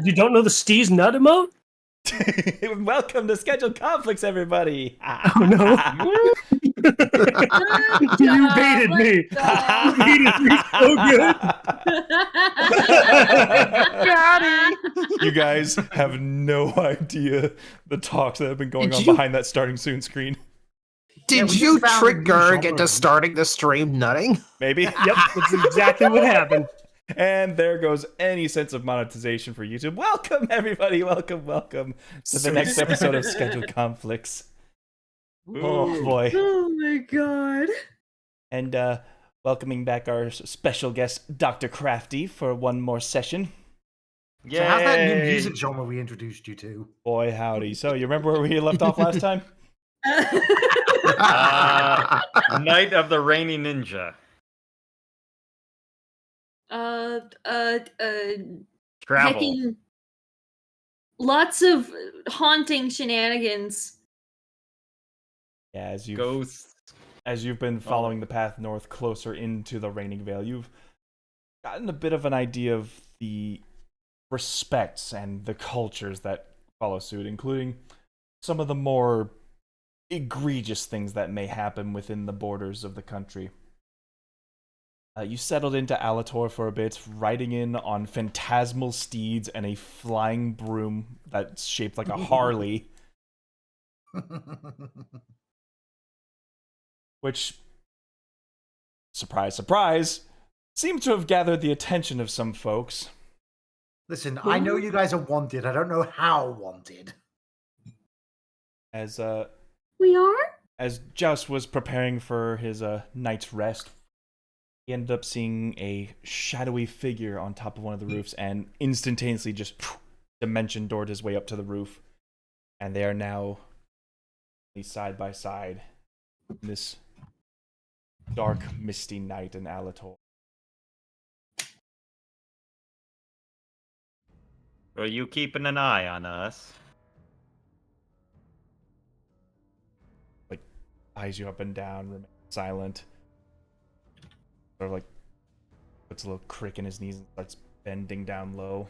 You don't know the Steez Nut emote? Welcome to Scheduled Conflicts, everybody. Oh no! You baited me. You baited me so good. You guys have no idea the talks that have been going on you- behind that starting soon screen. Did we you just found trick a new Gerg genre. into starting the stream nutting? Maybe. Yep, that's exactly what happened. And there goes any sense of monetization for YouTube. Welcome, everybody. Welcome to the next episode of Scheduled Conflicts. Oh, boy. Oh my god. And welcoming back our special guest, Dr. Crafty, for one more session. So how's that new music genre we introduced you to? Boy, howdy. So, you remember where we left off last time? Night of the Rainy Ninja. Travel. Hecking lots of haunting shenanigans. Yeah, Ghosts. as you've been following the path north closer into the Raining Vale, you've gotten a bit of an idea of the respects and the cultures that follow suit, including some of the more egregious things that may happen within the borders of the country. You settled into Alator for a bit, riding in on phantasmal steeds and a flying broom that's shaped like a Harley, which, surprise, surprise, seemed to have gathered the attention of some folks. Listen, I know you guys are wanted. I don't know how wanted. As We are? as Joust was preparing for his night's rest, he ended up seeing a shadowy figure on top of one of the roofs and instantaneously just dimension doored his way up to the roof. And they are now side by side in this dark, misty night in Alator. Are you keeping an eye on us? Like, eyes you up and down, remain silent. Sort of like puts a little crick in his knees and starts bending down low.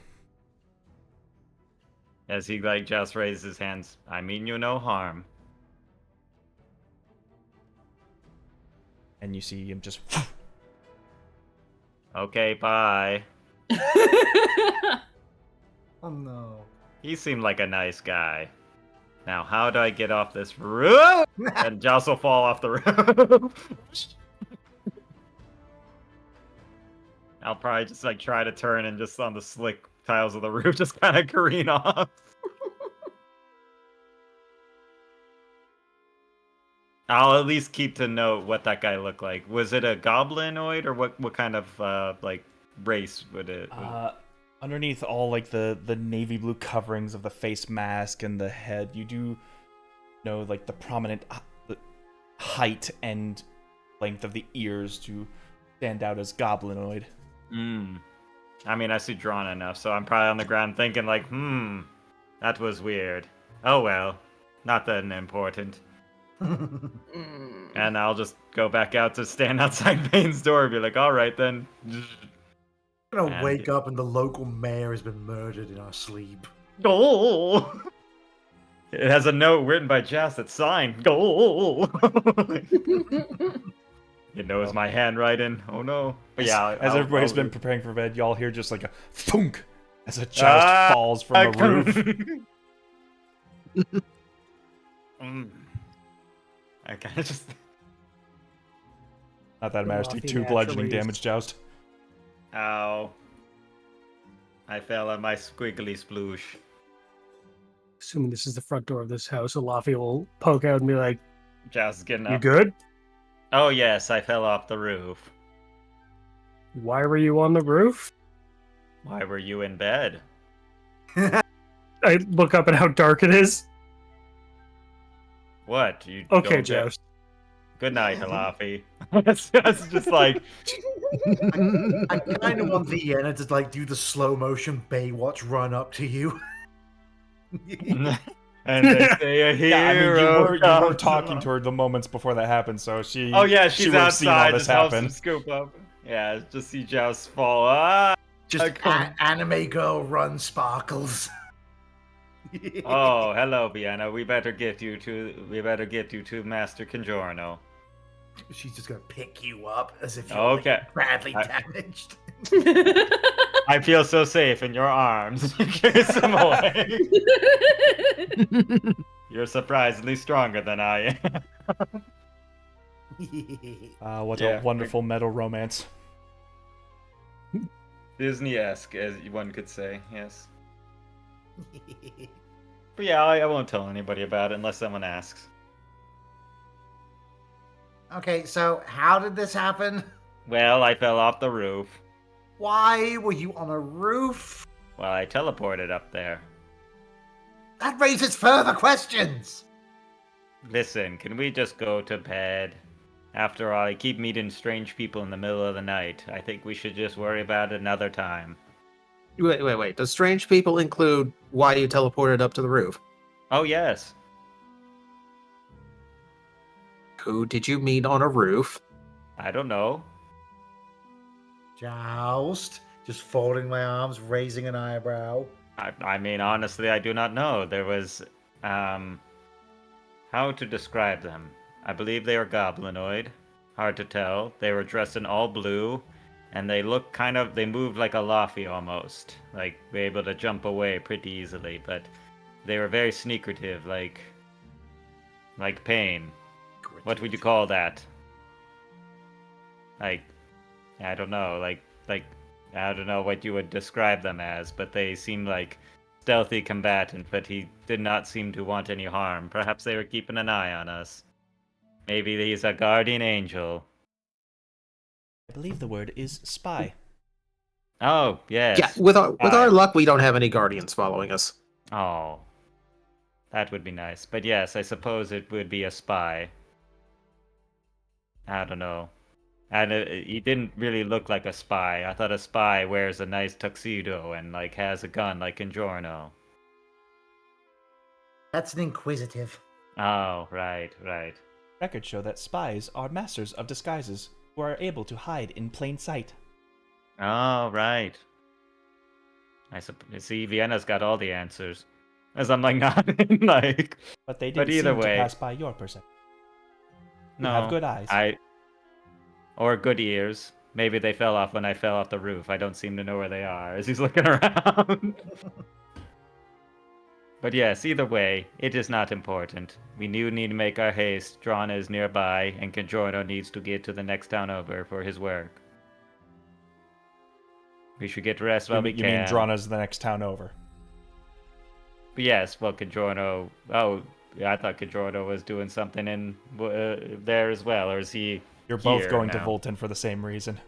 As he just raises his hands. I mean you no harm. And you see him just Okay, bye. Oh no. He seemed like a nice guy. Now, how do I get off this roof? And Joust will fall off the roof. I'll probably just try to turn and just on the slick tiles of the roof just kind of careen off. I'll at least keep to note what that guy looked like. Was it a goblinoid or what kind of race would it? underneath all like the navy blue coverings of the face mask and the head, you do know like the prominent height and length of the ears to stand out as goblinoid. I mean, I see Drona enough, so I'm probably on the ground thinking like, that was weird. Oh well, not that important. And I'll just go back out to stand outside Bane's door and be like, all right then. I'm gonna wake up and the local mayor has been murdered in our sleep. Goal. It has a note written by Joust that's signed. Goal. It knows my handwriting. Oh no. But yeah, As everybody's been preparing for bed, y'all hear just like a thunk as a Joust falls from the roof. I kind of just... Not that it matters to you. 2 bludgeoning damage, Joust. Ow. I fell on my squiggly sploosh. Assuming this is the front door of this house, Alafi will poke out and be like, Joust is getting up. "You good? Oh yes, I fell off the roof. Why were you on the roof?" Why were you in bed? I look up at how dark it is. What? You Okay, don't get- Joust. Good night, Halafi. That's just like... I kind of want Vienna to like do the slow motion Baywatch run up to you. And they say a hero. Yeah, I mean, you were comes talking along. to her the moments before that happened, so she. Oh yeah, she she's would have seen all outside. this Just helps happen. him scoop up. Yeah, just see Joust fall. Ah! Just come- anime girl run sparkles. Oh, hello, Vienna. We better get you to Master Congiorno. She's just gonna pick you up as if you're Okay. badly I- damaged. I feel so safe in your arms. You carry some away. You're surprisingly stronger than I am. What Yeah. a wonderful metal romance. Disney-esque, as one could say, yes. But yeah, I won't tell anybody about it unless someone asks. Okay, so how did this happen? Well, I fell off the roof. Why were you on a roof? Well, I teleported up there. That raises further questions. Listen, can we just go to bed? After all, I keep meeting strange people in the middle of the night. I think we should just worry about it another time. Wait. Does strange people include why you teleported up to the roof? Oh, yes. Who did you meet on a roof? I don't know. Joust. Just folding my arms, raising an eyebrow. I mean, honestly, I do not know. There was, how to describe them? I believe they were goblinoid. Hard to tell. They were dressed in all blue, and they looked they moved like a Laffy almost. Like, were able to jump away pretty easily, but they were very sneakertive, like pain. What would you call that? Like, I don't know, like, I don't know what you would describe them as, but they seemed like stealthy combatant, but he did not seem to want any harm. Perhaps they were keeping an eye on us. Maybe he's a guardian angel. I believe the word is spy. Oh, yes. Yeah, with our Aye. luck, we don't have any guardians following us. Oh. That would be nice. But yes, I suppose it would be a spy. I don't know. And he didn't really look like a spy. I thought a spy wears a nice tuxedo and, like, has a gun like in Giorno. That's an inquisitive. Oh, right. Records show that spies are masters of disguises who are able to hide in plain sight. Oh, right. See, Vienna's got all the answers. As I'm, like, nodding, like... But they But didn't either seem way- to pass by your perception. You No. have good eyes. Or good ears. Maybe they fell off when I fell off the roof. I don't seem to know where they are as he's looking around. But yes, either way, it is not important. We do need to make our haste. Drona is nearby, and Congiorno needs to get to the next town over for his work. We should get rest while we You can. mean Drona's the next town over? But yes, well, Congiorno... Oh, I thought Congiorno was doing something in there as well, or is he... You're both here going to now? Volton for the same reason.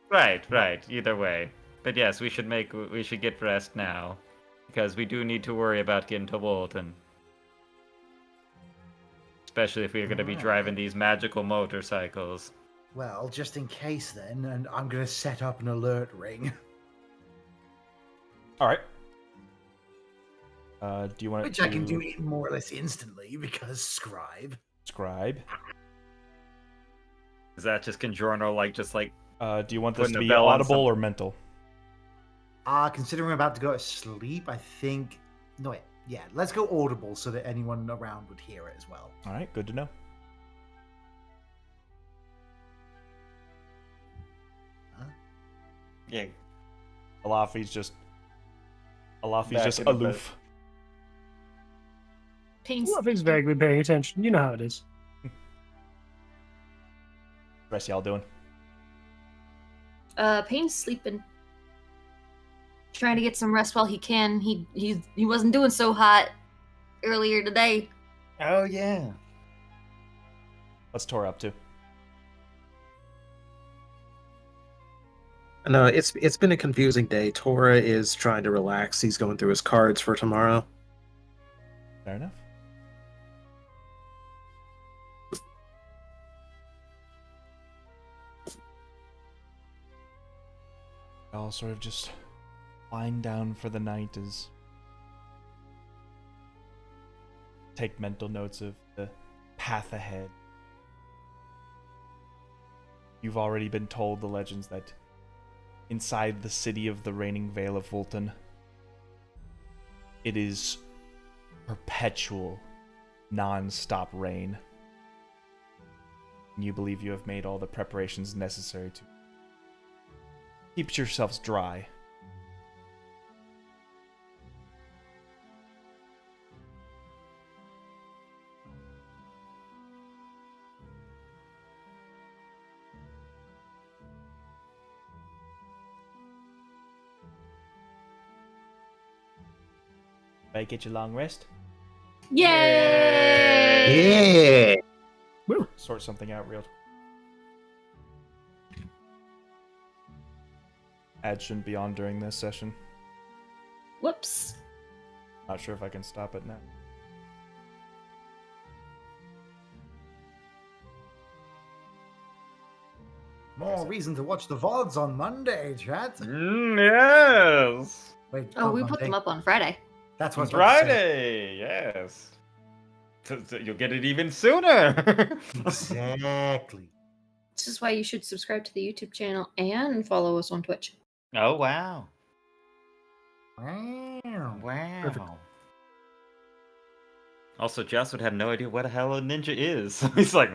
Right. Either way. But yes, we should get rest now. Because we do need to worry about getting to Wulton. Especially if we're going to be driving these magical motorcycles. Well, just in case then, and I'm going to set up an alert ring. All right. Do you want Which to I can do more or less instantly, because scribe. scribe? Is that just Congiorno, Do you want this Putting to a be bell on audible some- or mental? Considering I'm about to go to sleep, I think... No, wait. Yeah, let's go audible so that anyone around would hear it as well. All right, good to know. Yeah. Alafi's just Back just in the bed. aloof. Pain's Fluffy's vaguely paying attention. You know how it is. Rest y'all doing? Pain's sleeping. Trying to get some rest while he can. He wasn't doing so hot earlier today. Oh, yeah. What's Tor up to? No, it's been a confusing day. Tora is trying to relax. He's going through his cards for tomorrow. Fair enough. I'll sort of just wind down for the night as take mental notes of the path ahead. You've already been told the legends that inside the city of the reigning Vale of Wulton. It is perpetual, non-stop rain. And you believe you have made all the preparations necessary to keep yourselves dry. Did I get your long rest? Yay! Yeah. Sort something out real. Ads shouldn't be on during this session. Whoops. Not sure if I can stop it now. More reason to watch the VODs on Monday, chat. Yes. Wait, Oh, we Monday. put them up on Friday. That's what's about to say. Friday. Yes. So you'll get it even sooner. Exactly. This is why you should subscribe to the YouTube channel and follow us on Twitch. Oh wow. Wow. Wow. Perfect. Also, Joust would have no idea what the hell a ninja is. He's like,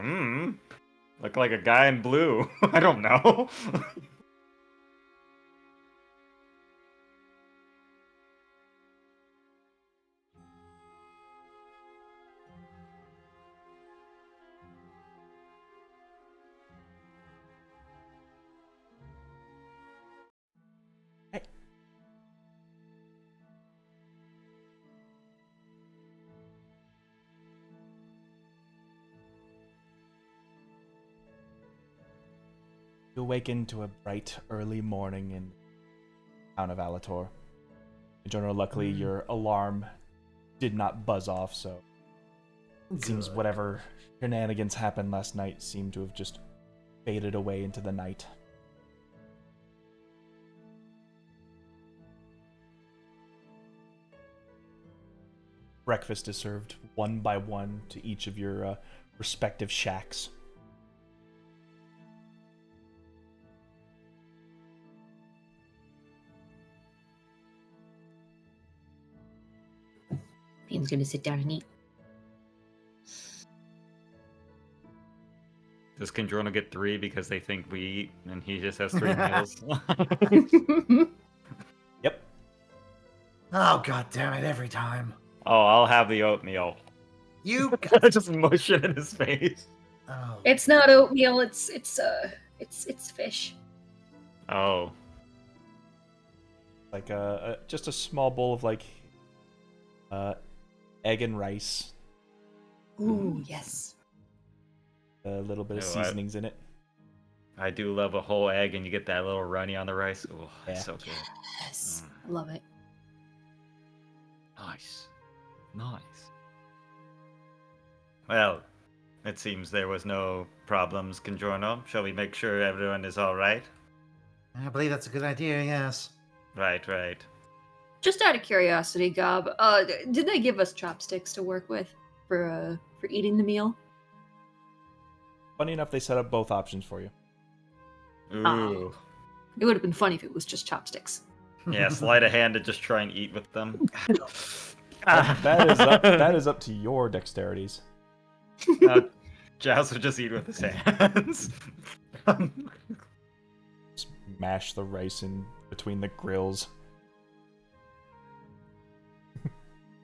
look like a guy in blue. I don't know. You awaken to a bright, early morning in the town of Alator. In general, luckily, your alarm did not buzz off, so it seems Good. whatever shenanigans happened last night seem to have just faded away into the night. Breakfast is served one by one to each of your respective shacks. Bean's gonna sit down and eat. Does Drona get 3 because they think we eat and he just has 3 meals? Yep. Oh, god damn it, every time. Oh, I'll have the oatmeal. You Just mush it in his face. Oh. It's not oatmeal. It's fish. Oh. Like just a small bowl of like egg and rice, Ooh, yes. a little bit of Oh, seasonings in it. I do love a whole egg and you get that little runny on the rice. Oh, Yeah. it's so good. Yes. I love it. Nice. Nice. Well, it seems there was no problems, Conjorno. Shall we make sure everyone is alright? I believe that's a good idea, yes. Right. Just out of curiosity, Gob, did they give us chopsticks to work with for eating the meal? Funny enough, they set up both options for you. Ooh. It would have been funny if it was just chopsticks. Yeah, sleight of hand to just try and eat with them. That is up to your dexterities. Joust would just eat with his hands. Smash the rice in between the grills.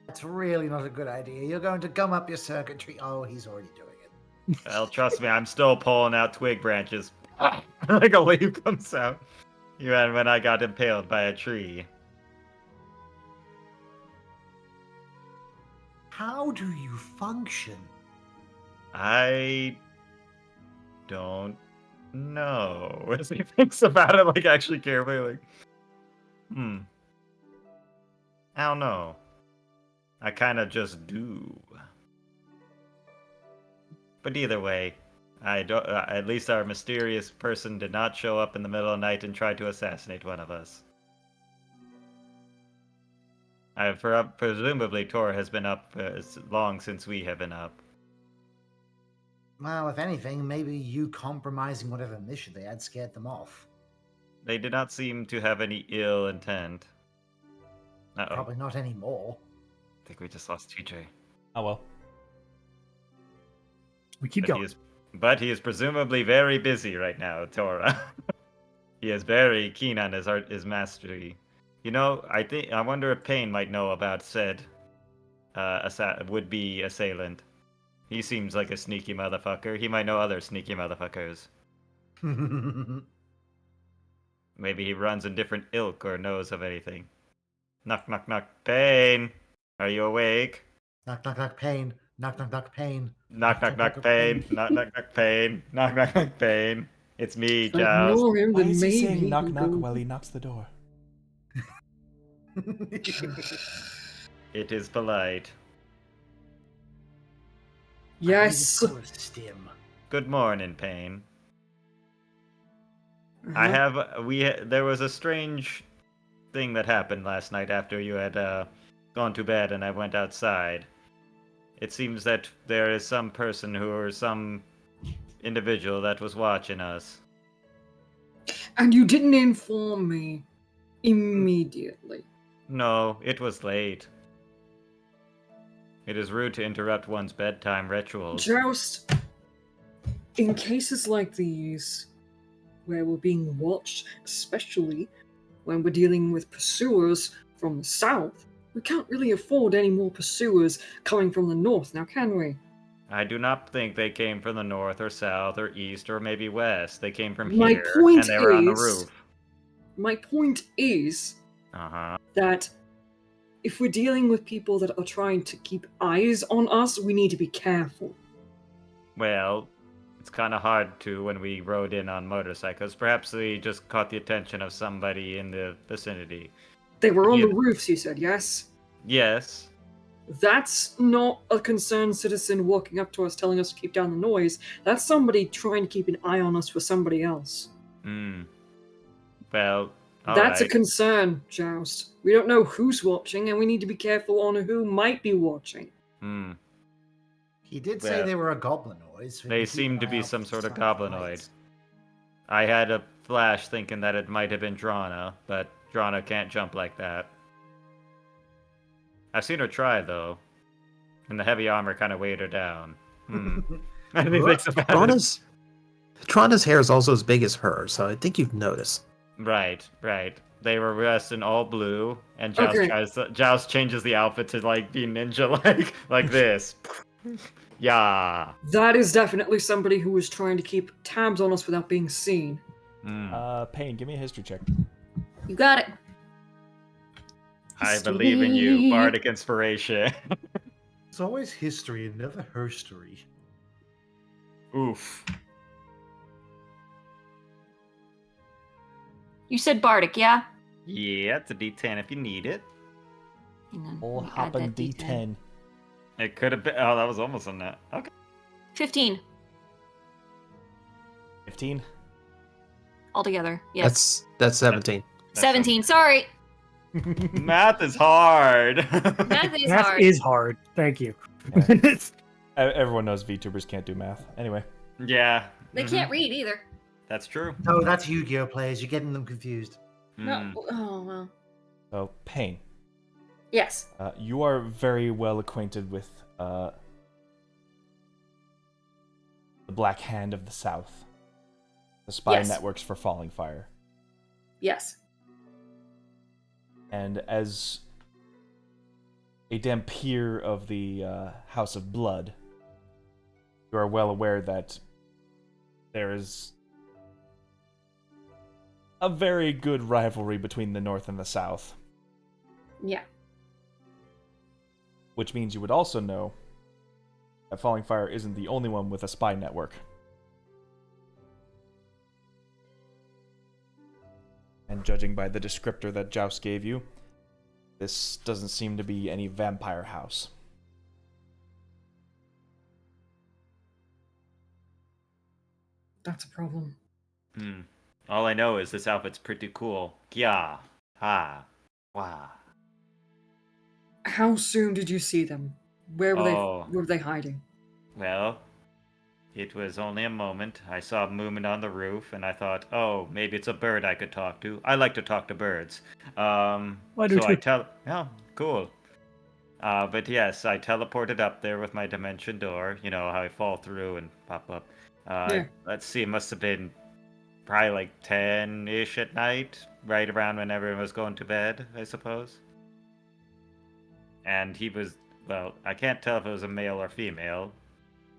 That's really not a good idea. You're going to gum up your circuitry. Oh, he's already doing it. Well, trust me, I'm still pulling out twig branches. Like a leaf comes out. Even when I got impaled by a tree. How do you function? I don't know. As he thinks about it, like actually carefully, like, I don't know. I kind of just do. But either way, I don't. At least our mysterious person did not show up in the middle of the night and try to assassinate one of us. Presumably, Tor has been up as long since we have been up. Well, if anything, maybe you compromising whatever mission they had scared them off. They did not seem to have any ill intent. Uh-oh. Probably not anymore. I think we just lost TJ. Oh well. We keep But going. he is presumably very busy right now, Tora. He is very keen on his mastery. You know, I wonder if Payne might know about said would-be assailant. He seems like a sneaky motherfucker. He might know other sneaky motherfuckers. Maybe he runs in different ilk or knows of anything. Knock, knock, knock. Payne! Are you awake? Knock, knock, knock, pain. Knock, knock, knock, pain. Knock, knock, knock, Payne. Knock, knock, knock, Payne. Knock, knock, knock, Payne. It's me, If I Joust. ignore him, Why then is he maybe saying knock he'll knock go- while he knocks the door? It is polite. Yes. Stim. Good morning, Payne. Uh-huh. There was a strange thing that happened last night after you had gone to bed and I went outside. It seems that there is some person or some individual that was watching us. And you didn't inform me immediately. No, it was late. It is rude to interrupt one's bedtime rituals. Joust, in cases like these, where we're being watched, especially when we're dealing with pursuers from the south, we can't really afford any more pursuers coming from the north, now can we? I do not think they came from the north or south or east or maybe west. They came from My here point and they were on the is- roof. My point is Uh-huh. that if we're dealing with people that are trying to keep eyes on us, we need to be careful. Well, it's kind of hard to when we rode in on motorcycles. Perhaps they just caught the attention of somebody in the vicinity. They were on Yeah. the roofs, you said, yes? Yes. That's not a concerned citizen walking up to us telling us to keep down the noise. That's somebody trying to keep an eye on us for somebody else. Well, That's a alright. concern, Joust. We don't know who's watching, and we need to be careful on who might be watching. He did say Well, they were a goblinoid. So They keep seem an to eye be out some for sort of some goblinoid. fights. I had a flash thinking that it might have been Drona, but Drona can't jump like that. I've seen her try, though. And the heavy armor kind of weighed her down. Anything thinks about it. Trona's hair is also as big as hers, so I think you've noticed. Right. They were dressed in all blue, and Joust Okay. Joust changes the outfit to like be ninja like this. Yeah. That is definitely somebody who is trying to keep tabs on us without being seen. Payne, give me a history check. You got it. I believe in you, bardic inspiration. It's always history and never herstory. Oof. You said Bardic, yeah? Yeah, it's a D10 if you need it. Hang on, Old let me add hoppin' that D10. It could have been. Oh, that was almost on that. Okay. 15 15. altogether. Yes. That's 17. 17, sorry. Math is hard. Math is Math hard. is hard. Thank you. Everyone knows VTubers can't do math. Anyway. Yeah. They can't read either. That's true. No, that's Yu-Gi-Oh players. You're getting them confused. No. Oh, well. So, Payne, Yes. you are very well acquainted with the Black Hand of the South, the spy Yes. networks for Falling Fire. Yes. And as a Dampier of the House of Blood, you are well aware that there is a very good rivalry between the North and the South, Yeah. which means you would also know that Falling Fire isn't the only one with a spy network. And judging by the descriptor that Joust gave you, this doesn't seem to be any vampire house. That's a problem. All I know is this outfit's pretty cool. Kya. Ha. Wah. How soon did you see them? Where were Oh. they? Where were they hiding? Well, It was only a moment. I saw movement on the roof, and I thought, oh, maybe it's a bird I could talk to. I like to talk to birds. I do So I too. oh, cool. But yes, I teleported up there with my dimension door. You know how I fall through and pop up. Yeah. Let's see, it must have been probably like 10-ish at night, right around when everyone was going to bed, I suppose. And he was, well, I can't tell if it was a male or female.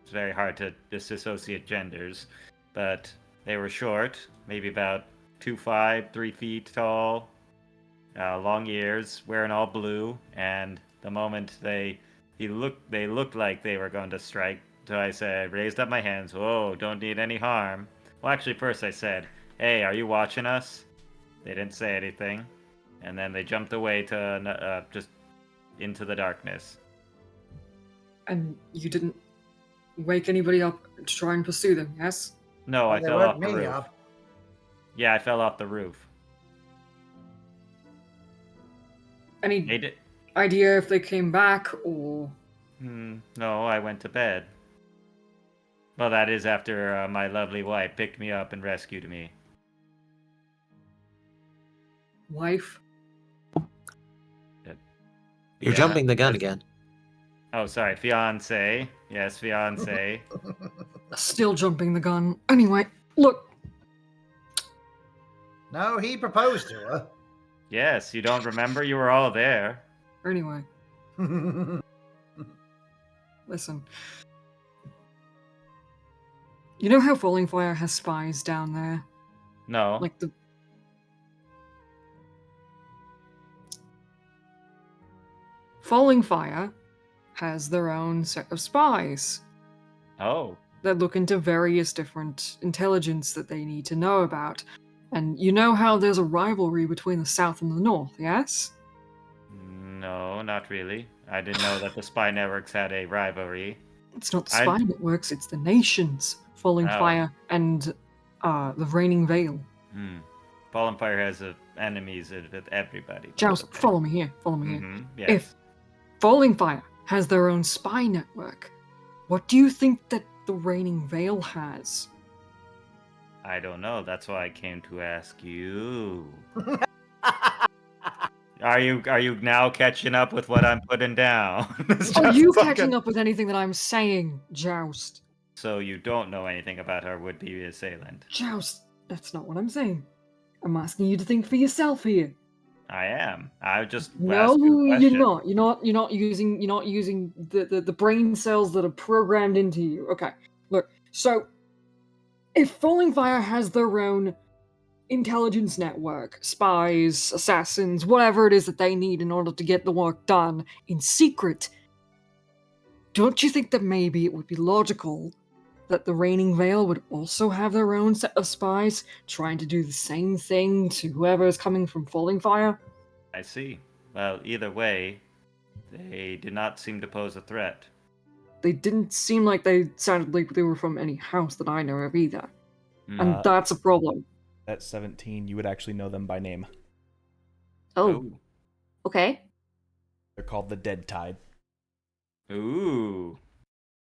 It's very hard to disassociate genders, but they were short, maybe about 2'5", 3 feet tall, long ears, wearing all blue, and the moment they looked like they were going to strike. So I raised up my hands. Whoa, don't need any harm. Well, actually, first I said, "Hey, are you watching us?" They didn't say anything, and then they jumped away to just into the darkness. And you didn't wake anybody up to try and pursue them, yes? No, I They fell woke off the me roof. up. Yeah, I fell off the roof. Any They did. idea if they came back or... No, I went to bed. Well, that is after my lovely wife picked me up and rescued me. Wife? You're Yeah. jumping the gun again. Oh, sorry, fiance. Yes, fiance. Still jumping the gun. Anyway, look, No, he proposed to her. Yes, you don't remember? You were all there. anyway, listen. You know how Falling Fire has spies down there? No. Like the... Falling Fire has their own set of spies Oh. that look into various different intelligence that they need to know about. And you know how there's a rivalry between the South and the North, yes? No, not really. I didn't know that the spy networks had a rivalry. It's not the I- spy networks, it's the nations. Falling Oh. Fire and the Reigning Veil. Fallen Fire has enemies with everybody. Joust, follow me here, follow me here. Yes. If Falling Fire has their own spy network, what do you think that the Reigning Veil has? I don't know. That's why I came to ask you. Are you now catching up with what I'm putting down? It's Are just you fucking- catching up with anything that I'm saying, Joust? So you don't know anything about our would-be assailant. Joust, that's not what I'm saying. I'm asking you to think for yourself here. I am. I just No, asked you a you're question. not. You're not using the brain cells that are programmed into you. Okay, look. So, if Falling Fire has their own intelligence network, spies, assassins, whatever it is that they need in order to get the work done in secret, don't you think that maybe it would be logical that the Reigning Veil would also have their own set of spies trying to do the same thing to whoever is coming from Falling Fire? I see. Well, either way, they did not seem to pose a threat. They didn't seem like they sounded like they were from any house that I know of either. Hmm. And that's a problem. At 17, you would actually know them by name. Oh, okay. They're called the Deadtide. Ooh.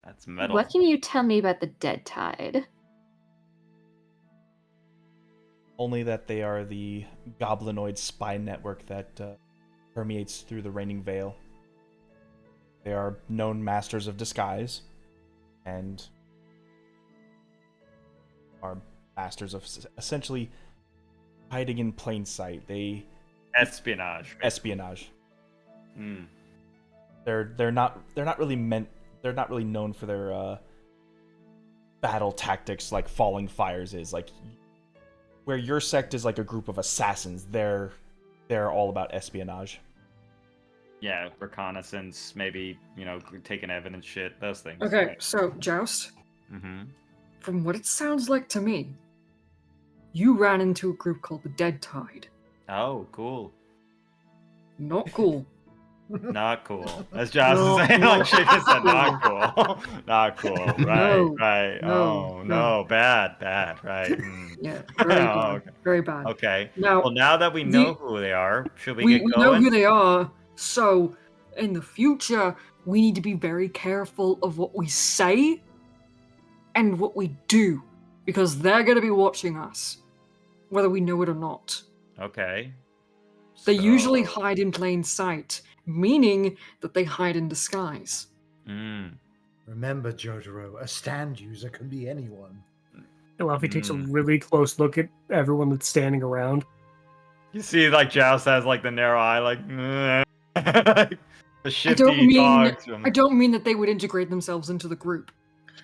That's metal. What can you tell me about the Deadtide? Only that they are the goblinoid spy network that permeates through the Reigning Veil. They are known masters of disguise and are masters of essentially hiding in plain sight. They Espionage. espionage. Hmm. They're not really known for their battle tactics like Falling Fires is. Like where your sect is like a group of assassins, they're all about espionage. Yeah, reconnaissance, maybe, taking evidence shit, those things. Okay, so, Joust, Mm-hmm. from what it sounds like to me, you ran into a group called the Deadtide. Oh, cool. Not cool. Not cool. As Josh No, is saying, no. like she just said, not cool. Not cool. Right, No, right. no, Oh, no. Bad, right. Yeah, very Oh, bad. okay. Very bad. Okay. Now, Well, now that we know who they are, should we we get know going? who they are, so in the future, we need to be very careful of what we say. and what we do, because they're going to be watching us, whether we know it or not. Okay. They usually So- hide in plain sight, meaning that they hide in disguise. Mm. Remember, Jotaro, a stand user can be anyone. Luffy takes a really close look at everyone that's standing around. You see, like, Joust has, like, the narrow eye, like, the I shifty don't dogs. mean that they would integrate themselves into the group.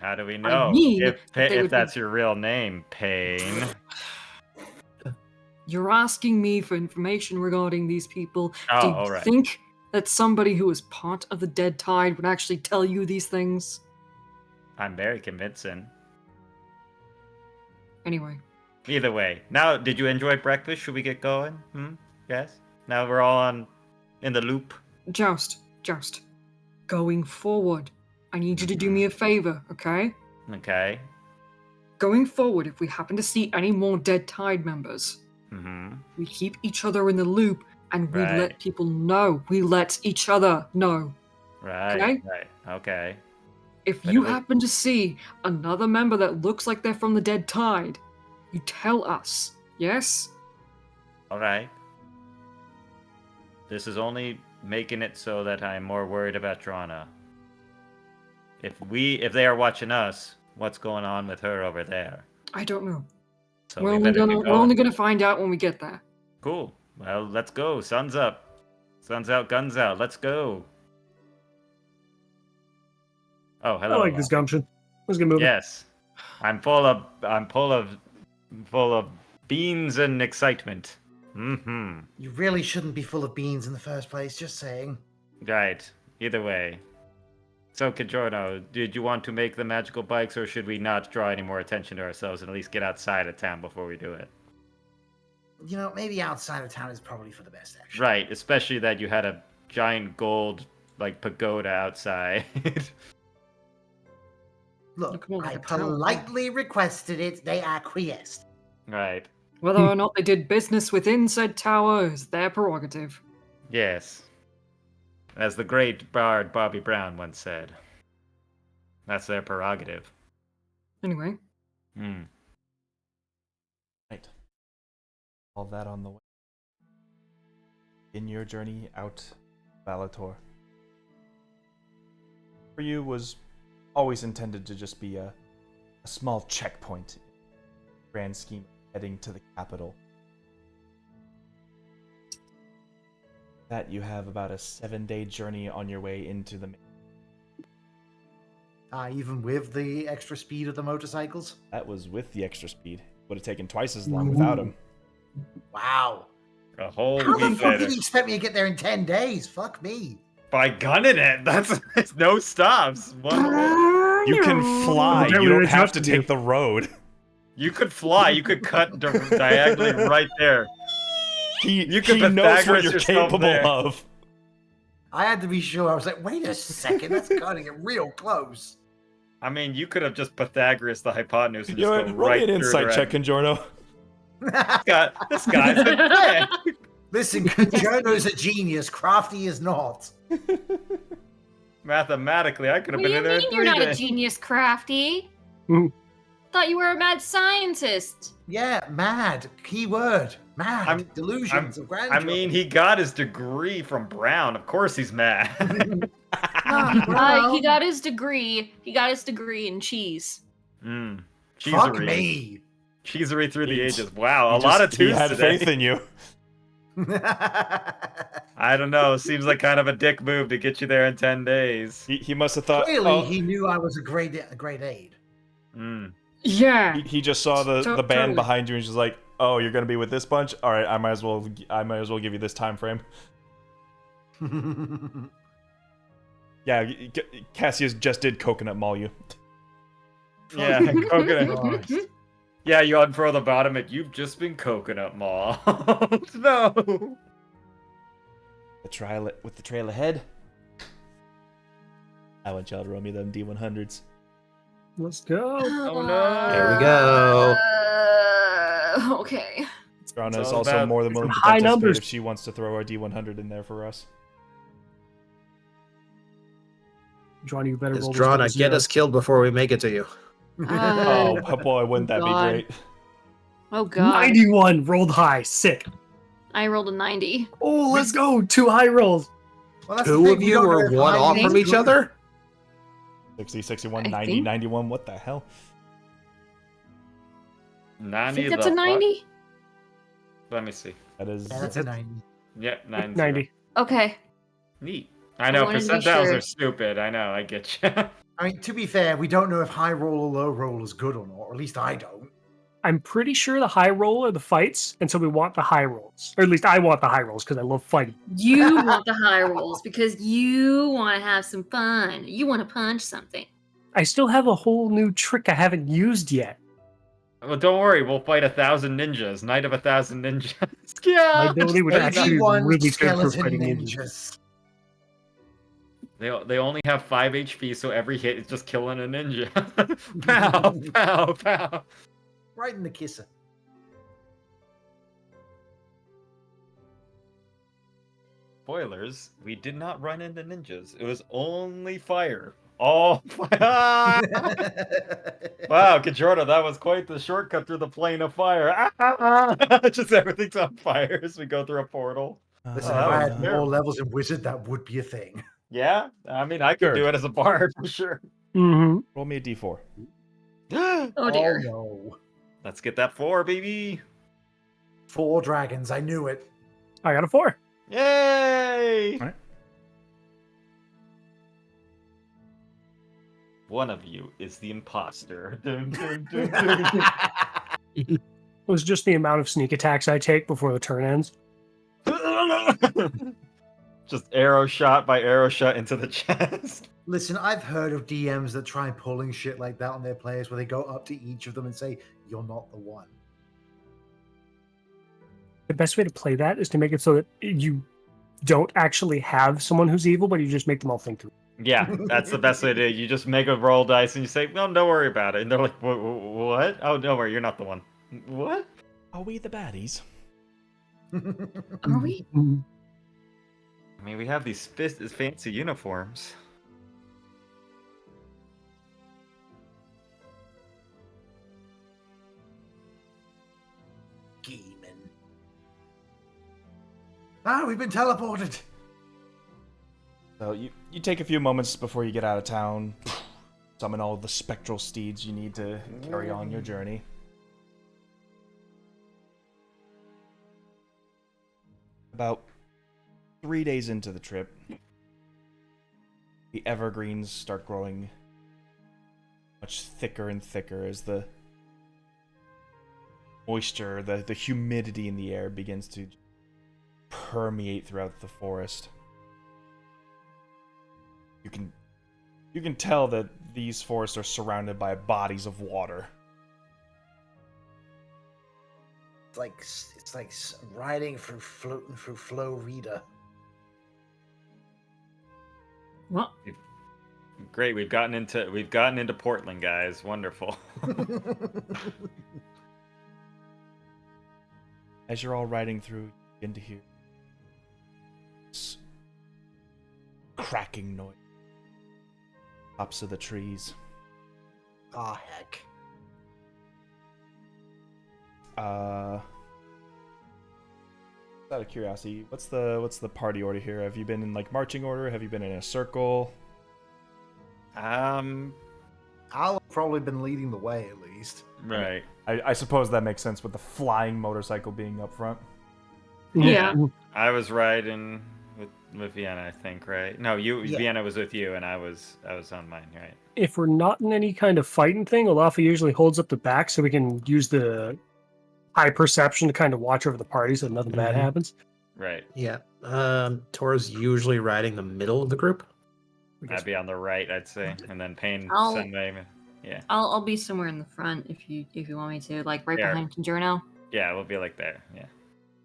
How do we know? mean if that they if would be- that's your real name, Pain. You're asking me for information regarding these people. Oh, Do you alright. think that somebody who is part of the Deadtide would actually tell you these things? I'm very convincing. Anyway, Either way. Now, did you enjoy breakfast? Should we get going? Yes? Now we're all in the loop. Joust. Going forward, I need you to do me a favor, okay? Okay. Going forward, if we happen to see any more Deadtide members, Mm-hmm. we keep each other in the loop and we Right. let people know. We let each other know. Right. Okay. Right. Okay. If But you it was- happen to see another member that looks like they're from the Deadtide, you tell us. Yes? Alright. This is only making it so that I'm more worried about Drona. If they are watching us, what's going on with her over there? I don't know. So we're we only better gonna get we're only going. gonna find out when we get there. Cool. Well, let's go. Sun's up. Sun's out, guns out. Let's go. Oh, hello. I like this gumption. Let's get moving. Yes. I'm full of beans and excitement. Mm-hmm. You really shouldn't be full of beans in the first place, just saying. Right. Either way. So, Kajorno, did you want to make the magical bikes, or should we not draw any more attention to ourselves and at least get outside of town before we do it? You know, maybe outside of town is probably for the best, actually. Right, especially that you had a giant gold, like, pagoda outside. Look, Look more like I a town. politely requested it. They acquiesced. Right. Whether or not they did business within said tower is their prerogative. Yes. As the great bard Bobby Brown once said. That's their prerogative. Anyway, Hmm. Right. All that on the way. In your journey out of Alator. For you was always intended to just be a small checkpoint in the grand scheme of heading to the capital. That you have about a 7-day journey on your way into the main. Even with the extra speed of the motorcycles? That was with the extra speed. Would have taken twice as long without him. Wow. A whole How the week fuck later. did you expect me to get there in 10 days? Fuck me. By gunning it! That's no stops. One. You can fly. Well, You don't we have to adjusted you. take the road. You could fly. You could cut diagonally right there. He You could knows what Pythagoras you're yourself capable there. of. I had to be sure. I was like, wait a second, that's cutting it real close. I mean, you could have just Pythagoras the hypotenuse and You just know go what? Roll right me an through insight the check, Conjorno. This guy's a dick. Listen, Jono's a genius. Crafty is not. Mathematically, I could have What do been you in there mean in you're 3 not a days. genius, Crafty? Mhm. Thought you were a mad scientist. Yeah, mad. Key word. Mad. I'm- Delusions of grandeur. I mean, he got his degree from Brown. Of course he's mad. Well, He got his degree. He got his degree in cheese. Mm. fuck Cheesery. me. Cheesery through the He- ages. Wow, a He lot of just- he twos had today. faith in you. I don't know. Seems like kind of a dick move to get you there in 10 days. He must have thought. Clearly, oh, he knew I was a great aid. Mm. yeah. he just saw the band Totally. behind you and just like, oh, you're gonna be with this bunch. All right, I might as well give you this time frame. Yeah, Cassius just did coconut maul you. Yeah, coconut. Christ. Yeah, you unfurl the bottom and you've just been coconut mauled. No. With the trail ahead. I want y'all to roll me them D100s. Let's go. Oh no. There we go. Okay. Drona It's is all also about more than willing to high participate numbers. if she wants to throw our D100 in there for us. Johnny, you better Is roll this Drona, bonus get zero. us killed before we make it to you. Oh boy, wouldn't that God. be great? Oh god. 91 rolled high. Sick. I rolled a 90. Oh, let's go. 2 high rolls. Well, that's the Two thing, of we you don't know are if one high off means from each good. other? 60, 61, I 90, think- 91. What the hell? I 90 think that's the a 90. fuck? Let me see. That is. Yeah, that's a 90. Yeah, 90. 90. Okay. Neat. I know, wanted to be percentiles sure. are stupid. I know, I get you. I mean, to be fair, we don't know if high roll or low roll is good or not, or at least I don't. I'm pretty sure the high roll are the fights, and so we want the high rolls. Or at least I want the high rolls because I love fighting. You want the high rolls because you want to have some fun. You want to punch something. I still have a whole new trick I haven't used yet. Well, don't worry, we'll fight 1,000 ninjas. Night of 1,000 ninjas. My Yeah! ability would actually be 81 really good for skeleton fighting ninjas. ninjas. They only have 5 HP, so every hit is just killing a ninja. Pow, pow, pow. Right in the kisser. Spoilers, we did not run into ninjas. It was only fire. All fire. Wow, Kajorda, that was quite the shortcut through the plane of fire. Just everything's on fire as we go through a portal. Listen, Oh, if I had that was more terrible. levels in Wizard, that would be a thing. Yeah, I mean, I could Sure. do it as a bard for sure. Mm-hmm. Roll me a d4. Oh dear. no. Let's get that 4, baby. 4 dragons, I knew it. I got a 4. Yay! Alright. One of you is the imposter. Dun, dun, dun, dun. It was just the amount of sneak attacks I take before the turn ends. Just arrow shot by arrow shot into the chest. Listen, I've heard of DMs that try pulling shit like that on their players where they go up to each of them and say, "You're not the one." The best way to play that is to make it so that you don't actually have someone who's evil, but you just make them all think through. Yeah, that's the best way to do it. You just make a roll dice and you say, "No, don't worry about it." And they're like, "What? Oh, don't worry, you're not the one." What? Are we the baddies? Are we? Mhm. I mean, we have these fancy uniforms. Demon. Ah, we've been teleported. So you take a few moments before you get out of town, summon all the spectral steeds you need to carry on your journey. About 3 days into the trip, the evergreens start growing much thicker and thicker as the moisture, the humidity in the air begins to permeate throughout the forest. You can tell that these forests are surrounded by bodies of water. It's like riding through floating through Flow Reader. What? Great, we've gotten into Portland, guys. Wonderful. As you're all riding through, you begin to hear this cracking noise. Tops of the trees. Ah, heck. Out of curiosity, what's the party order here? Have you been in like marching order? Have you been in a circle? I'll have probably been leading the way at least. Right. I suppose that makes sense with the flying motorcycle being up front. Yeah. I was riding with Vienna, I think, right? No, Yeah. Vienna was with you, and I was on mine, right? If we're not in any kind of fighting thing, Olafa usually holds up the back so we can use the high perception to kind of watch over the party so nothing bad Mhm. happens. Right. Yeah. Tora's usually riding the middle of the group. I guess. I'd be on the right, I'd say, and then Payne I'll- Senway. Yeah, I'll be somewhere in the front if you want me to, like right Yeah. behind Conjurno. yeah, we'll be like there. Yeah,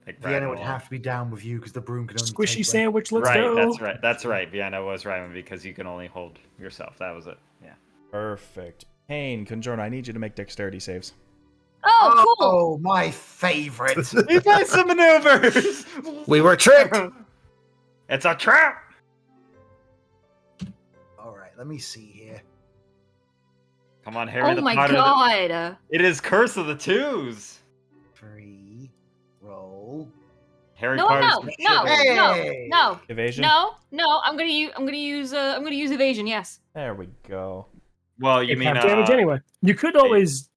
like Vienna riding would along. have to be down with you because the broom can only Squishy take sandwich, let's right, go. That's right. Vienna was riding because you can only hold yourself. That was it. Yeah. Perfect. Pain, Conjurno, I need you to make dexterity saves. Oh, cool. Oh, my favorite. He plays some maneuvers. We were tricked. It's a trap. All right, let me see here. Come on, Harry Oh the my Potter. god! It is Curse of the Twos. 3, roll. Harry No, Potter's no, the no, shit. Hey! no, Evasion? no. I'm gonna use evasion. Yes. There we go. Well, you Take mean half damage anyway. You could always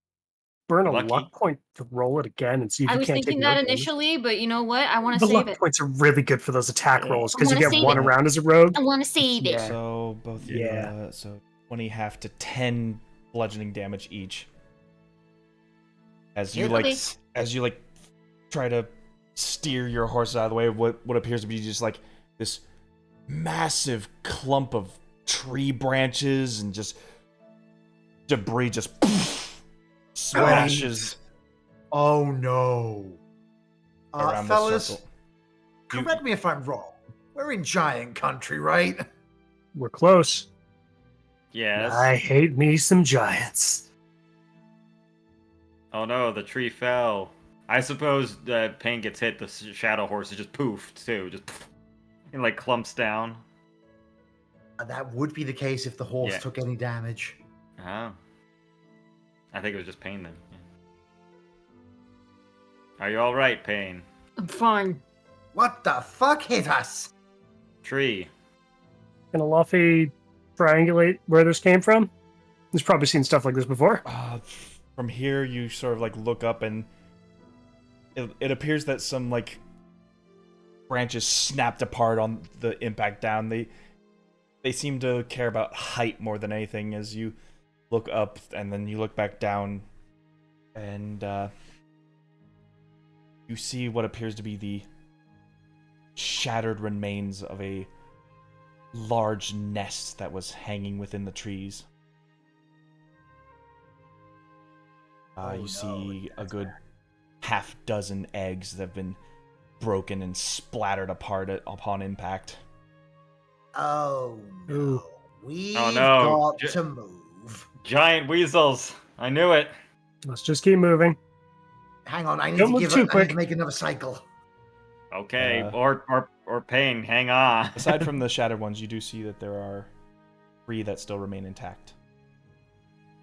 burn a Lucky. luck point to roll it again and see if I you was can't thinking take that no damage. initially, but you know what? I want to The save luck it. points are really good for those attack rolls I because you wanna get save one it. around as a rogue. I want to save it. Yeah. So both you, Yeah. so 20 half to 10 bludgeoning damage each. As you Okay. try to steer your horse out of the way of what appears to be just like this massive clump of tree branches and just debris just smashes Oh no. around the Fellas, circle. correct me if I'm wrong. We're in giant country, right? We're close. Yes. I hate me some giants. Oh no, the tree fell. I suppose Pain gets hit, the shadow horse is just poofed too. Just poof, and like clumps down. That would be the case if the horse Yeah. took any damage. Oh. I think it was just Pain then. Yeah. Are you alright, Pain? I'm fine. What the fuck hit us? Tree. Can a Luffy triangulate where this came from? He's probably seen stuff like this before. From here, you sort of like look up, and it appears that some like branches snapped apart on the impact down. They seem to care about height more than anything. As you look up, and then you look back down, and you see what appears to be the shattered remains of a large nest that was hanging within the trees. Oh, You no, see a that's good bad. half dozen eggs that have been broken and splattered apart upon impact. Oh no. Ooh. We've Oh, no. got to move. Giant weasels. I knew it. Let's just keep moving. Hang on, I need Don't to move give too it. I need quick. to make another cycle. Okay, Uh, or Pain, hang on. Aside from the shattered ones, you do see that there are 3 that still remain intact.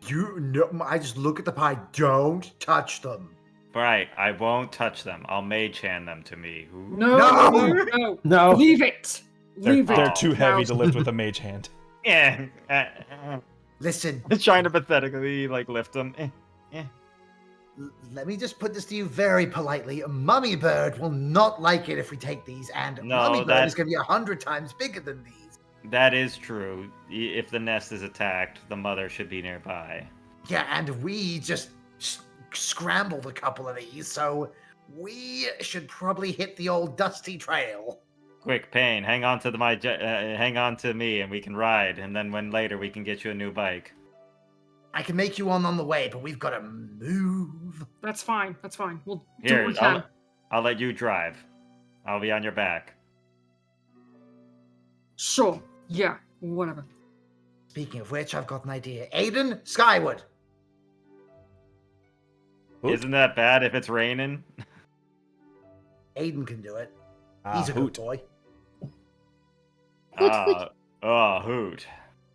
You know, I just look at the pie. Don't touch them. Right, I won't touch them. I'll mage hand them to me. Ooh. No, No! no, No. leave it. Leave it. They're too heavy now. to lift with a mage hand. Yeah. Listen, Trying to pathetically like lift them. let me just put this to you very politely. Mummy Bird will not like it if we take these, and No, Mummy Bird that- is going to be 100 times bigger than these. That is true. If the nest is attacked, the mother should be nearby. Yeah, and we just scrambled a couple of these, so we should probably hit the old dusty trail. Quick, Pain, hang on to hang on to me, and we can ride. And then when later we can get you a new bike. I can make you one on the way, but we've got to move. That's fine. That's fine. We'll do Here, what we can. I'll let you drive. I'll be on your back. Sure. Yeah. Whatever. Speaking of which, I've got an idea. Aiden, skyward. Hoot. Isn't that bad if it's raining? Aiden can do it. Ah, He's a hoot. good boy. Hoot.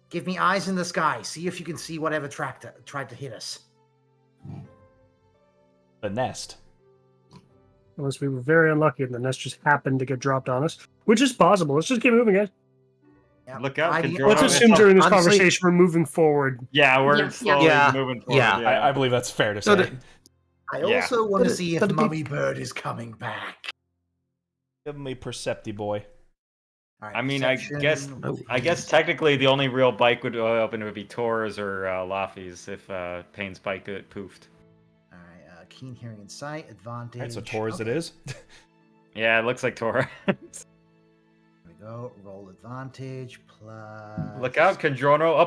Give me eyes in the sky. See if you can see whatever tried to hit us. The nest. Unless we were very unlucky and the nest just happened to get dropped on us, which is possible. Let's just keep moving, guys. Yep. Look out, Hiding- Control. Let's Oh, assume it's- during this honestly- conversation we're moving forward. Yeah, we're Yeah, slowly yeah. moving forward. Yeah. I believe that's fair to So say. I Yeah. also want to But- see if but it'd be- Mummy Bird is coming back. Give me Percepti boy. All right, I mean, perception. I guess technically the only real bike would open would be Tor's or Laffy's if Pain's bike got poofed. All right, keen hearing and sight, advantage. Alright, so Taurus it Okay, is. Yeah, it looks like Tor. Here we go. Roll advantage plus. Look out, Condrono, a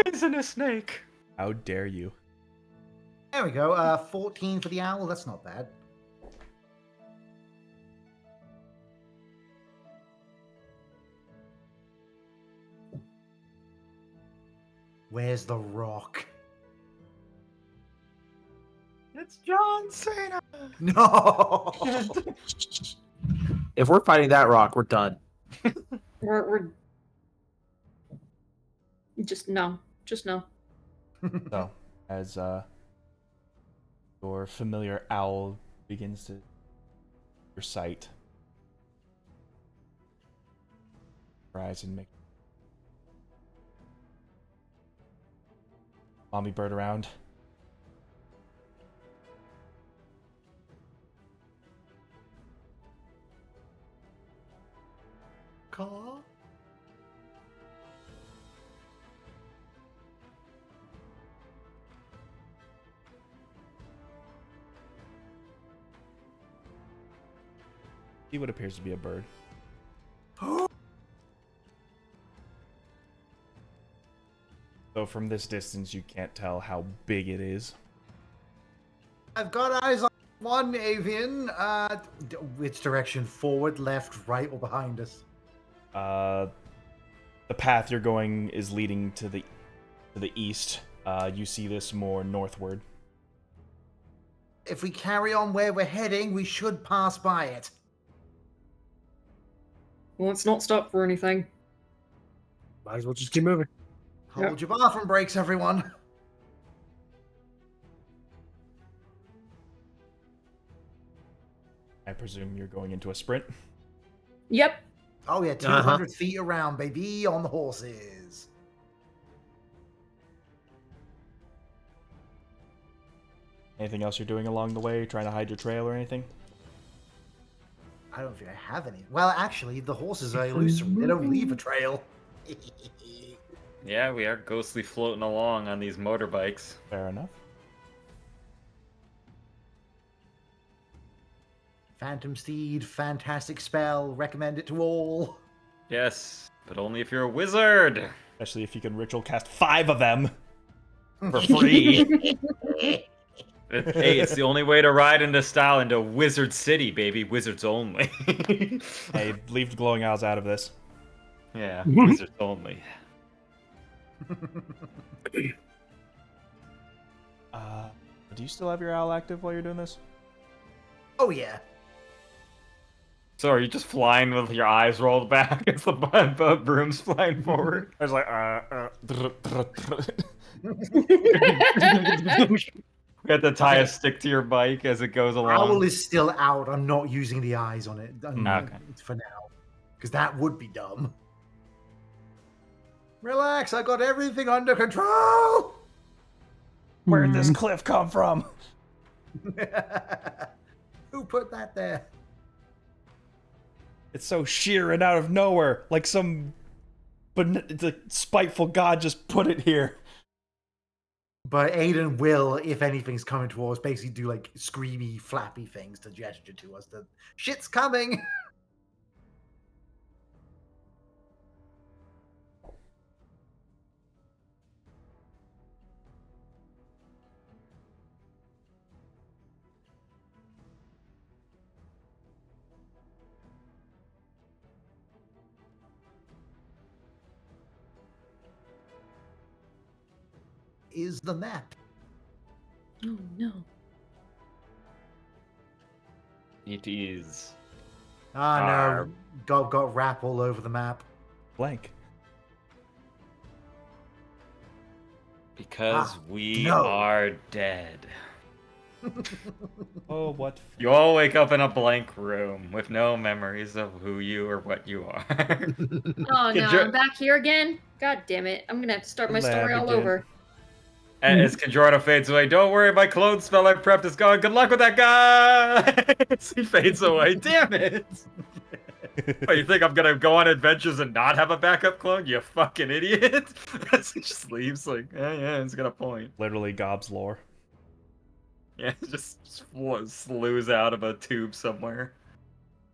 poisonous snake. How dare you? There we go. 14 for the owl. That's not bad. Where's the rock? It's John Cena. No. If we're fighting that rock, we're done. We're just no. Just no. So, as your familiar owl begins to your sight, rise and make mommy bird around. Caw. See what appears to be a bird. So from this distance, you can't tell how big it is. I've got eyes on one avian. Which direction? Forward, left, right, or behind us? The path you're going is leading to the east. You see this more northward. If we carry on where we're heading, we should pass by it. Well, let's not stop for anything. Might as well just keep moving. Hold your bathroom breaks, everyone. I presume you're going into a sprint. Yep. Oh yeah, 200 feet around, baby, on the horses. Anything else you're doing along the way? Trying to hide your trail or anything? I don't think I have any. Well, actually, the horses are elusive. They don't leave a trail. Yeah, we are ghostly floating along on these motorbikes. Fair enough. Phantom Steed, fantastic spell. Recommend it to all. Yes, but only if you're a wizard. Especially if you can ritual cast 5 of them. For free. Hey, it's the only way to ride into style into Wizard City, baby. Wizards only. Hey, leave the glowing owls out of this. Yeah, wizards only. Do you still have your owl active while you're doing this? Oh yeah. So are you just flying with your eyes rolled back as the broom's flying forward? I was like, You have to tie a stick to your bike as it goes along. Owl is still out. I'm not using the eyes on it Okay. for now. Because that would be dumb. Relax, I got everything under control! Where'd this cliff come from? Who put that there? It's so sheer and out of nowhere, like some the spiteful god just put it here. But Aiden will, if anything's coming towards, basically do like screamy, flappy things to gesture to us that shit's coming. Is the map. Oh no. It is. Ah no, got rap all over the map. Blank. Because we no. are dead. Oh, what? You all wake up in a blank room with no memories of who you or what you are. Oh no, Kendra- I'm back here again? God damn it. I'm gonna have to start my story all Again. over. And as Kendrona fades away, don't worry, my clone spell I prepped is gone. Good luck with that, guys! He fades away. Damn it! Oh, you think I'm gonna go on adventures and not have a backup clone? You fucking idiot! He just leaves like, yeah, it's got a point. Literally Gob's lore. Yeah, just slews out of a tube somewhere.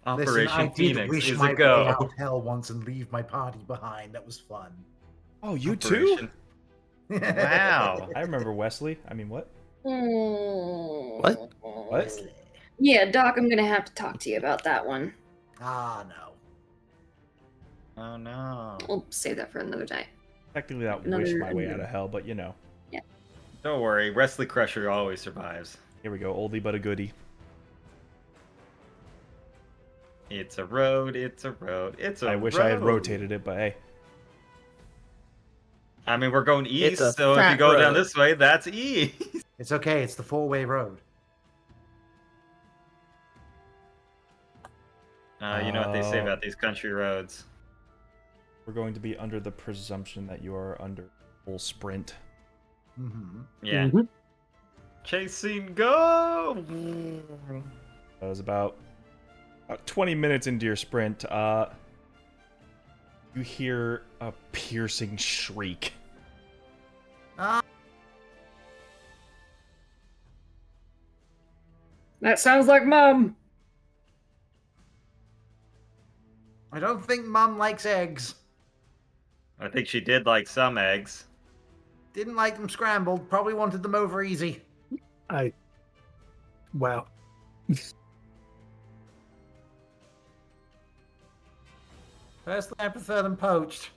Listen, Operation I did Phoenix wish is my a way go. out hell once and leave my party behind. That was fun. Oh, you Operation- too? Wow. I remember Wesley. I mean, what? What? What? Yeah, Doc, I'm gonna have to talk to you about that one. Ah, no. Oh no. We'll save that for another day. Technically not Another- wish my way out of hell, but you know. Don't worry, Wesley Crusher always survives. Here we go, oldie but a goodie. It's a road, it's a road, it's a road. I wish I had rotated it, but hey. I mean, we're going It's east, a so if you fat go down road. this way, that's east. It's okay. It's the 4-way road. You know what they say about these country roads. We're going to be under the presumption that you are under full sprint. Mm-hmm. Yeah. Mhm. Chasing, go! That was about 20 minutes into your sprint. You hear a piercing shriek. That sounds like Mum. I don't think Mum likes eggs. I think she did like some eggs. Didn't like them scrambled. Probably wanted them over easy. Wow. Personally, I prefer them poached.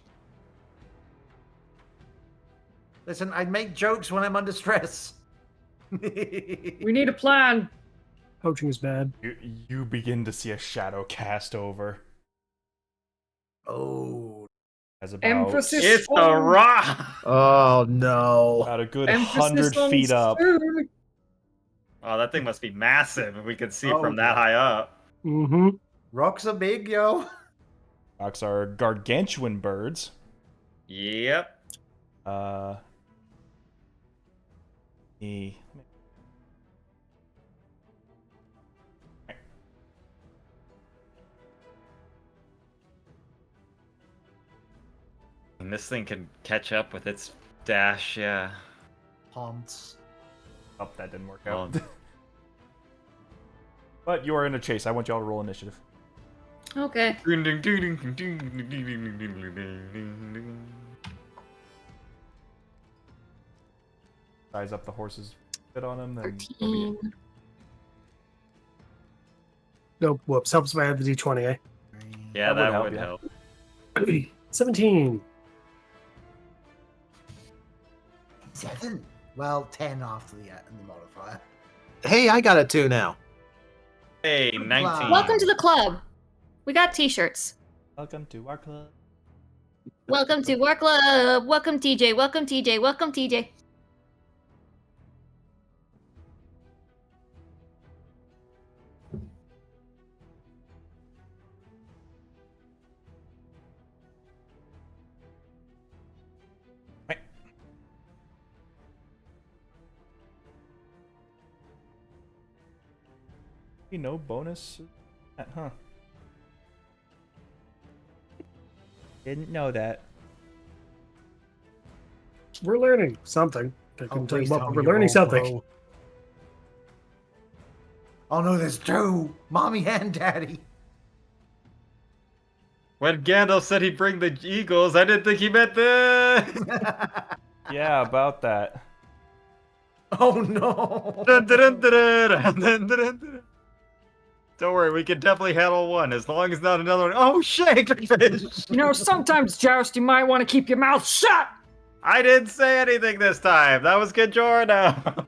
Listen, I make jokes when I'm under stress. We need a plan. Poaching is bad. You begin to see a shadow cast over. Oh. As about, Emphasis It's a on- rock! Oh no. about a good Emphasis 100 on feet up. soon. Oh, that thing must be massive if we can see Oh, from that yeah. high up. Mm-hmm. Rocks are big, yo. Rocks are gargantuan birds. Yep. The And this thing can catch up with its dash, yeah. Haunts. Oh, that didn't work out. Oh. But you are in a chase. I want y'all to roll initiative. Okay. Size up the horses, fit on them, then so be it. 13. Nope. Whoops. Helps if I have the D20, eh? Yeah, That that would would help, help. 17. 7? Well, 10 after the modifier. Hey, I got a 2 now. Hey, 19. Welcome to the club. We got t-shirts. Welcome to our club. Welcome to our club. Welcome TJ. Welcome TJ. Welcome TJ. No bonus? Huh. Didn't know that. We're learning something. I can tell you please what, tell but me we're you're learning all something. pro. Oh no, there's 2! Mommy and Daddy. When Gandalf said he'd bring the eagles, I didn't think he meant this! Yeah, about that. Oh no! Dun, dun, dun, dun, dun, dun, dun, dun. Don't worry, we can definitely handle one, as long as not another one. Oh shit! Fish! You know, sometimes, Joust, you might want to keep your mouth shut. I didn't say anything this time. That was good, Drona.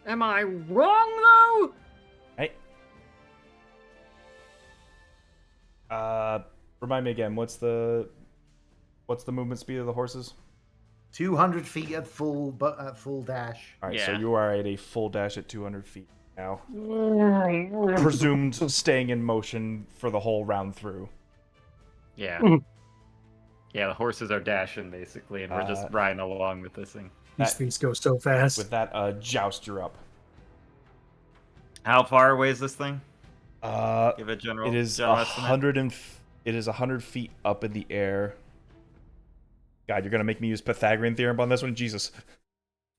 Am I wrong, though? Hey. Remind me again, what's the movement speed of the horses? 200 feet at full dash. Alright, so Yeah. you are at a full dash at 200 feet now. Presumed staying in motion for the whole round through. Yeah. Yeah, the horses are dashing, basically, and we're just Uh, riding along with this thing. These things go so fast. With that, Joust, you're up. How far away is this thing? It Give a general, is general estimate. 100 feet up in the air. God, you're gonna make me use Pythagorean theorem on this one, Jesus.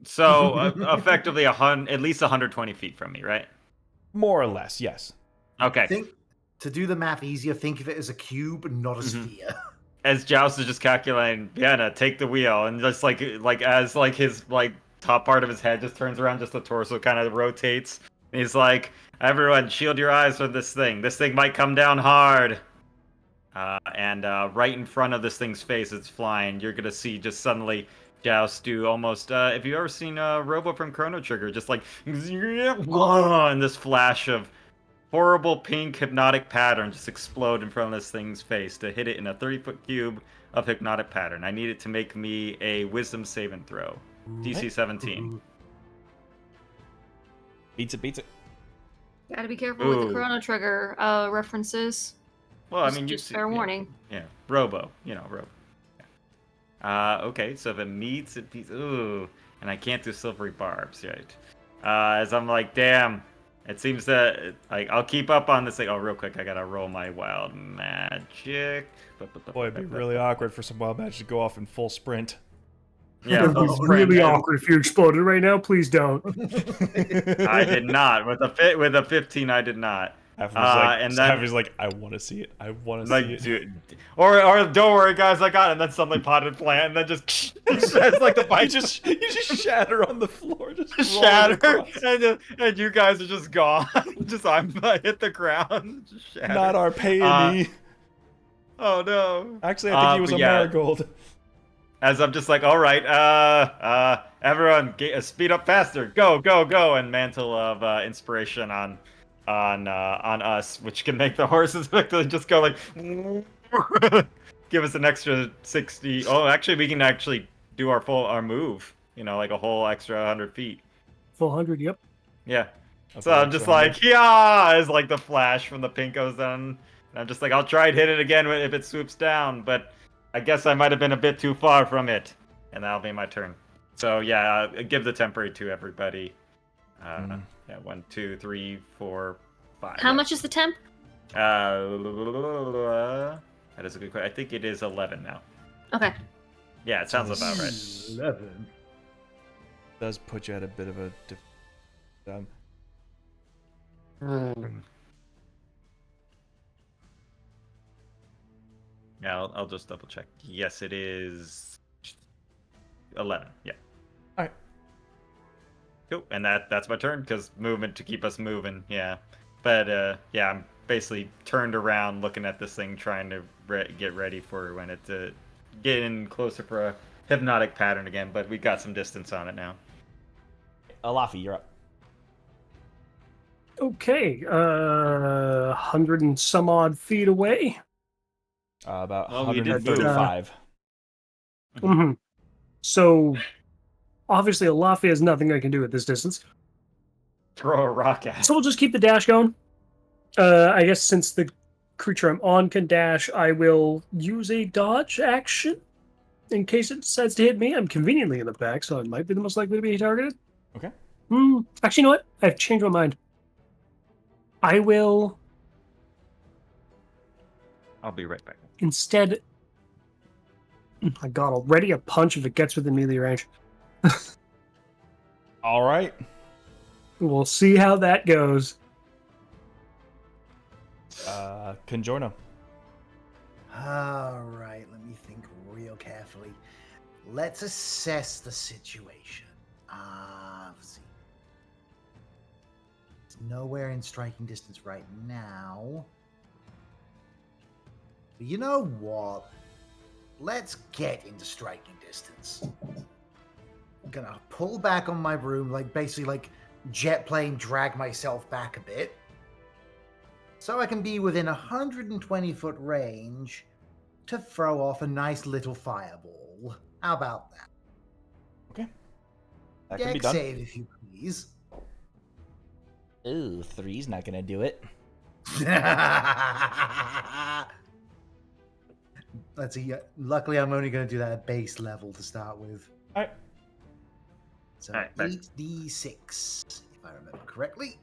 So, effectively, at least 120 feet from me, right? More or less, yes. Okay. To do the math easier, think of it as a cube, not a sphere. As Joust is just calculating, Vienna, take the wheel, and just as his top part of his head just turns around, just the torso kind of rotates. And he's like, everyone, shield your eyes from this thing. This thing might come down hard. And right in front of this thing's face, it's flying. You're gonna see just suddenly Joust do almost. If you've ever seen Robo from Chrono Trigger, just like and this flash of horrible pink hypnotic pattern just explode in front of this thing's face to hit it in a 30-foot cube of hypnotic pattern. I need it to make me a wisdom saving throw. DC 17. Beats it. Gotta be careful with the Ooh. Chrono Trigger references. Well, I Just- mean, you just see, fair warning. Yeah, Robo. Robo. Yeah. Okay, so if it meets, it beats. Ooh, and I can't do silvery barbs, right? As I'm like, damn. It seems that like I'll keep up on this. Like, oh, real quick, I gotta roll my wild magic. Boy, it'd be really awkward for some wild magic to go off in full sprint. Yeah, It'd be full sprint. really awkward if you exploded right now. Please don't. I did not with a 15. I did not. He's like, I want to see it. I want to see it. Dude, or don't worry, guys, I got it. And then suddenly potted plant, and then just it's like the bike you just shatter on the floor, just shatter, and you guys are just gone. I hit the ground. Just shatter. Not our payee. Oh no. Actually, I think he was a marigold. As I'm just like, all right, everyone, speed up faster, go, and mantle of inspiration on us, which can make the horses effectively just go like, give us an extra 60. Oh, actually, we can actually do our move. Like a whole extra 100 feet. Full 100. Yep. Yeah. That's So I'm just like, yeah, as like the flash from the pink goes down. And I'm just like, I'll try and hit it again if it swoops down, but I guess I might have been a bit too far from it, and that'll be my turn. So yeah, give the temporary to everybody. Yeah, 1, 2, 3, 4, 5. How much is the temp? That is a good question. I think it is 11 now. Okay. Yeah, it sounds about right. 11. Does put you at a bit of a. Yeah, I'll just double check. Yes, it is 11. Yeah. All right. Cool. And that's my turn because movement to keep us moving. Yeah. But yeah, I'm basically turned around looking at this thing, trying to get ready for when it get in closer for a hypnotic pattern again. But we got some distance on it now. Alafi, you're up. Okay. 100 and some odd feet away. About Oh, you did 135. Mm-hmm. So, obviously, Alafi has nothing I can do at this distance. Throw a rock at it. So we'll just keep the dash going. I guess since the creature I'm on can dash, I will use a dodge action in case it decides to hit me. I'm conveniently in the back, so it might be the most likely to be targeted. Okay. Actually, you know what? I've changed my mind. I will I'll be right back. instead. I got already a punch if it gets within melee range. All right. We'll see how that goes. Conjorno. All right, let me think real carefully. Let's assess the situation. Let's see. It's nowhere in striking distance right now. But you know what? Let's get into striking distance. I'm gonna pull back on my broom, basically like jet plane, drag myself back a bit. So I can be within 120-foot range to throw off a nice little fireball. How about that? Okay. That can be Dex done. save, if you please. Ooh, 3's not gonna do it. Let's see. Luckily, I'm only going to do that at base level to start with. All right. So All right, back. 8d6, if I remember correctly.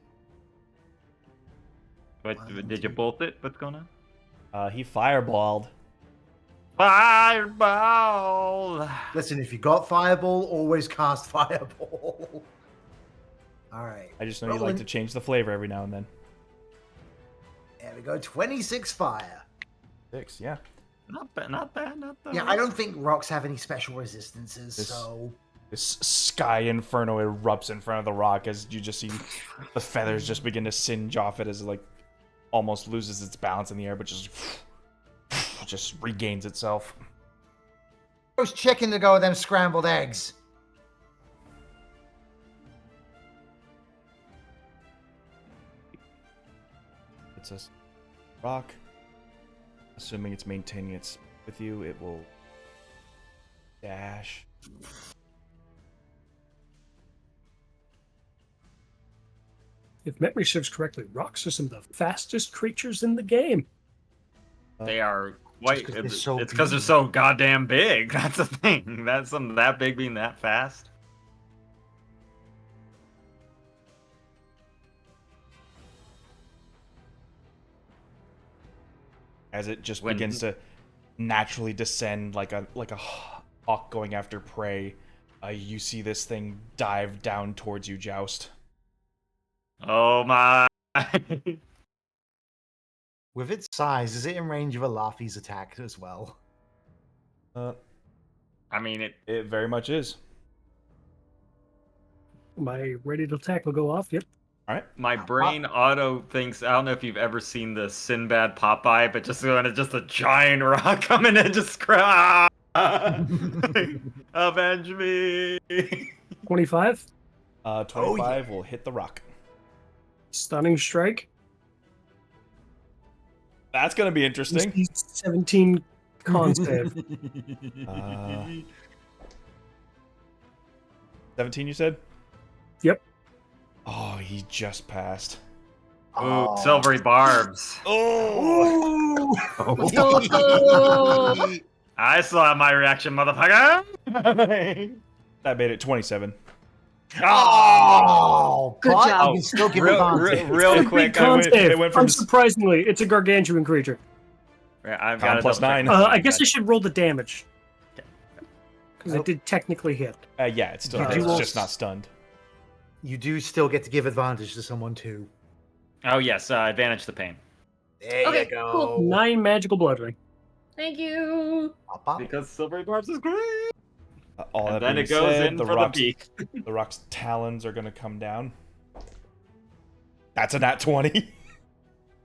What, 1, did you 2. bolt it? What's going on? He fireballed. Fireball! Listen, if you got Fireball, always cast Fireball. All right. I just know you like Rolling. to change the flavor every now and then. There we go. 26 fire. 6, yeah. Not bad, not bad, not bad. Yeah, I don't think rocks have any special resistances, This- so... This sky inferno erupts in front of the rock as you just see the feathers just begin to singe off it as it almost loses its balance in the air, but just regains itself. Who's chicken to go with them scrambled eggs? it's a rock. Assuming it's maintaining its with you, it will dash. If memory serves correctly, rocks are some of the fastest creatures in the game. They are quite. Just 'cause they're so It's because they're big. so goddamn big. That's the thing. That's something that big being that fast. As it just When- begins to naturally descend like a hawk going after prey, you see this thing dive down towards you, Joust. Oh my! With its size, is it in range of a Laffy's attack as well? I mean, it. It very much is. My ready to attack will go off. Yep. All right. My brain auto thinks. I don't know if you've ever seen the Sinbad Popeye, but just when it's just a giant rock coming in, just cry. Avenge me! 25. 25 will hit the rock. Stunning strike. That's gonna be interesting. DC 17 con save. 17, you said? Yep. Oh, he just passed. Ooh, silvery barbs. Oh! Oh. I saw my reaction, motherfucker. That made it 27. Oh, Good but job. you can still give real, advantage. real Big quick. con went- save. it went from- Unsurprisingly, it's a gargantuan creature. I've Con got a plus double check. 9. I guess I should roll the damage. Because it did technically hit. Yeah, it's still You hits, do it's also- just not stunned. You do still get to give advantage to someone too. Oh yes, advantage the pain. There Okay, you go. cool. 9 magical bludgeoning. Thank you. Up, up. Because silvery barbs is great. All And that then being it goes said, in the for rock's, the beak. the rock's talons are going to come down. That's a nat 20.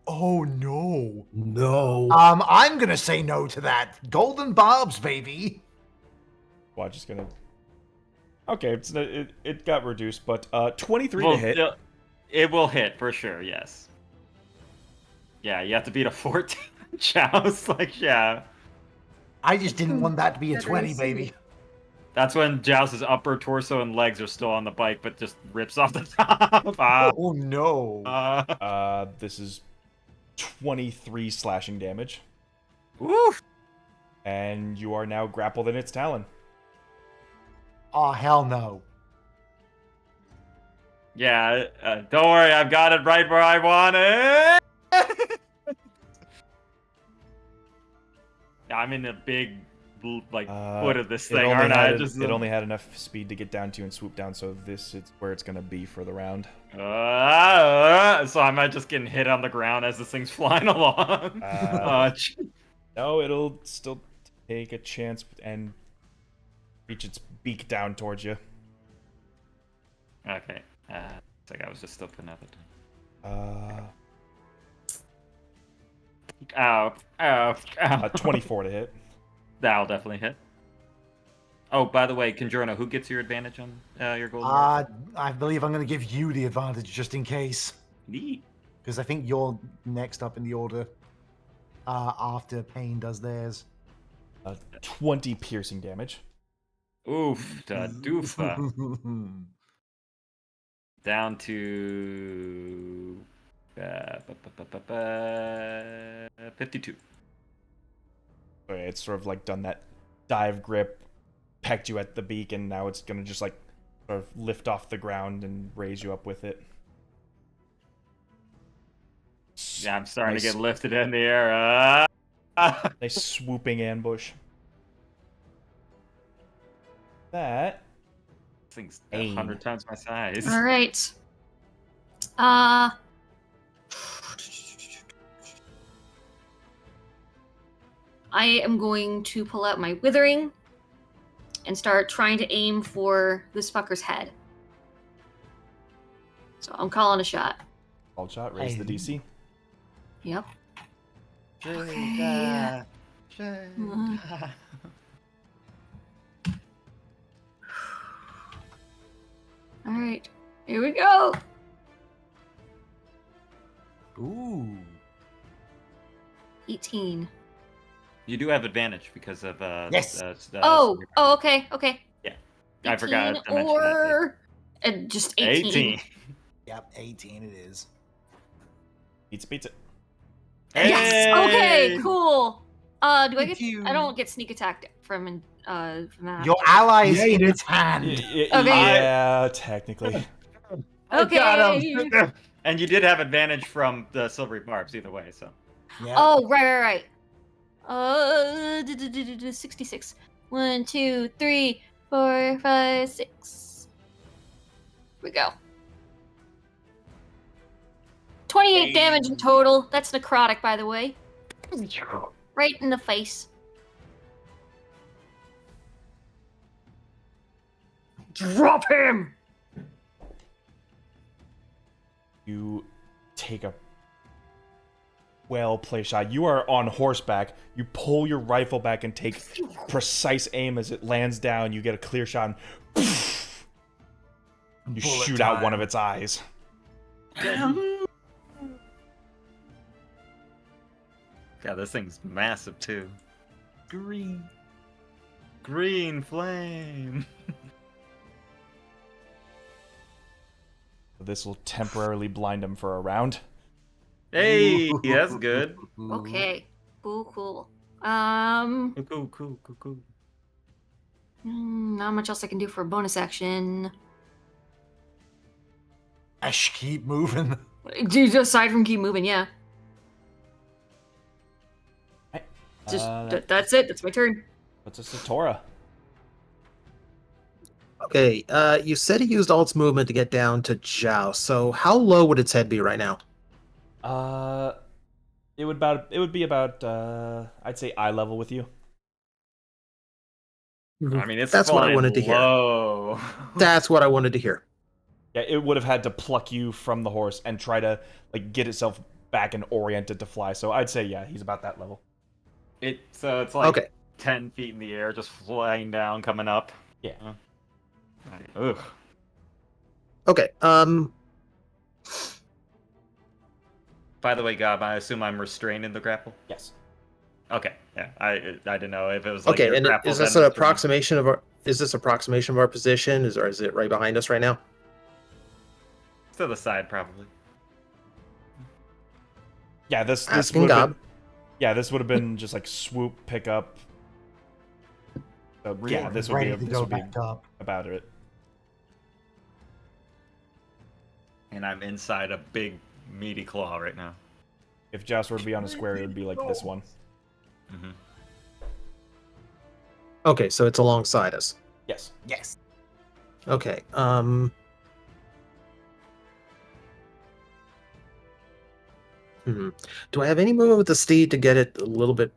Oh no. No. I'm gonna say no to that. Golden barbs, baby. Watch is going to... Okay, it got reduced, but 23 Well, to hit. it will hit for sure. Yes. Yeah, you have to beat a 14 Joust. Like, yeah. I just didn't want that to be a Never 20, seen baby. it. That's when Joust's upper torso and legs are still on the bike, but just rips off the top. Oh no. This is 23 slashing damage. Woof. And you are now grappled in its talon. Oh hell no. Yeah, don't worry, I've got it right where I want it. I'm in the big, foot of this thing, aren't I? It only had enough speed to get down to you and swoop down, so this is where it's going to be for the round. So I might just getting hit on the ground as this thing's flying along. No, it'll still take a chance and reach its beak down towards you. Okay. It's like I was just still putting out the time. Ow. 24 to hit. That'll definitely hit. Oh, by the way, Drona, who gets your advantage on your golden bar? I believe I'm gonna give you the advantage just in case. Neat. Because I think you're next up in the order. After Pain does theirs. 20 piercing damage. Oof, da doofa. Down to 52. Okay, it's sort of like done that dive grip, pecked you at the beak, and now it's gonna just like sort of lift off the ground and raise you up with it. Yeah, I'm starting Nice. to get lifted in the air. Nice swooping ambush. That This thing's 100 times my size. All right. I am going to pull out my withering and start trying to aim for this fucker's head. So I'm calling a shot. called shot, raise the DC. Yep. Okay. All right. Here we go. Ooh. 18. You do have advantage because of Yes. Okay. Yeah. I forgot 18 to mention that. or just 18. 18. Yep, 18 it is. Pizza. Yes. Okay. Hey! Cool. Do I get? Phew. I don't get sneak attacked from that. Your ally is in its hand. Okay. Yeah, technically. I got Okay. him. And you did have advantage from the silvery barbs either way, so. Yeah. Oh, right. 66. 1, 2, 3, 4, 5, 6. Here we go. 28 damage in total. That's necrotic, by the way. Right in the face. Drop him! You take a well-placed shot. You are on horseback. You pull your rifle back and take precise aim as it lands down. You get a clear shot and you Bullet shoot out time. one of its eyes. God, this thing's massive too. Green. Green flame. This will temporarily blind him for a round. Hey, that's good. Okay. Cool. Cool. Not much else I can do for a bonus action. Ash, keep moving. Aside from keep moving, yeah. Just that's it. That's my turn. What's a Satora? Okay, you said he used all its movement to get down to Joust. So how low would its head be right now? It would be about I'd say eye level with you. I mean, it's That's what I flying wanted to hear. low. That's what I wanted to hear. Yeah, it would have had to pluck you from the horse and try to like get itself back and orient it to fly. So I'd say yeah, he's about that level. So it's like Okay. 10 feet in the air, just flying down, coming up. Yeah. Ugh. Okay. By the way, Gob, I assume I'm restrained in the grapple. Yes. Okay. Yeah. I didn't know if it was like Okay, your and grapple, is then this an restrained. approximation of our? Is this approximation of our position? Or is it right behind us right now? It's to the side, probably. Yeah, this Asking would have Gob. been, yeah, this would have been just like swoop, pick up. So, yeah, this would Ready be to this go would be back up. about it. And I'm inside a big, meaty claw right now. If Joust were to be on a square, it would be like this one. Mm-hmm. Okay, so it's alongside us. Yes. Yes. Okay. Do I have any movement with the steed to get it a little bit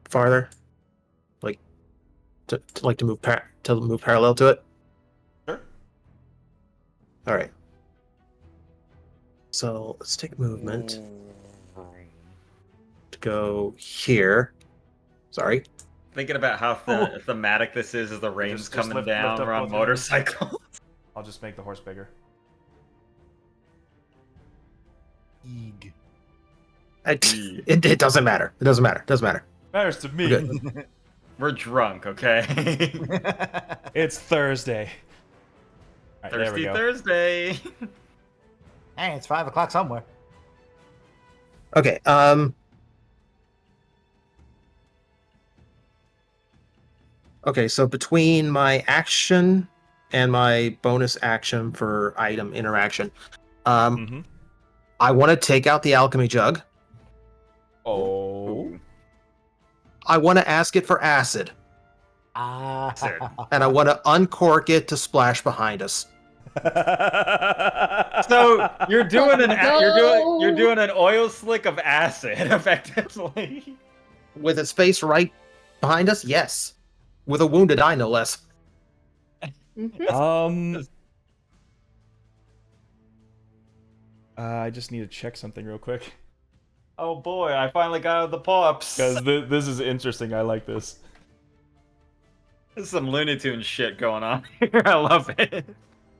farther? Like to move parallel to it? Sure. All right. So let's take movement to go here. Sorry. Thinking about how thematic this is as the rain's Just coming lift down. up We're on both your hands. motorcycles. I'll just make the horse bigger. Eeg. It doesn't matter. It doesn't matter. It doesn't matter. Matters to me. Good. We're drunk, okay? It's Thursday. All right, there we Thirsty go. Thursday. Hey, it's 5 o'clock somewhere. Okay. Okay, so between my action and my bonus action for item interaction, Mm-hmm. I want to take out the alchemy jug. Oh. I want to ask it for acid, Sir. and I want to uncork it to splash behind us. So you're doing No. you're doing an oil slick of acid, effectively. With its face right behind us, yes. With a wounded eye, no less. I just need to check something real quick. Oh boy, I finally got out of the pops. Because this is interesting. I like this. There's some Looney Tunes shit going on here. I love it.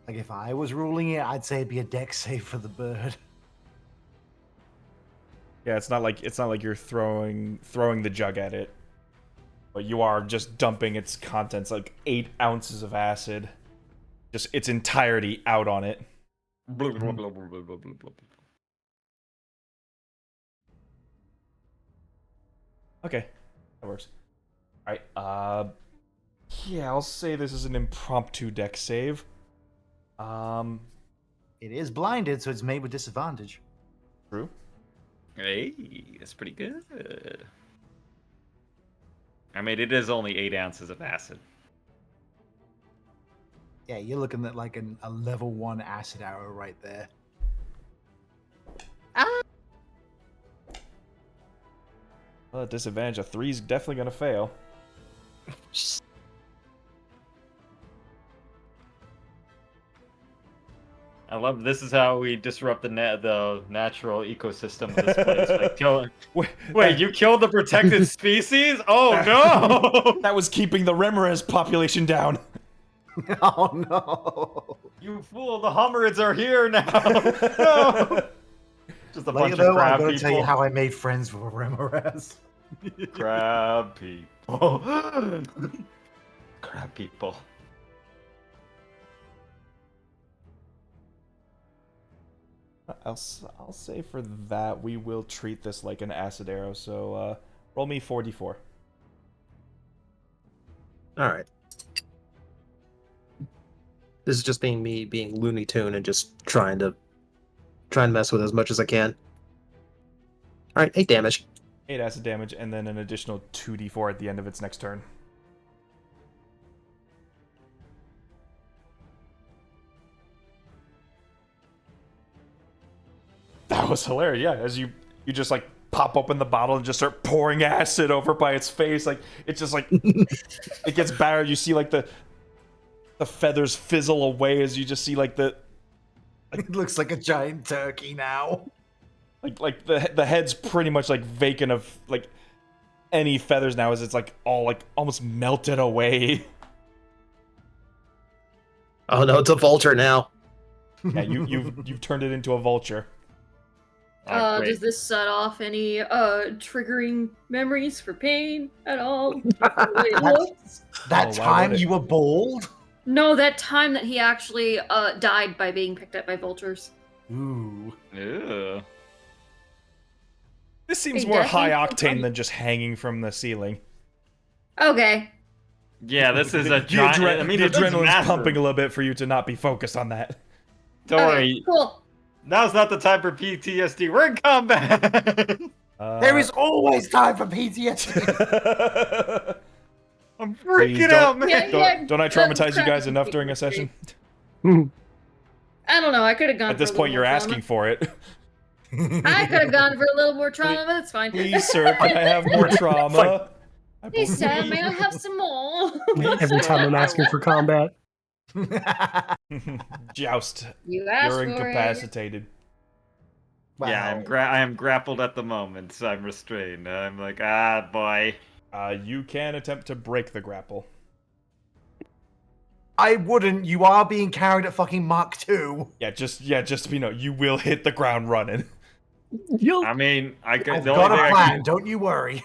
Like, if I was ruling it, I'd say it'd be a deck save for the bird. Yeah, it's not like you're throwing the jug at it, but you are just dumping its contents, like 8 ounces of acid, just its entirety out on it. Okay, that works. All right. Yeah, I'll say this is an impromptu deck save. It is blinded, so it's made with disadvantage. True. Hey, that's pretty good. I mean, it is only 8 ounces of acid. Yeah, you're looking at like a level 1 acid arrow right there. Well, at disadvantage, a 3's definitely gonna fail. I love this is how we disrupt the natural ecosystem of this place. Like, wait, you killed the protected species? Oh no! That was keeping the Remoras population down. Oh no! You fool! The Hummerids are here now. No! Just a bunch of I'm crab gonna people. tell you how I made friends with Remoras. Crab people. Crab people. I'll say for that we will treat this like an acid arrow. So roll me 4d4. All right. This is just me being Looney Tune and just trying to mess with as much as I can. All right, 8 damage. 8 acid damage, and then an additional 2d4 at the end of its next turn. That was hilarious. Yeah, as you just like pop open the bottle and just start pouring acid over by its face, like it's just like it gets battered. You see like the feathers fizzle away as you just see like the It looks like a giant turkey now. like the head's pretty much like vacant of like any feathers now, as it's like all like almost melted away. Oh no, it's a vulture now. Yeah, you've turned it into a vulture. Great. Does this set off any triggering memories for pain at all? Wait, what? That Oh, why time would it? you were bald? No, that time that he actually died by being picked up by vultures. Ooh. Ew. This seems Hey, more Death, high you- octane than just hanging from the ceiling. Okay. Yeah, this is a The giant. I mean, the this is adrenaline's massive. pumping a little bit for you to not be focused on that. Don't Okay, worry. cool. Now's not the time for PTSD. We're in combat. There is always time for PTSD. I'm Please freaking don't- out, man. Yeah, Don't I that's traumatize you guys crappy. enough during a session? I don't know. I could have gone. At this for a point, little you're more asking for it. trauma. I could have gone for a little more trauma, but it's fine. Please, sir, can I have more trauma? Hey, Sam, may I have some more? Every time I'm asking for combat. Joust, You asked you're for incapacitated. Yeah, I am grappled at the moment, so I'm restrained. I'm like, boy. You can attempt to break the grapple. I wouldn't. You are being carried at fucking Mach 2. Just so you know, you will hit the ground running. You'll I mean, I've the only got thing a I plan. can- Don't you worry.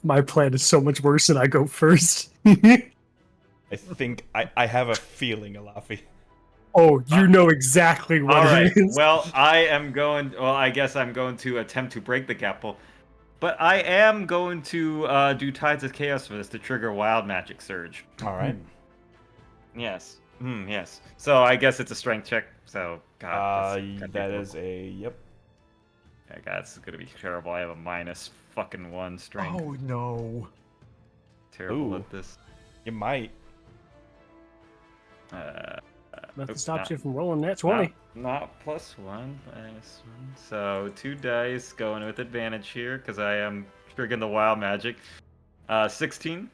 My plan is so much worse and I go first. I think I have a feeling, Alafi. Oh, you know exactly what All right. it is. Well, I guess I'm going to attempt to break the grapple, but I am going to do Tides of Chaos for this to trigger Wild Magic Surge. All right. Yes. Yes. So I guess it's a strength check. So God, That is a yep. Yeah, God, this is gonna be terrible. I have a -1 strength. Oh no. Terrible Ooh. at this. You might. Nothing Oops, stops you from rolling that 20. Not +1, -1. So 2 dice going with advantage here because I am triggering the wild magic. 16.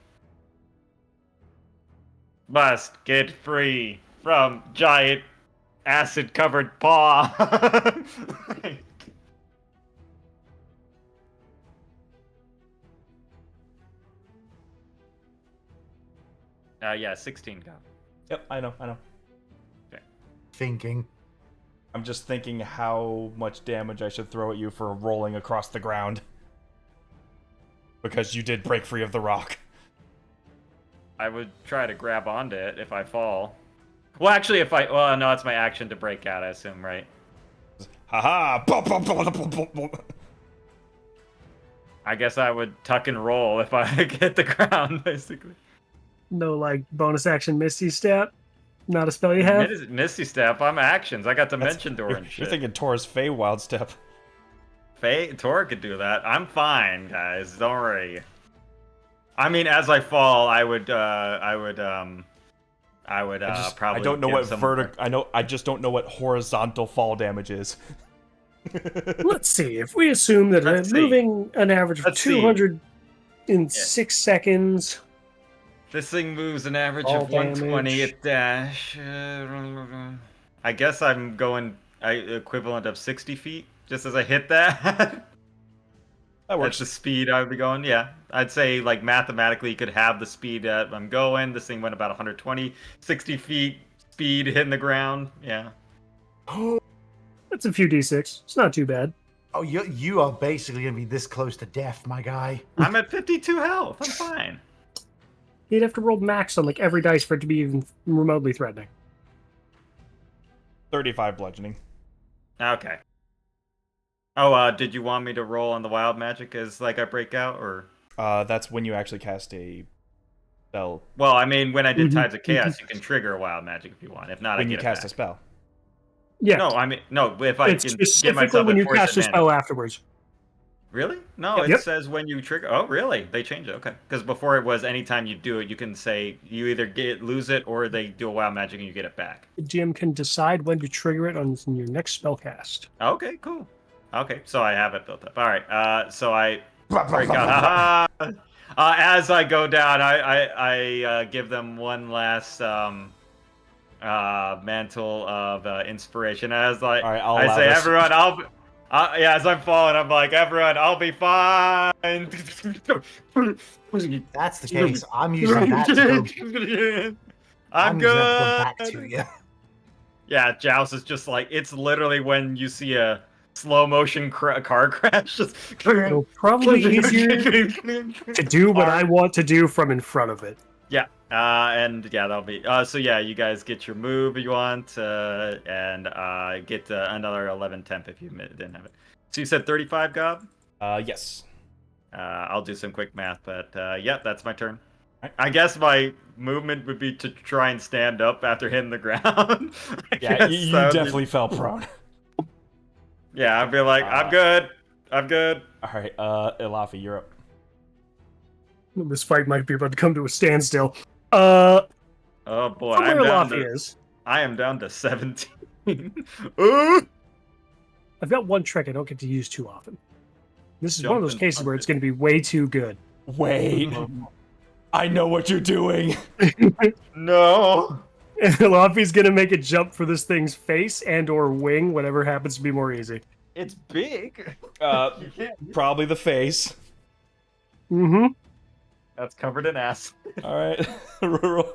Must get free from giant acid-covered paw. Yeah, 16 got. Yep, I know. Thinking. I'm just thinking how much damage I should throw at you for rolling across the ground. Because you did break free of the rock. I would try to grab onto it if I fall. Well, actually, well, no, it's my action to break out, I assume, right? Haha! I guess I would tuck and roll if I hit the ground, basically. No, like, bonus action Misty Step? Not a spell you have? Misty Step, I'm actions. I got Dimension Door and shit. You're thinking Taurus Feywild Step. Tor could do that. I'm fine, guys. Don't worry. I mean, as I fall, I would probably. I don't know what vertical. I just don't know what horizontal fall damage is. Let's see. If we assume that moving an average of 200 in 6 seconds. This thing moves an average All of 120 damage. at dash. I guess I'm going equivalent of 60 feet just as I hit that. That works. That's the speed I would be going. Yeah, I'd say like mathematically you could have the speed that I'm going. This thing went about 120, 60 feet speed hitting the ground. Yeah. That's a few d6. It's not too bad. Oh, you are basically gonna be this close to death, my guy. I'm at 52 health. I'm fine. You'd have to roll max on like every dice for it to be even remotely threatening. 35 bludgeoning. Okay. Oh, did you want me to roll on the wild magic as like I break out, or? That's when you actually cast a spell. Well, I mean, when I did Tides of Chaos, you can trigger a wild magic if you want. If not, When I you get cast it a back. spell. Yeah. No, I mean, no. If I It's can get specifically myself when at you force cast a advantage. spell afterwards. Really? No, it Yep. says when you trigger. Oh, really? They changed it. Okay. Because before it was anytime you do it, you can say you either lose it or they do a wild magic and you get it back. The GM can decide when to trigger it on your next spell cast. Okay, cool. Okay, so I have it built up. All right. So I break out. As I go down, I give them one last mantle of inspiration. As like All right, I'll I allow say, this. everyone, yeah, as I'm falling, I'm like, everyone, I'll be fine. That's the case. I'm using that to go, I'm using that to go good. back to you. Yeah, Joust is just like, it's literally when you see a slow motion car crash. Just It'll probably be easier to do what I want to do from in front of it. Yeah, and yeah, that'll be. So yeah, you guys get your move if you want, and get another 11 temp if you didn't have it. So you said 35, Gob? Yes. I'll do some quick math, but yep, that's my turn. Right. I guess my movement would be to try and stand up after hitting the ground. Yeah, you definitely fell prone. Yeah, I'd be like, I'm good. I'm good. All right, Elafi, you're up. This fight might be about to come to a standstill. Oh boy, From where Laffy is. I am down to 17. Ooh! I've got one trick I don't get to use too often. This is one of those Jump and cases punch where it. it's going to be way too good. Wait. I know what you're doing. No. And Laffy's going to make a jump for this thing's face and or wing, whatever happens to be more easy. It's big. Probably the face. Mm-hmm. That's covered in ass. All right.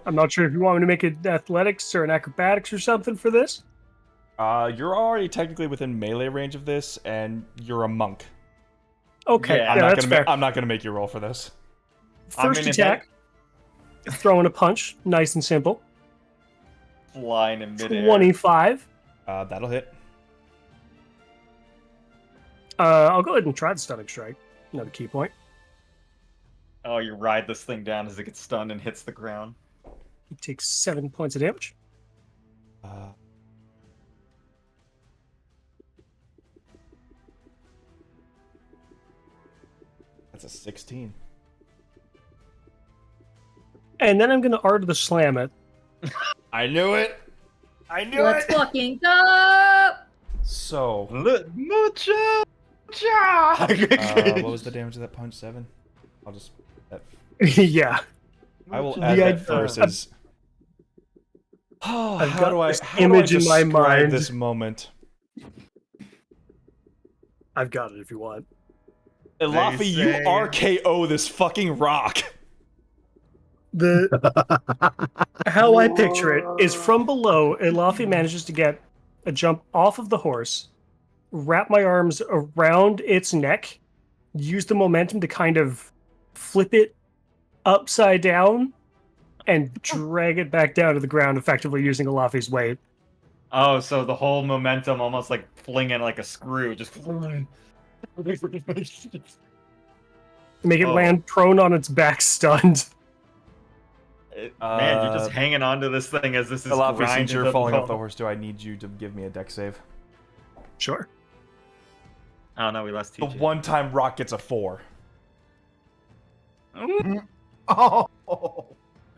I'm not sure if you want me to make it athletics or an acrobatics or something for this. You're already technically within melee range of this, and you're a monk. Okay, Yeah, yeah, that's fair. I'm not gonna make you roll for this. First I mean, attack, throwing a punch, nice and simple. Flying in midair. 25. That'll hit. I'll go ahead and try the stunning strike. Another key point. Oh, you ride this thing down as it gets stunned and hits the ground. He takes 7 points of damage. That's a 16. And then I'm going to art the slam it. I knew it. I knew Let's it. fucking go! So, Mucha! what was the damage of that punch? 7. I'll just. Yeah. I will The add that idea- versus. Oh, I've how got do I this how do I image in my describe mind. this moment? I've got it if you want. Elafi, you say- RKO this fucking rock. The how I picture it is from below, Elafi manages to get a jump off of the horse, wrap my arms around its neck, use the momentum to kind of flip it upside down, and drag it back down to the ground, effectively using Alafi's weight. Oh, so the whole momentum almost like flinging like a screw, just. Make it Oh. land prone on its back, stunned. Man, you're just hanging on to this thing as this is Alafi, grinding since you're to falling off the bone. horse, do I need you to give me a deck save? Sure. Oh no, we lost The TJ. one time Rock gets a 4. Oh,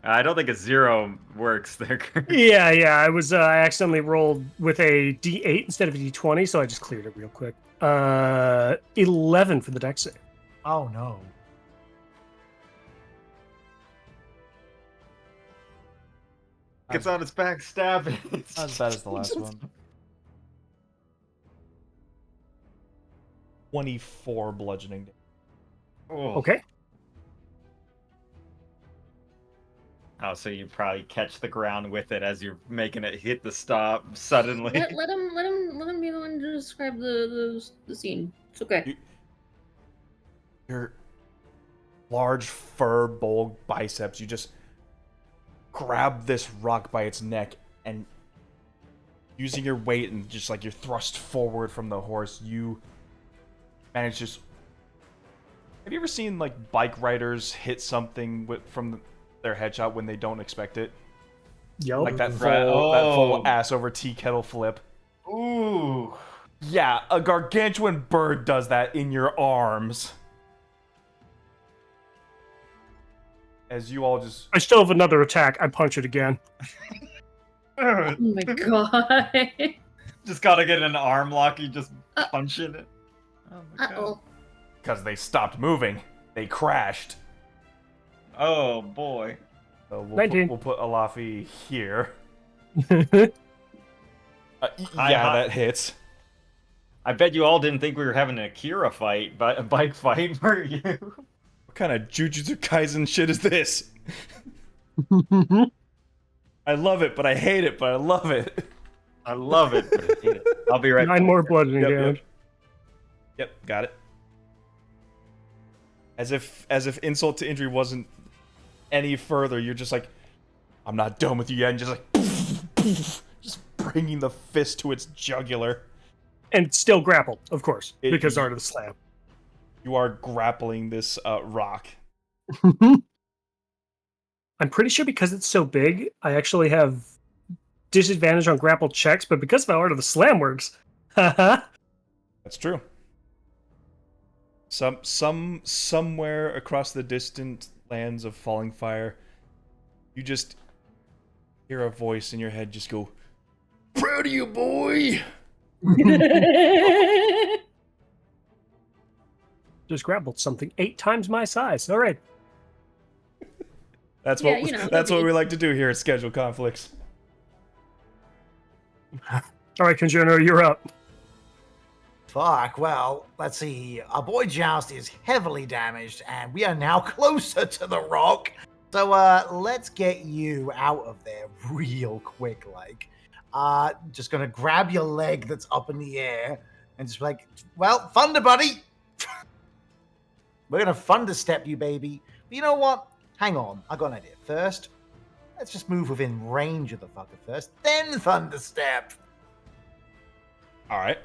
I don't think a 0 works there. Yeah. I accidentally rolled with a D8 instead of a D20, so I just cleared it real quick. 11 for the deck save. oh no. Gets on its back, stab it. Not as bad as the last one. 24 bludgeoning damage. Oh. Okay. Oh, so you probably catch the ground with it as you're making it hit the stop suddenly. Let him be the one to describe the scene. It's okay. Your large fur bulk biceps, you just grab this rock by its neck and using your weight and just like you're thrust forward from the horse, you manage to just... Have you ever seen like bike riders hit something from their headshot when they don't expect it? Yep. Like that full, Right. that full Oh. ass over tea kettle flip. Ooh. Yeah, a gargantuan bird does that in your arms. As you all just... I still have another attack. I punch it again. Oh my god. Just gotta get an arm lock, you just punching it. Oh my god. Uh-oh. Because they stopped moving. They crashed. Oh boy. So we'll 19. we'll put Alafi here. I Hi, Yeah, hi. that hits. I bet you all didn't think we were having an Akira fight, but a bike fight, were you? What kind of Jujutsu Kaisen shit is this? I love it, but I hate it, but I love it. I love it, but I hate it. I'll be right 9 back. more bludgeoning Yep, damage. Yep, got it. As if insult to injury wasn't any further, you're just like, I'm not done with you yet, and just like just bringing the fist to its jugular. And still grappled, of course, It- because Art of the Slam. You are grappling this rock. I'm pretty sure because it's so big, I actually have disadvantage on grapple checks, but because of how Art of the Slam works, haha. That's true. Somewhere across the distant lands of falling fire, you just hear a voice in your head just go, "Proud of you, boy." Just grappled something 8 times my size. All right. That's Yeah, what you know, that's what maybe. we like to do here at Schedule Conflicts. All right, Conjuno, you're up. Fuck, well, let's see. Our boy Joust is heavily damaged, and we are now closer to the rock. So, let's get you out of there real quick, like. Just gonna grab your leg that's up in the air, and just be like, well, thunder, buddy! We're gonna thunder step you, baby. But you know what? Hang on, I got an idea. First, let's just move within range of the fucker first, then thunder step. All right.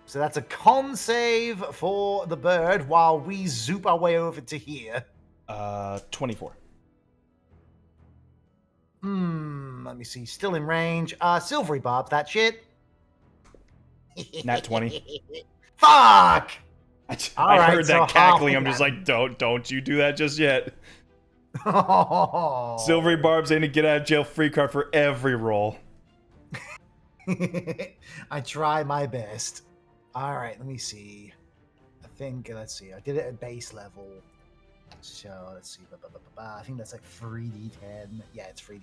So that's a con save for the bird while we zoop our way over to here. 24. Let me see. Still in range. Silvery Barb, that shit. Nat 20. Fuck! I All right, heard so that half cackling. of I'm just that. like, don't you do that just yet. Silvery Barb's in a get out of jail free card for every roll. I try my best. All right, let me see. I think, let's see. I did it at base level. So, let's see. I think that's like 3d10. Yeah, it's 3d10.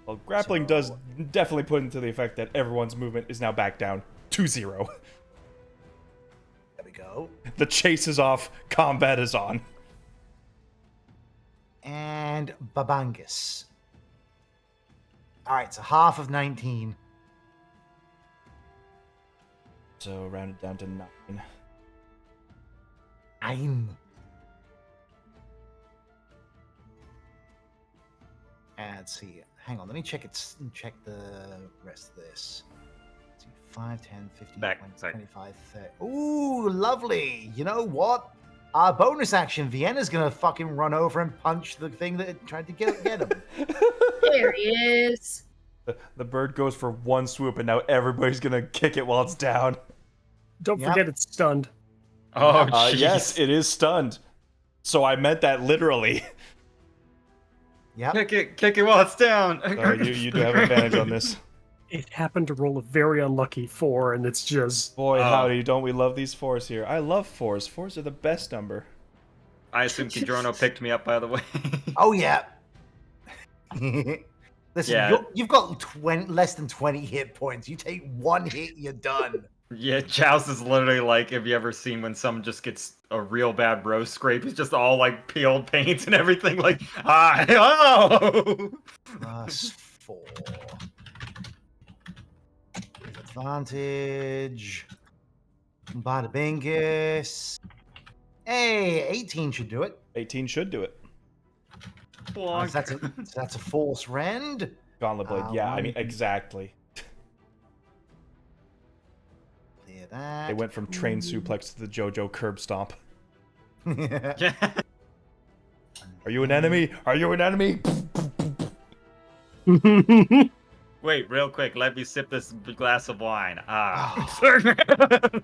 Well, grappling does So- definitely put into the effect that everyone's movement is now back down to 0. There we go. The chase is off, combat is on. And Babangus. All right, so half of 19. So rounded down to 9. And let's see. Hang on, let me check the rest of this. Let's see, 5, 10, 15, Back, 20, sorry. 25, 30. Ooh, lovely. You know what? Our bonus action, Vienna's gonna fucking run over and punch the thing that tried to get him. There he is. The bird goes for one swoop, and now everybody's gonna kick it while it's down. Don't Yep. forget it's stunned. Oh, jeez. Yes, it is stunned. So I meant that literally. Yep. Kick it while it's down. So you do have advantage on this. It happened to roll a very unlucky 4, and it's just... Boy, Oh. howdy, don't we love these 4s here. I love 4s. 4s are the best number. I assume Drona picked me up, by the way. Oh yeah. Listen, Yeah. you've got less than 20 hit points. You take one hit, you're done. Yeah, Joust is literally like, have you ever seen when someone just gets a real bad roast scrape? It's just all like peeled paint and everything. Like, oh! +4. With advantage. Bada bingus. Hey, 18 should do it. 18 should do it. So that's a force rend. Gauntlet Blade, yeah, I mean, one. exactly. Clear that. They went from train suplex to the JoJo curb stomp. Yeah. Are you an enemy? Are you an enemy? Wait, real quick, let me sip this glass of wine.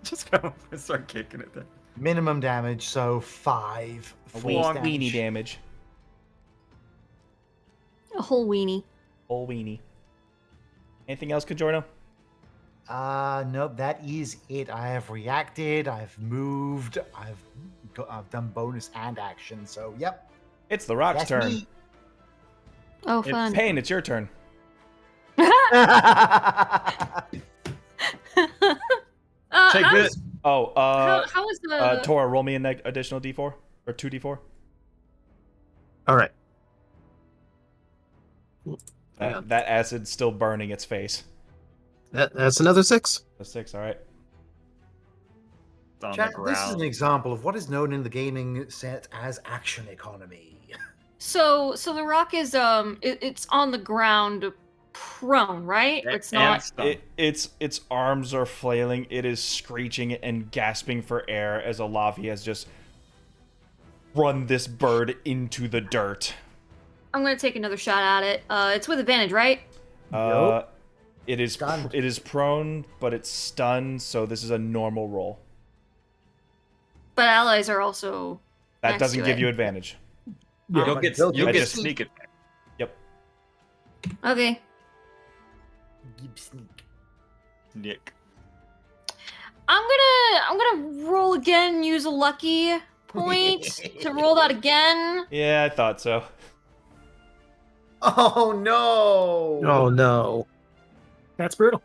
Just go and start kicking it then. Minimum damage, so 5 force Weenie damage. A whole weenie. Whole weenie. Anything else, Conjorno? Nope, that is it. I have reacted, I've moved, I've done bonus and action, so yep. It's the Rock's That's turn. me. Oh, fun. Pain, it's your turn. Take how this. is- Oh, how is the... Tora, roll me an additional d4. Or 2d4. All right. That acid's still burning its face. That's another 6. A 6, alright. It's on Chat, the this is ground. an example of what is known in the gaming set as action economy. So the rock is it's on the ground, prone, right? And- It's not. and- Its arms are flailing. It is screeching and gasping for air as Alavi has just run this bird into the dirt. I'm gonna take another shot at it. It's with advantage, right? It is Stunned. it is prone, but it's stunned, so this is a normal roll. But allies are also. That next doesn't to give it. you advantage. You'll get Build it. sneak sneak. attack. Yep. Okay. Nick. I'm gonna roll again. Use a lucky point to roll that again. Yeah, I thought so. Oh no! Oh no. That's brutal.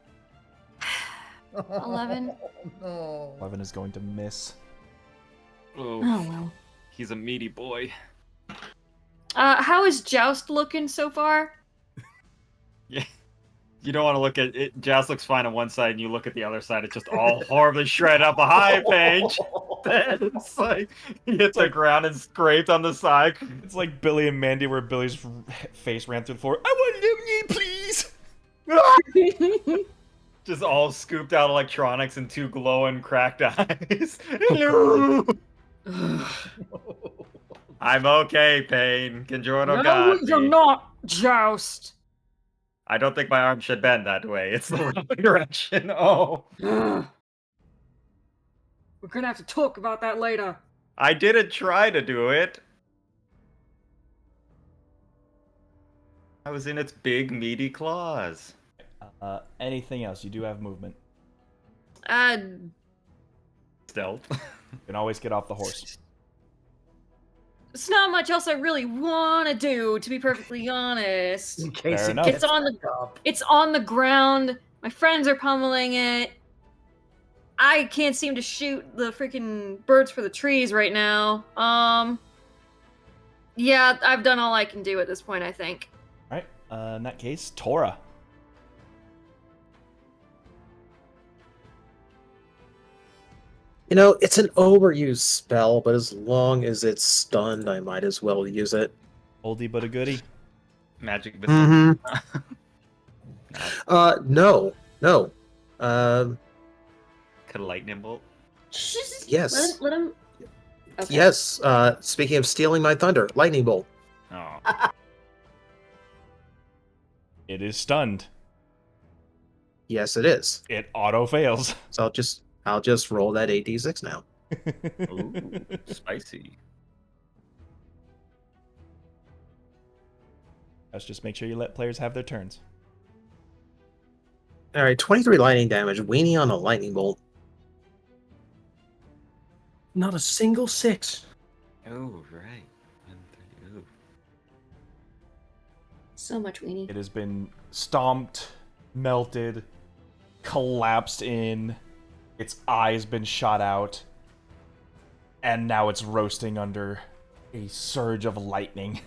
11. No. 11 is going to miss. Oh, Oh well. he's a meaty boy. How is Joust looking so far? Yeah. You don't want to look at it. Joust looks fine on one side, and you look at the other side. It's just all horribly shredded up a high page. It's like he hit the ground and scraped on the side. It's like Billy and Mandy, where Billy's face ran through the floor. I want lemonade, please. Just all scooped out electronics and 2 glowing cracked eyes. Hello. I'm okay, Pain. Conjorno got me. not, Joust. I don't think my arm should bend that way. It's the wrong direction. Oh. We're gonna have to talk about that later. I didn't try to do it. I was in its big, meaty claws. Anything else? You do have movement. Stealth. You can always get off the horse. It's not much else I really want to do, to be perfectly honest. In case Fair it enough. gets It's on the back up. It's on the ground. My friends are pummeling it. I can't seem to shoot the freaking birds for the trees right now. Yeah, I've done all I can do at this point, I think. Alright, in that case, Tora. You know, it's an overused spell, but as long as it's stunned, I might as well use it. Oldie but a goodie. Magic missile. Mm-hmm. No. Could a lightning bolt? Yes. Let him. Okay. Yes. Speaking of stealing my thunder, lightning bolt. Oh. It is stunned. Yes, it is. It auto fails. So I'll just roll that 8d6 now. Ooh, spicy. Let's just make sure you let players have their turns. All right, 23 lightning damage. Weenie on a lightning bolt. Not a single 6. Oh, right. 1, 3, ooh. So much weenie. It has been stomped, melted, collapsed in. Its eye's been shot out. And now it's roasting under a surge of lightning.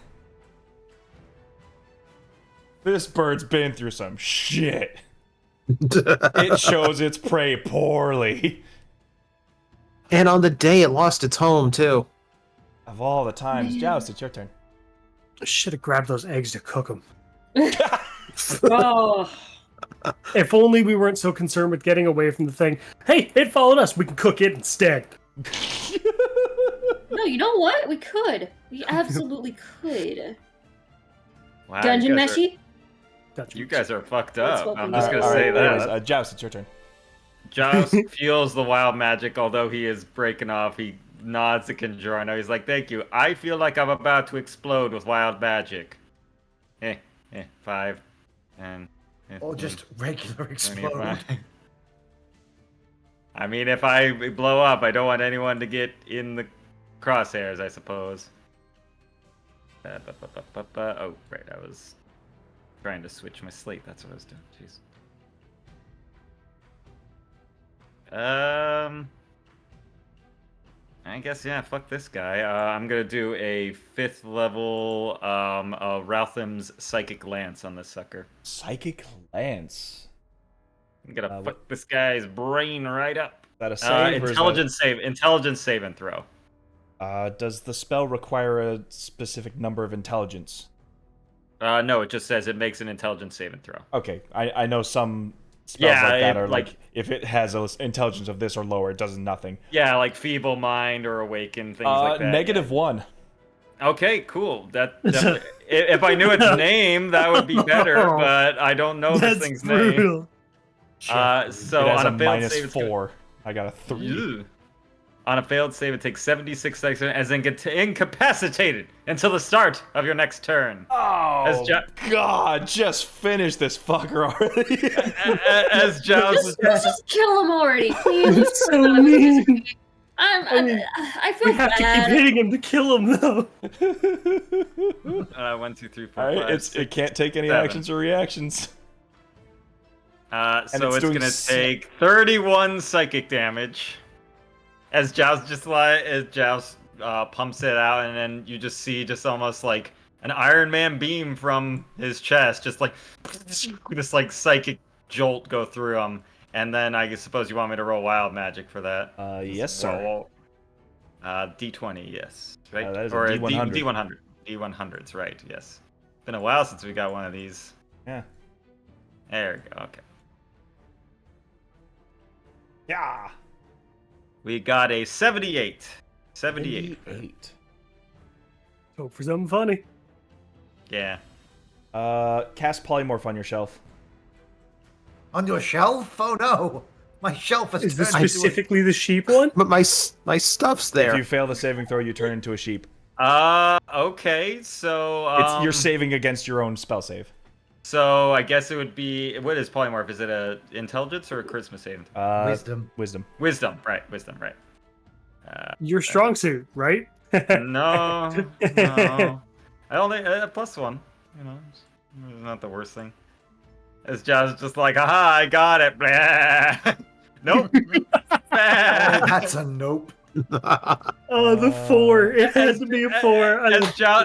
This bird's been through some shit. It shows its prey poorly. And on the day it lost its home, too. Of all the times, Joust, it's your turn. I should have grabbed those eggs to cook them. Oh, If only we weren't so concerned with getting away from the thing. Hey, it followed us. We can cook it instead. No, you know what? We could. We absolutely could. Wow, Dungeon you guys Meshy? You guys are fucked That's up. what I'm we just got. gonna say anyways, that. Joust, it's your turn. Joust feels the wild magic, although he is breaking off. He nods to Conjuro. He's like, "Thank you. I feel like I'm about to explode with wild magic." 5, 10, 15, Or just regular explode. 25. I mean, if I blow up, I don't want anyone to get in the crosshairs, I suppose. Oh, right. I was trying to switch my slate. That's what I was doing. Jeez. I guess, yeah, fuck this guy. I'm gonna do a 5th level Raltham's Psychic Lance on this sucker. Psychic Lance. I'm gonna what- fuck this guy's brain right up. Is that a save? Intelligence save and throw. Does the spell require a specific number of intelligence? No, it just says it makes an intelligence save and throw. Okay, I know some spells Yeah, like that it- are like- like if it has an intelligence of this or lower, it does nothing. Yeah, like Feeble Mind or Awaken, things like that. -1. Okay, cool. That if I knew its name, that would be better. But I don't know this That's thing's name. brutal. So It has on a a failed save, it's gonna- -4. I got a 3. Ew. On a failed save, it takes 76 seconds and then gets incapacitated until the start of your next turn. Oh, God, just finish this fucker already. As Joust, Just kill him already, please. It's so mean. I feel We have to keep bad. hitting him to kill him, though. 1, 2, 3, 4, Alright, 5, it 6, can't take any 7. actions or reactions. So it's it's doing gonna take 31 psychic damage. As Joust pumps it out, and then you just see almost like an Iron Man beam from his chest, just like this like psychic jolt go through him. And then I suppose you want me to roll wild magic for that. Yes, sir. D20, yes, right? that is a or D100. D100. D100's right, yes. Been a while since we got one of these. Yeah. There we go. Okay. Yeah. We got a 78. 78. 88. Hope for something funny. Yeah. Cast Polymorph on your shelf. On your shelf? Oh no! My shelf has Is this turned into a- specifically the sheep one? But my stuff's there. If you fail the saving throw, you turn into a sheep. Okay, so You're saving against your own spell save. So I guess it would be, what is polymorph? Is it a intelligence or a charisma saving? Wisdom. Wisdom. Wisdom, right? Your strong suit, right? No, no. I only +1. You know, it's not the worst thing. It's just like, aha, I got it. Blah. Nope. Blah. That's a nope. Oh, the 4. It has to be a 4.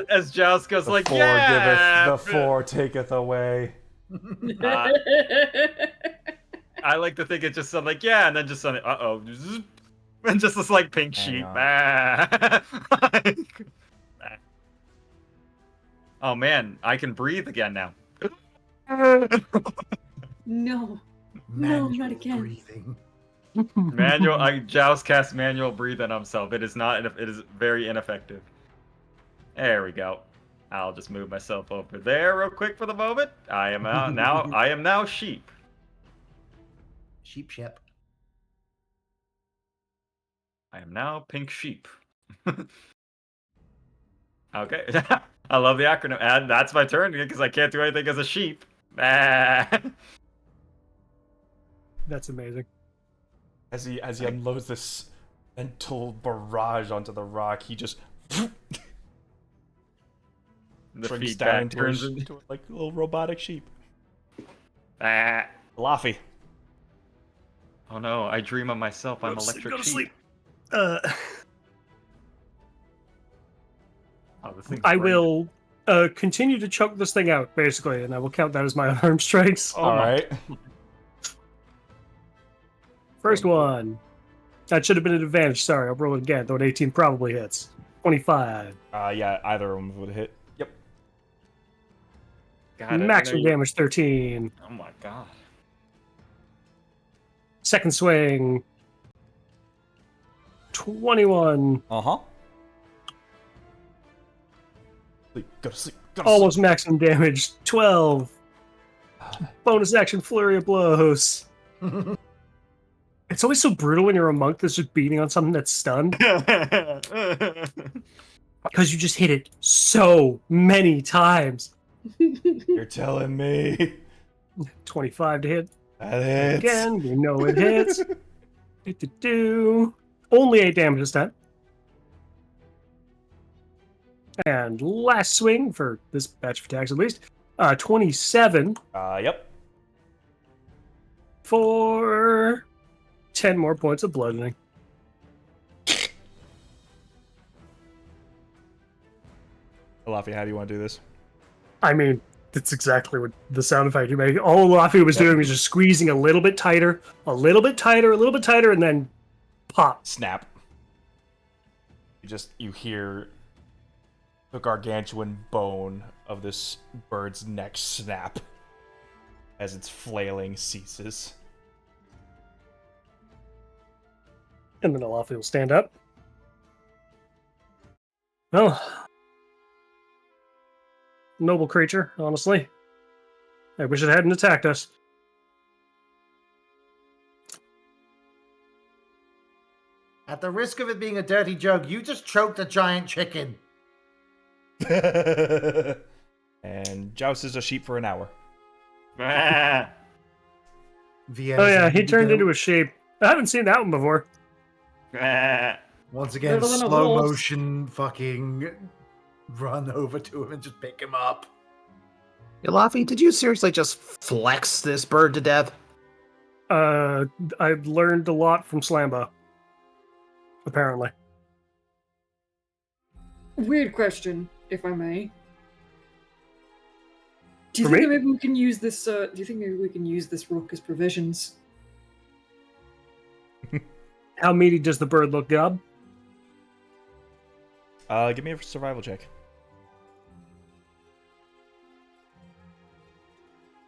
As Joust goes The like, 4 yeah. giveth, the 4 taketh away. I like to think it just sounded like, yeah, and then just sounded, uh-oh. And just this like pink Hang sheep. on. Ah. Oh man, I can breathe again now. No. Manual not again. breathing. Manual. Joust casts manual breathe on himself. It is not. It is very ineffective. There we go. I'll just move myself over there real quick for the moment. I am now. I am now sheep. Sheep ship. I am now pink sheep. Okay. I love the acronym, and that's my turn because I can't do anything as a sheep. Ah. That's amazing. As he unloads this mental barrage onto the rock, he just The shrinks feedback down turns into like a little robotic sheep. Ah. Laffy. Oh no! I dream of myself. I'm Go to sleep, electric go to sheep. sleep. Oh, this thing's I great. will continue to choke this thing out, basically, and I will count that as my unarmed strikes. Oh All my- right. First one. That should have been an advantage. Sorry, I'll roll it again, though an 18 probably hits. 25. Yeah, either of them would hit. Yep. God, I Maximum know you- damage 13. Oh my god. Second swing. 21. Uh-huh. Sleep. Go to sleep. Go to Almost maximum damage. 12. Bonus action flurry of blows. It's always so brutal when you're a monk that's just beating on something that's stunned. Because you just hit it so many times. You're telling me. 25 to hit. That hits. Again, we know it hits. Do. Only 8 damage this time. And last swing for this batch of attacks at least. 27 Yep. for 10 more points of bludgeoning. Laffy, how do you want to do this? I mean, that's exactly what the sound effect you make. All Laffy was doing was just squeezing a little bit tighter, a little bit tighter, a little bit tighter, and then pop. Snap. You hear the gargantuan bone of this bird's neck snap as its flailing ceases. And then Laffy will stand up. Well, noble creature, honestly. I wish it hadn't attacked us. At the risk of it being a dirty joke, you just choked a giant chicken. And Joust is a sheep for an hour. Ah. Vienna Oh yeah, said he you turned don't- into a sheep. I haven't seen that one before. Ah. Once again, Better than a slow horse. motion fucking run over to him and just pick him up. Laffy, did you seriously just flex this bird to death? I've learned a lot from Slamba. Apparently. Weird question, if I may. Do you For think me? that maybe we can use this? Do you think maybe we can use this rook as provisions? How meaty does the bird look, Gob? Give me a survival check.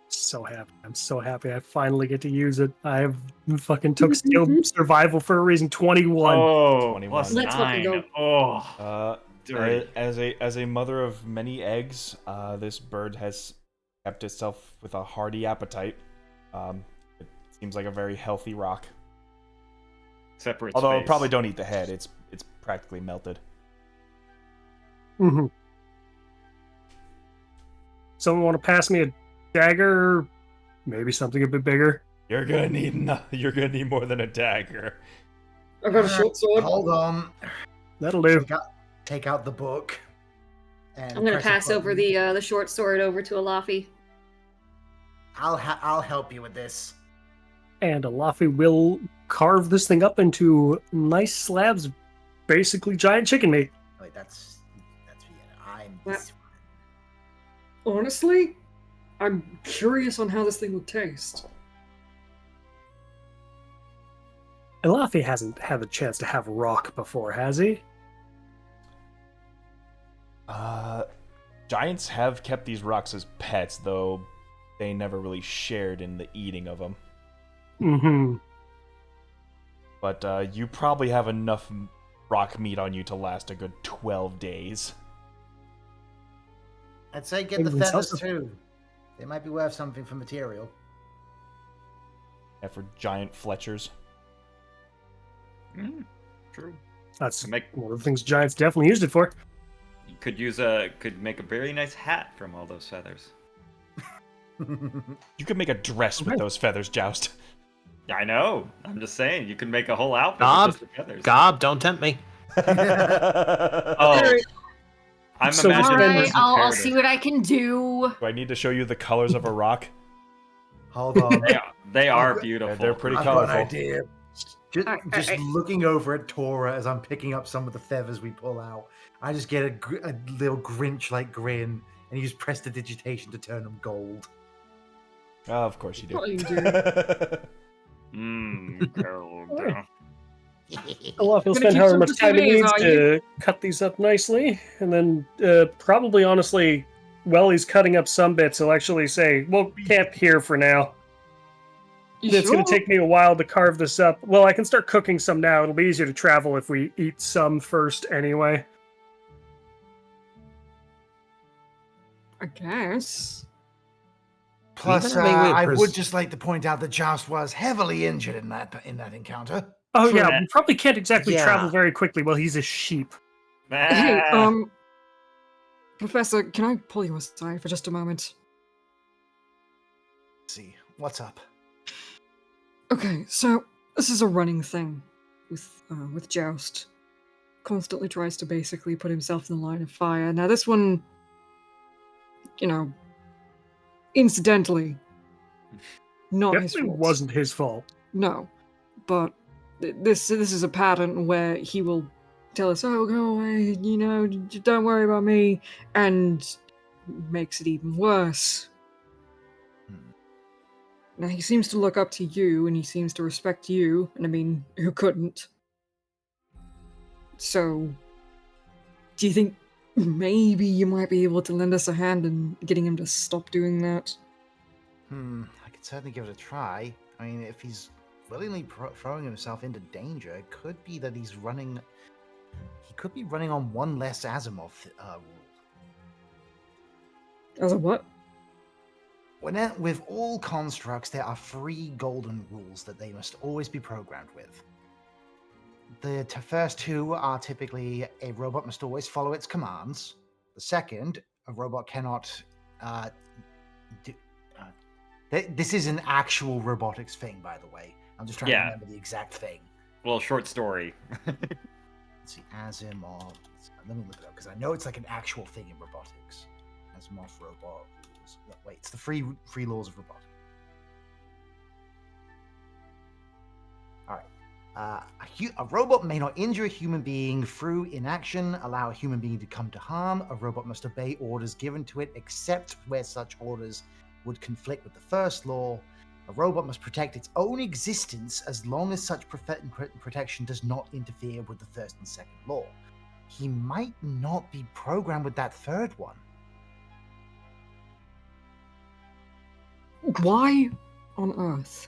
So happy. I'm so happy I finally get to use it. I fucking took skill survival for a reason. 21. Oh, 21. plus Let's fucking 9. go. Oh, dirty. As a mother of many eggs, this bird has kept itself with a hearty appetite. It seems like a very healthy rock. Separate Although space. probably don't eat the head; it's practically melted. Mm-hmm. Someone want to pass me a dagger? Maybe something a bit bigger. You're gonna need more than a dagger. I've got a short sword. Hold on. That'll do. Take out the book. And I'm gonna press a pass over button. the short sword over to Alafi. I'll help you with this. And Alafi will carve this thing up into nice slabs, basically giant chicken meat. Wait, that's Vienna. I'm What? this one. Honestly, I'm curious on how this thing would taste. Elafi hasn't had the chance to have rock before, has he? Giants have kept these rocks as pets, though they never really shared in the eating of them. Mm-hmm. But you probably have enough rock meat on you to last a good 12 days. I'd say get the Maybe we sell feathers some. too. They might be worth something for material. Yeah, for giant Fletchers. True. That's Make one of the things giants definitely used it for. you could make a very nice hat from all those feathers. You could make a dress with Okay. those feathers, Joust. I know. I'm just saying you can make a whole outfit Gob, with just the feathers. Gob, don't tempt me. Oh, I'm So imagining. Alright, Alright, this I'll imperative. see what I can do. Do I need to show you the colors of a rock? Hold on. They are I've- beautiful. They're pretty I've got an colorful. idea. Just, Alright. looking over at Tora as I'm picking up some of the feathers we pull out, I just get a little Grinch-like grin, and you just press the digitation to turn them gold. Oh, of course you do. What you do? Gold. Alright. Elafi will Gonna spend keep however some much for time he souvenirs, needs are to cut these up nicely, and then probably, honestly, while he's cutting up some bits, he'll actually say, "We'll camp here for now. It's going to take me a while to carve this up. Well, I can start cooking some now. It'll be easier to travel if we eat some first anyway." I guess. Plus, Even having I pres- would just like to point out that Joust was heavily injured in that encounter. Oh For yeah, that- we probably can't exactly Yeah. travel very quickly while he's a sheep. Hey, Ah. Professor, can I pull you aside for just a moment? Let's see, what's up? Okay, so this is a running thing with Joust. Constantly tries to basically put himself in the line of fire. Now this one, incidentally, not his Definitely fault. wasn't his fault. No, but this is a pattern where he will tell us, "Oh, go away," don't worry about me, and makes it even worse. Now he seems to look up to you, and he seems to respect you, and I mean, who couldn't? So, do you think maybe you might be able to lend us a hand in getting him to stop doing that? I could certainly give it a try. I mean, if he's willingly throwing himself into danger, it could be that he's running. He could be running on one less Asimov rule. As a what? With all constructs, there are 3 golden rules that they must always be programmed with. The first 2 are typically a robot must always follow its commands. The second, a robot cannot this is an actual robotics thing, by the way. I'm just trying to remember the exact thing. Well, short story. Let's see, Asimov. Let me look it up because I know it's like an actual thing in robotics. Asimov robot rules. Wait, it's the three laws of robotics. All right. A robot may not injure a human being through inaction, allow a human being to come to harm. A robot must obey orders given to it, except where such orders would conflict with the first law. A robot must protect its own existence as long as such protection does not interfere with the first and second law. He might not be programmed with that third one. Why on earth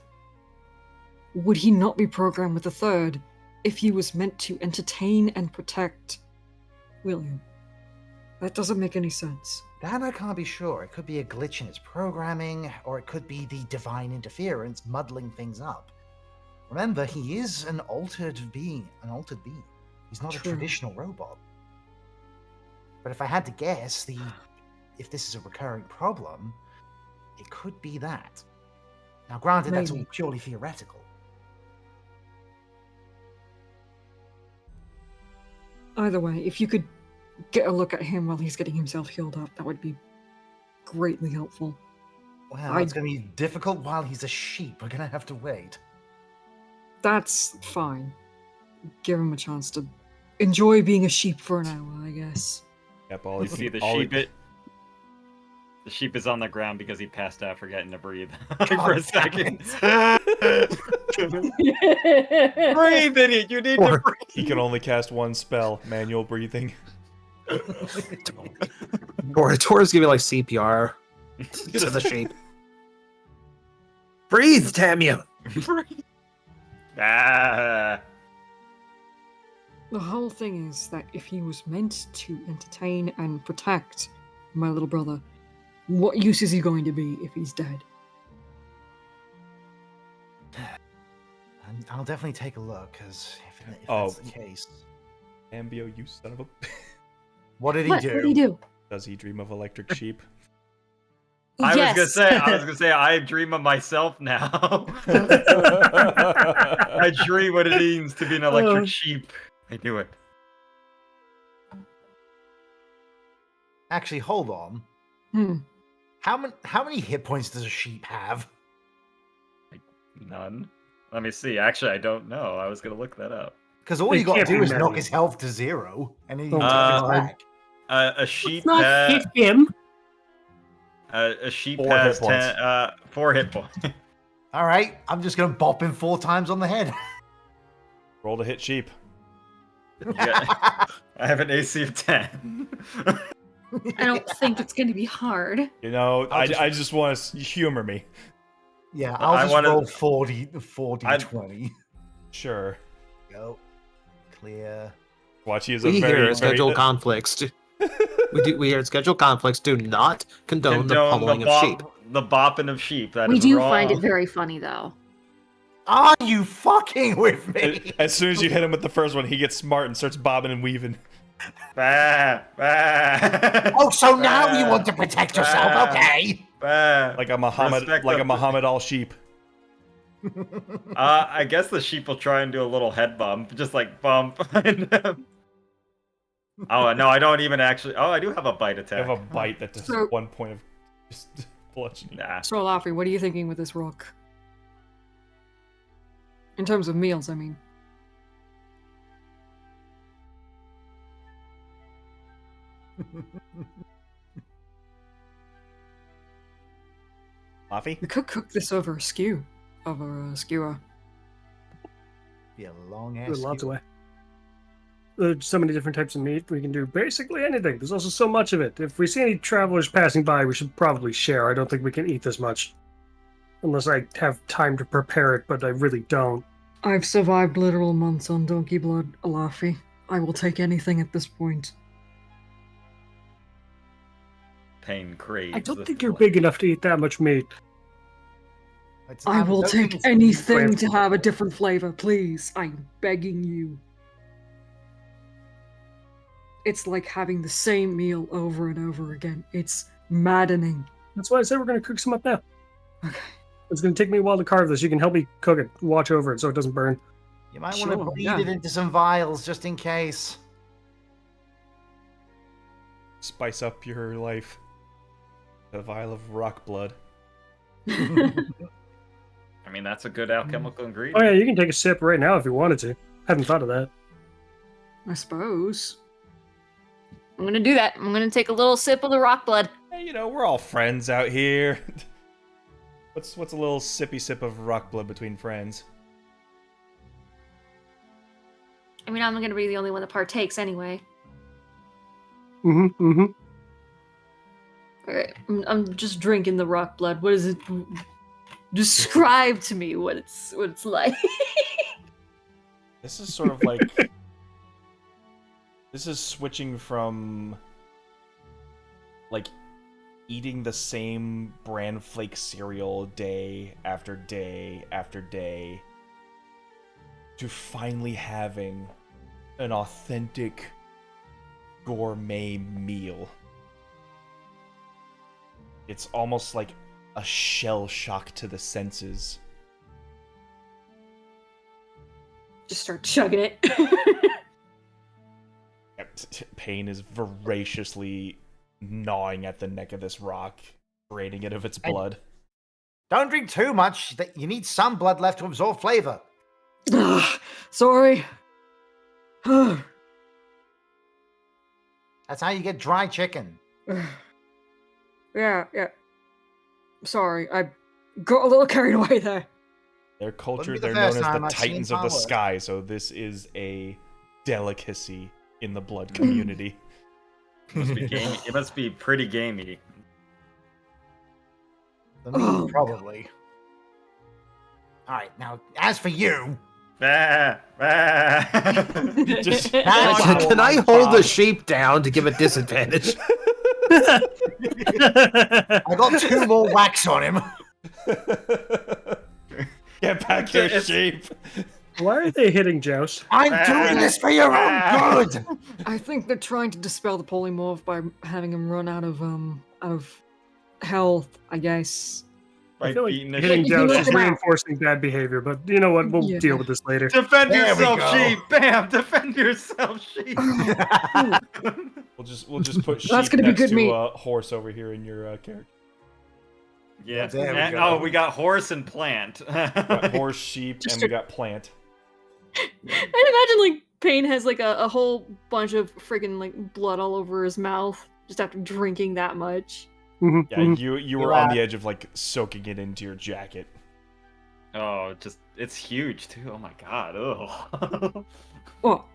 would he not be programmed with the third if he was meant to entertain and protect William? That doesn't make any sense. That I can't be sure. It could be a glitch in its programming, or it could be the divine interference muddling things up. Remember, he is an altered being. He's not a True. traditional robot. But if I had to guess, if this is a recurring problem, it could be that. Now, granted, that's all Maybe. purely theoretical. Either way, if you could get a look at him while he's getting himself healed up, that would be greatly helpful. Well, it's going to be difficult while he's a sheep. We're going to have to wait. That's fine. Give him a chance to enjoy being a sheep for an hour, I guess. Yep, all You he see can- the all he- sheep. The sheep is on the ground because he passed out, forgetting to breathe for a second. Breathe, idiot! You need to Or- breathe. He can only cast one spell, manual breathing. Tor's giving like CPR to the sheep. Breathe, damn you! Ah. The whole thing is that if he was meant to entertain and protect my little brother, what use is he going to be if he's dead? I'll definitely take a look, because if Oh. that's the case. Ambio, you son of a... What did he What? do? What did he do? Does he dream of electric sheep? I Yes. was gonna say, I dream of myself now. I dream what it means to be an electric sheep. I knew it. Actually, hold on. How many hit points does a sheep have? None. Let me see. Actually, I don't know. I was gonna look that up. Because all They you got to can't do be is knock many. his health to 0, and then you Oh can my take God. it back. A sheep. Not hit him. A sheep 4 has hit points. 4 hit points. All right, I'm just gonna bop him 4 times on the head. Roll to hit sheep. I have an AC of 10. I don't think it's going to be hard. You know, I'll I just want to humor me. Yeah, Well, I I'll just wanna- roll 40 I'd- 20. Sure. Go. Clear. Watch, he is a We very, here very... at Schedule Conflicts. We here at Schedule Conflicts do not condone the pummeling of sheep. The bopping of sheep. That We is do wrong. find it very funny, though. Are you fucking with me? As soon as you hit him with the first one, he gets smart and starts bobbing and weaving. Bah, bah. Oh, so now you want to protect yourself? Okay. Bah. Like a Muhammad, Respect like the- a Muhammad al sheep. I guess the sheep will try and do a little head bump, just like bump. Oh no, I don't even actually. Oh, I do have a bite I attack. have a bite that does So- 1 point of just bludgeoning. Nah. So, Laffy, what are you thinking with this rock? In terms of meals, I mean. Laffy? We could cook this over a skewer. Be a long ass. There's lots of way. There's so many different types of meat. We can do basically anything. There's also so much of it. If we see any travelers passing by, we should probably share. I don't think we can eat this much. Unless I have time to prepare it, but I really don't. I've survived literal months on donkey blood, Laffy. I will take anything at this point. Pain craves. I don't the think you're flesh. big enough to eat that much meat. I will don't think take it's- anything to have a different flavor, please. I'm begging you. It's like having the same meal over and over again. It's maddening. That's why I said we're going to cook some up now. Okay. It's going to take me a while to carve this. You can help me cook it, watch over it so it doesn't burn. You might want Sure, to bleed yeah. it into some vials just in case. Spice up your life. A vial of rock blood. I mean, that's a good alchemical ingredient. Oh yeah, you can take a sip right now if you wanted to. Hadn't thought of that. I suppose. I'm going to do that. I'm going to take a little sip of the rock blood. Hey, you know, we're all friends out here. What's a little sippy sip of rock blood between friends? I mean, I'm going to be the only one that partakes anyway. Mm-hmm. Alright, I'm just drinking the rock blood. What is it? Describe to me what it's like. This is sort of like... This is switching from... like, eating the same bran flake cereal day after day after day to finally having an authentic gourmet meal. It's almost like a shell shock to the senses. Just start chugging it. Pain is voraciously gnawing at the neck of this rock, draining it of its blood. Don't drink too much. You need some blood left to absorb flavor. Ugh, sorry. That's how you get dry chicken. Yeah. Sorry, I got a little carried away there. Their culture, be the they're known first as the time I've seen Titans of the power. Sky, so this is a delicacy in the blood community. Must be gamey. It must be pretty gamey. For me, probably. All right, now as for you, Ah, ah. Just That's Wow. Can I my hold the God. sheep down to give it disadvantage? I got 2 more whacks on him. Get back your It's- sheep. Why are they hitting Joust? I'm doing this for your own good. I think they're trying to dispel the polymorph by having him run out of health, I guess. By I feel like beating the hitting sheep. Joust Look is him out. reinforcing bad behavior, but you know what? We'll Yeah. deal with this later. Defend There we yourself, go. sheep! Bam! Defend yourself, sheep! We'll just put sheep That's gonna be next good to meat. horse over here in your character. Yeah. There we And- go. oh, we got horse and plant. We got horse, sheep, Just and we got plant. And imagine like Payne has like a whole bunch of friggin' like blood all over his mouth just after drinking that much. Mhm, Yeah, mhm. you were on the edge of like soaking it into your jacket. Oh, it's huge too. Oh my god. Ugh. Oh,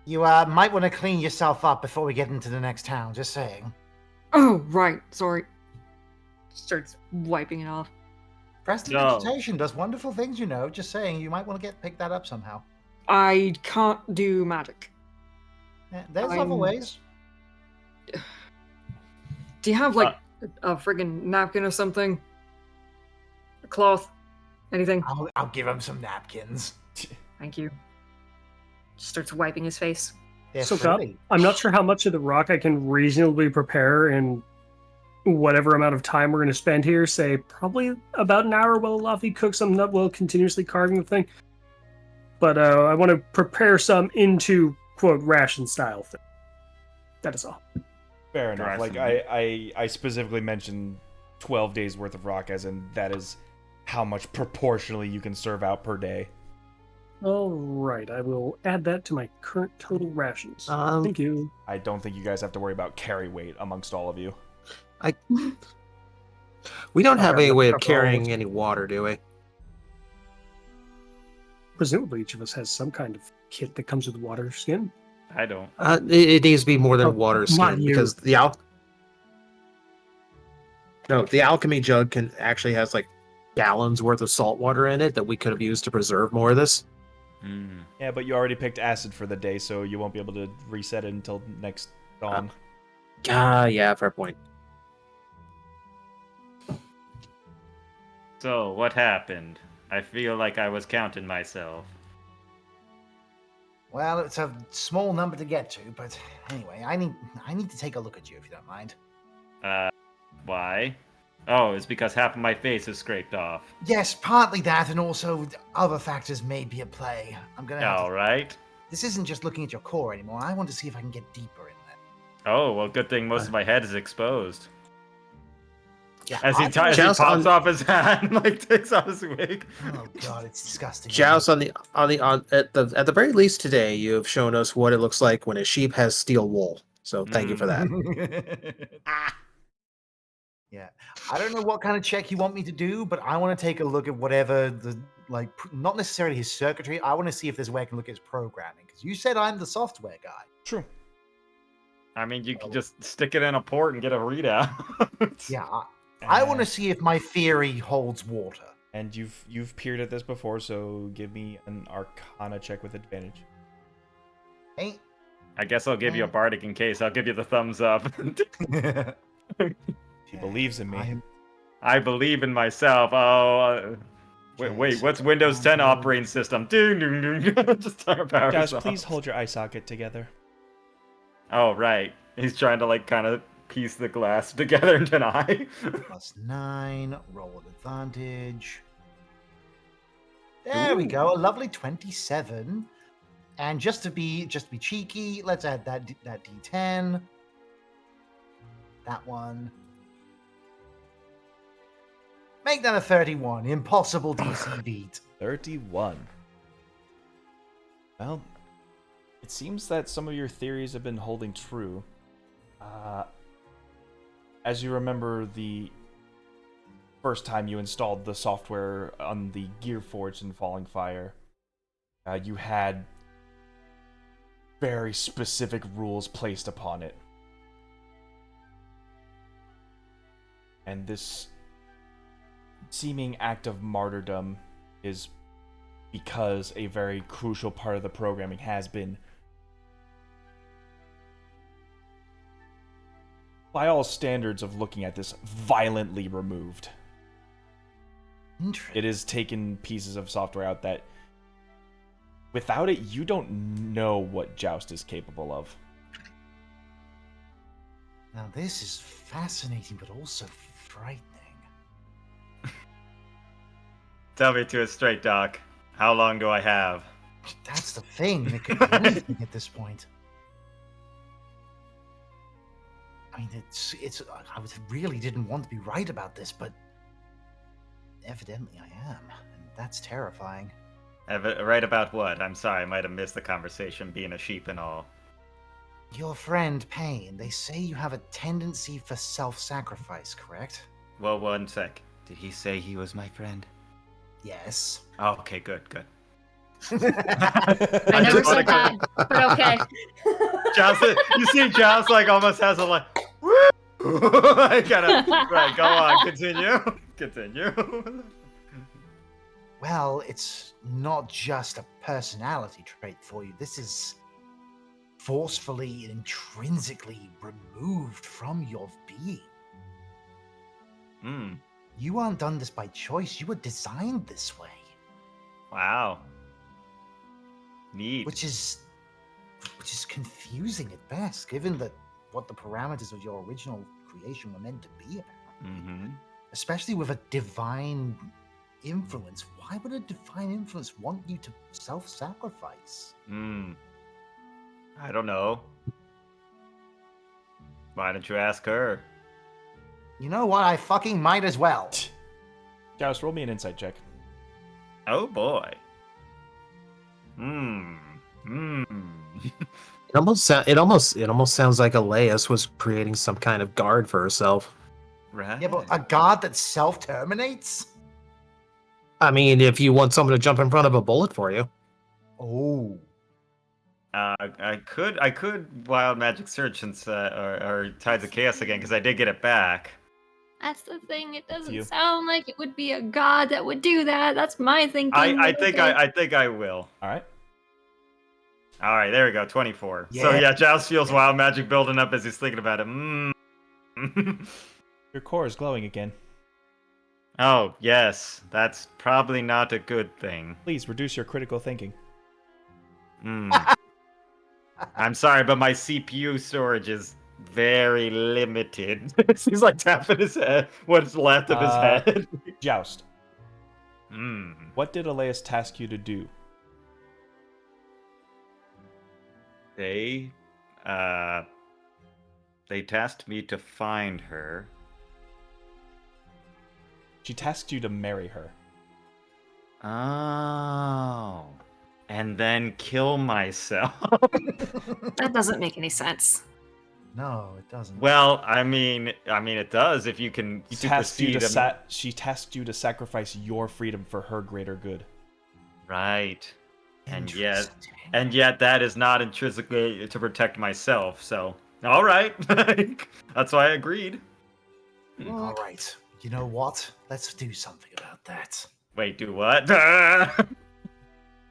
You might want to clean yourself up before we get into the next town. Just saying. oh, right. Sorry. Starts wiping it off. Prestidigitation does wonderful things, you know. Just saying, you might want to pick that up somehow. I can't do magic. Yeah, there's I'm- other ways. Do you have like a friggin' napkin or something? A cloth? Anything? I'll give him some napkins. Thank you. Starts wiping his face. They're So, Cup, free. I'm not sure how much of the rock I can reasonably prepare in whatever amount of time we're going to spend here. Say probably about an hour while Lavi cooks something up while continuously carving the thing. But I want to prepare some into, quote, ration style thing. That is all. Fair enough. Dry Like some meat. I specifically mentioned 12 days worth of rock, as in that is how much proportionally you can serve out per day. All right, I will add that to my current total rations. Thank you. I don't think you guys have to worry about carry weight amongst all of you. We don't have any way of Couple carrying hours. any water, do we? Presumably each of us has some kind of kit that comes with water skin. I don't. It needs to be more than Oh, water not skin you. because the alchemy jug can actually has like gallons worth of salt water in it that we could have used to preserve more of this. Mm. Yeah, but you already picked acid for the day, so you won't be able to reset it until next dawn. Yeah, fair point. So, what happened? I feel like I was counting myself. Well, it's a small number to get to, but anyway, I need to take a look at you if you don't mind. Why? Oh, it's because half of my face is scraped off. Yes, partly that, and also other factors may be at play. I'm gonna. Have All to- right. This isn't just looking at your core anymore. I want to see if I can get deeper in there. Oh, well, good thing most of my head is exposed. Yeah. As he I- pops Joust on- off his hat and like takes off his wig. Oh god, it's disgusting. Joust at the very least today, you have shown us what it looks like when a sheep has steel wool. So thank you for that. Yeah, I don't know what kind of check you want me to do, but I want to take a look at whatever the not necessarily his circuitry. I want to see if there's a way I can look at his programming because you said I'm the software guy. True. I mean, you can just stick it in a port and get a readout. Yeah, I want to see if my theory holds water. And you've peered at this before, so give me an Arcana check with advantage. Hey. I guess I'll give you a bardic in case. I'll give you the thumbs up. He believes in me. I believe in myself. Oh, wait. What's Windows 10 operating system? Ding, ding, ding. Just turn our power Joust, off. please hold your eye socket together. Oh, right. He's trying to like kind of piece the glass together into an eye. +9, roll with advantage. There we go, a lovely 27. And just to be cheeky, let's add that D10. That one. Make that a 31. Impossible DC beat. 31. Well, it seems that some of your theories have been holding true. As you remember, the first time you installed the software on the Gearforged in Falling Fire, you had very specific rules placed upon it. And this seeming act of martyrdom is because a very crucial part of the programming has been, by all standards of looking at this, violently removed. Interesting. It has taken pieces of software out that, without it, you don't know what Joust is capable of. Now this is fascinating, but also frightening. Tell me to a straight, Doc. How long do I have? That's the thing. It could be anything at this point. I mean, really didn't want to be right about this, but evidently I am, and that's terrifying. Right about what? I'm sorry, I might have missed the conversation, being a sheep and all. Your friend Payne, they say you have a tendency for self-sacrifice, correct? Well, one sec. Did he say he was my friend? Yes. Oh, okay, good. I never said that, but okay. Joust, you see, Joust like almost has a like. I gotta. Right, go on, continue. Well, it's not just a personality trait for you. This is forcefully and intrinsically removed from your being. Hmm. You aren't done this by choice. You were designed this way. Wow. Neat. Which is confusing at best, given that what the parameters of your original creation were meant to be about. Mm-hmm. Especially with a divine influence. Why would a divine influence want you to self-sacrifice? I don't know. Why don't you ask her? You know what? I fucking might as well. Joust, roll me an insight check. Oh boy. It almost sounds like Elias was creating some kind of guard for herself. Right. Yeah, but a god that self-terminates? I mean, if you want someone to jump in front of a bullet for you. Oh. I could wild magic search since or Tides of Chaos again because I did get it back. That's the thing. It You. doesn't sound like it would be a god that would do that. That's my thinking. I but think okay. I think I will. All right. All right, there we go. 24. Yeah. So yeah, Joust feels wild magic building up as he's thinking about it. Your core is glowing again. Oh yes, that's probably not a good thing. Please reduce your critical thinking. I'm sorry, but my CPU storage is very limited. He's like tapping his head. What's left of his head? Joust, Hmm. what did Elias task you to do? They tasked me to find her. She tasked you to marry her. Oh. And then kill myself. That doesn't make any sense. No, it doesn't. Well, I mean it does if you can She tasked you supersede to him. she tasked you to sacrifice your freedom for her greater good. Right. And Interesting. yet that is not intrinsically to protect myself, so all right. That's why I agreed. All right. You know what? Let's do something about that. Wait, do what?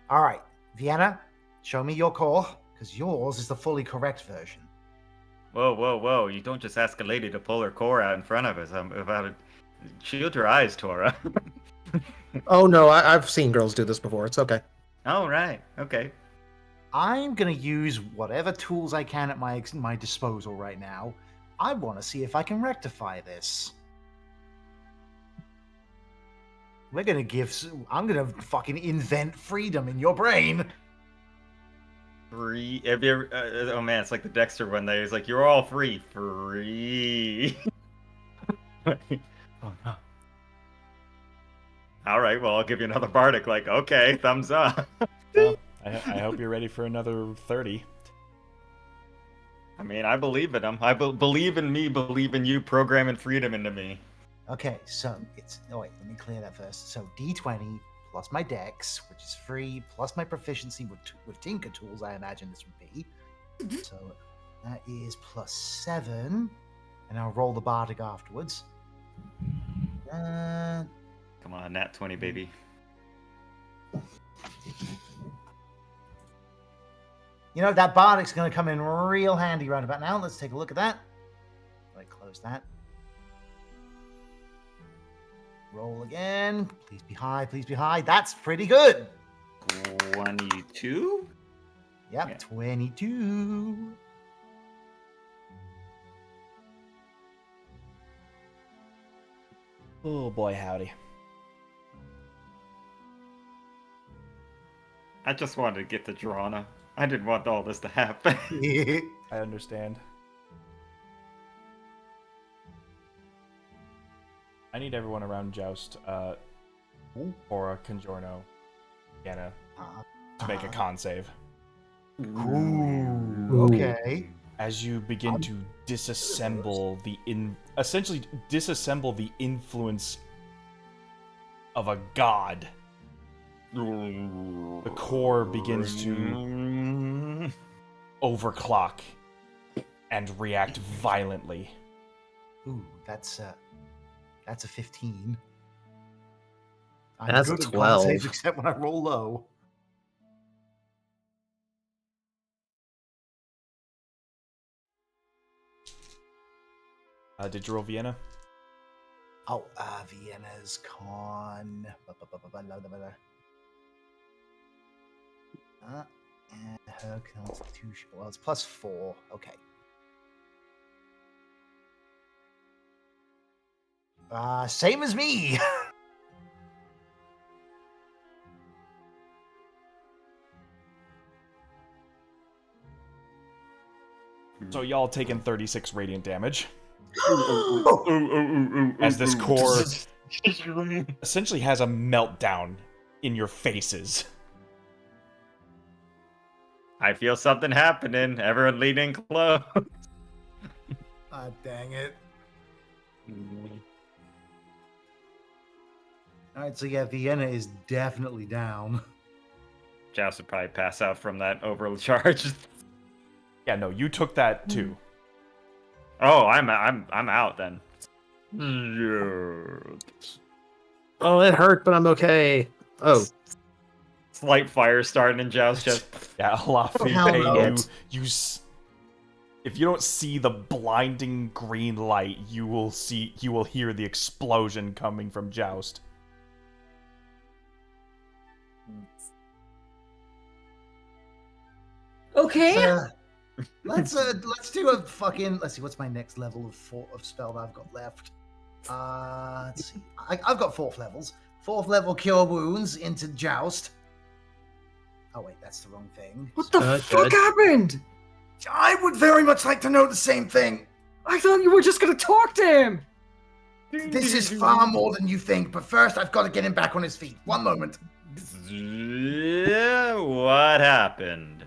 All right, Vienna, show me your core, because yours is the fully correct version. Whoa. You don't just ask a lady to pull her core out in front of us. Shield your eyes, Tora. Oh no, I've seen girls do this before. It's okay. Oh, right. Okay. I'm going to use whatever tools I can at my disposal right now. I want to see if I can rectify this. I'm going to fucking invent freedom in your brain. Free. Have you ever, oh man, it's like the Dexter one there. He's like, you're all free. Free. Oh no. All right, well, I'll give you another bardic. Like, okay, thumbs up. Well, I hope you're ready for another 30. I mean, I believe in him. Believe in me, believe in you, programming freedom into me. Okay, so it's... Oh, wait, let me clear that first. So D20 plus my dex, which is free, plus my proficiency with Tinker Tools, I imagine this would be. So that is +7. And I'll roll the bardic afterwards. Come on, nat 20, baby. You know, that bardic's going to come in real handy right about now. Let's take a look at that. Right, close that. Roll again. Please be high, please be high. That's pretty good. 22? Yep, Yeah. 22. Oh boy, howdy. I just wanted to get to Drona. I didn't want all this to happen. I understand. I need everyone around Joust, Cora, Congiorno, Yana, to make a con save. Ooh, okay. As you begin to disassemble essentially disassemble the influence of a god, the core begins to overclock and react violently. Ooh, that's a 15. That's a good at con 12. saves, except when I roll low. Did you roll Vienna? Oh, Vienna's con. And her constitution. Well, it's +4. Okay. Same as me. So y'all taking 36 radiant damage. As this core essentially has a meltdown in your faces. I feel something happening. Everyone leaning close. Ah, dang it. Alright, so yeah, Vienna is definitely down. Joust would probably pass out from that overcharge. Yeah, no, you took that too. Oh, I'm out then. Oh, it hurt, but I'm okay. Oh, Slight fire starting in Joust's chest. Yeah, Lafi, hell no. if you don't see the blinding green light, you will hear the explosion coming from Joust. Okay. Let's do a fucking. Let's see, what's my next level of spell that I've got left? Let's see. I've got 4th levels. 4th level cure wounds into Joust. Oh wait, that's the wrong thing. What the fuck happened? I would very much like to know the same thing. I thought you were just gonna talk to him. This is far more than you think, but first I've got to get him back on his feet. One moment. Yeah, what happened?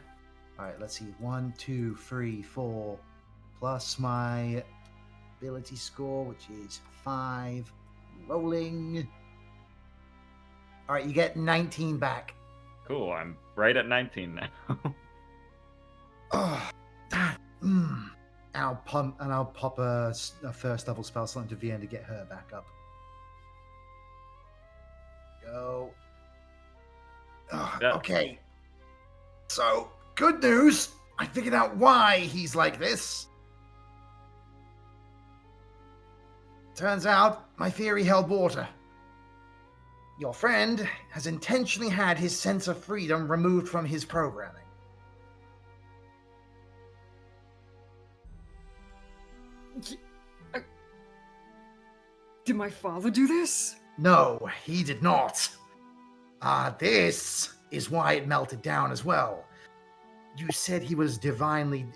All right, let's see. 1, 2, 3, 4, plus my ability score, which is 5. Rolling. All right, you get 19 back. Cool, I'm right at 19 now. Oh, that. And I'll pop a 1st level spell slot into Vienna to get her back up. Go. Oh, Yeah. Okay. So, good news. I figured out why he's like this. Turns out my theory held water. Your friend has intentionally had his sense of freedom removed from his programming. Did my father do this? No, he did not. This is why it melted down as well. You said he was divinely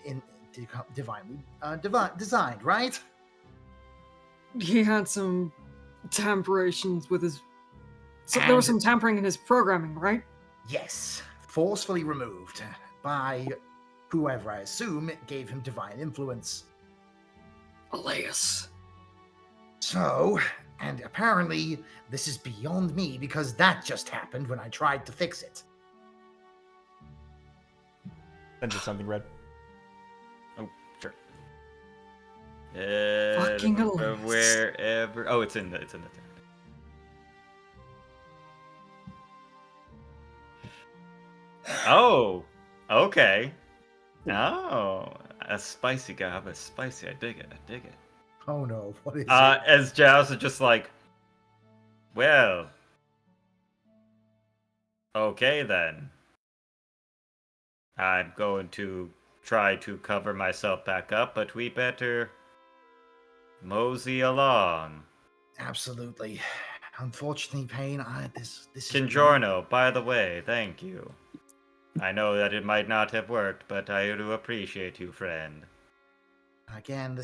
designed, right? He had some tamperations with his. So there was some tampering in his programming, right? Yes, forcefully removed by whoever I assume gave him divine influence. Elias. So, And apparently, this is beyond me because that just happened when I tried to fix it. Send you something, Red. Oh, sure. Fucking hilarious. Wherever. Oh, it's in the. Oh, okay. Oh, a spicy gob, a spicy. I dig it. Oh no, what is it? As Joust is just like, well, okay then. I'm going to try to cover myself back up, but we better mosey along. Absolutely. Unfortunately, Payne, this is Kinjorno, by the way, thank you. I know that it might not have worked, but I do appreciate you, friend. Again,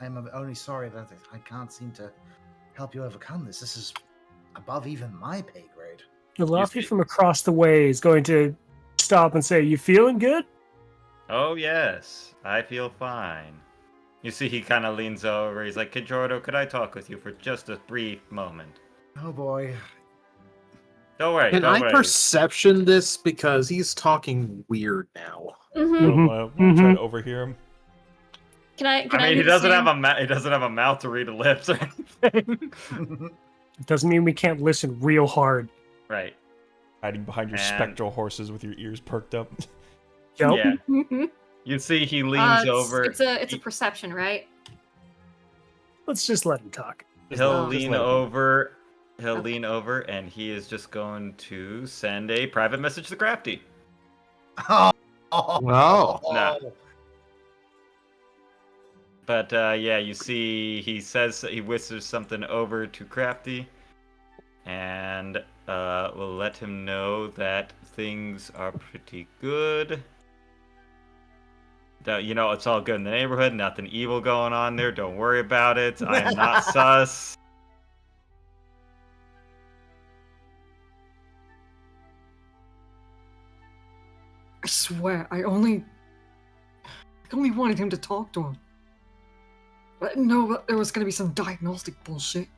I'm only sorry that I can't seem to help you overcome this. This is above even my pay grade. Laffy from across the way is going to stop and say, "You feeling good?" Oh yes, I feel fine. You see, he kind of leans over. He's like, Kinjorno, could I talk with you for just a brief moment? Oh boy. Don't worry, Can don't I worry. perception this because he's talking weird now? Mm-hmm. We'll try to overhear him. Can I? I mean, do he the doesn't same? have a mouth to read lips or anything. It doesn't mean we can't listen real hard. Right. Hiding behind your And- spectral horses with your ears perked up. Yep. Yeah. Mhm. You see, he leans It's- over. It's a perception, right? Let's just let him talk. He'll Just lean let it be. over. He'll Okay. lean over, and he is just going to send a private message to Crafty. Oh. No. Nah. But yeah, you see, he whispers something over to Crafty, and we'll let him know that things are pretty good. That, you know, it's all good in the neighborhood, nothing evil going on there. Don't worry about it. I am not sus. I swear, I only wanted him to talk to him. I didn't know that there was gonna be some diagnostic bullshit.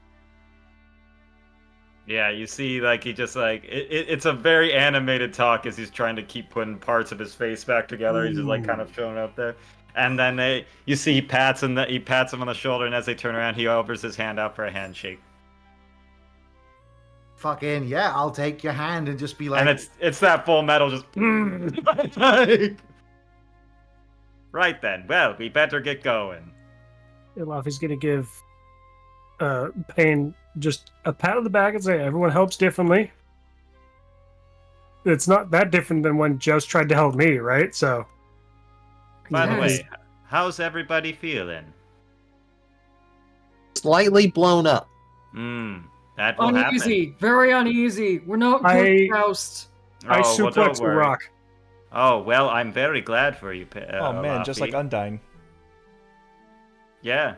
Yeah, you see, like, he just, like, it's a very animated talk as he's trying to keep putting parts of his face back together. He's just, like, kind of showing up there. And then you see he pats him on the shoulder, and as they turn around, he offers his hand out for a handshake. Fucking yeah, I'll take your hand and just be like, And it's that Full Metal just... like, right then, well, we better get going. Laffy's going to give Payne just a pat on the back and say, "Everyone helps differently." It's not that different than when Joust tried to help me, right? So. By the Yes. way, how's everybody feeling? Slightly blown up. That will happen. Uneasy, very uneasy. We're not good I- Joust. I Oh, well, don't suplex the worry. rock. Oh, well, I'm very glad for you, Oh man, just like Laffy. Undying. Yeah.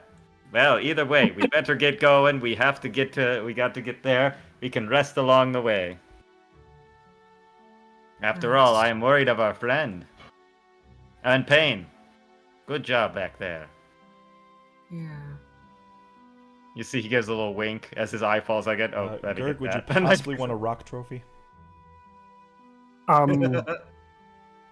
Well, either way, we better get going. We got to get there. We can rest along the way. After all, I am worried of our friend. And Payne. Good job back there. Yeah. You see, he gives a little wink as his eye falls. I get, oh, better Gerg, get would you that. possibly want a rock trophy?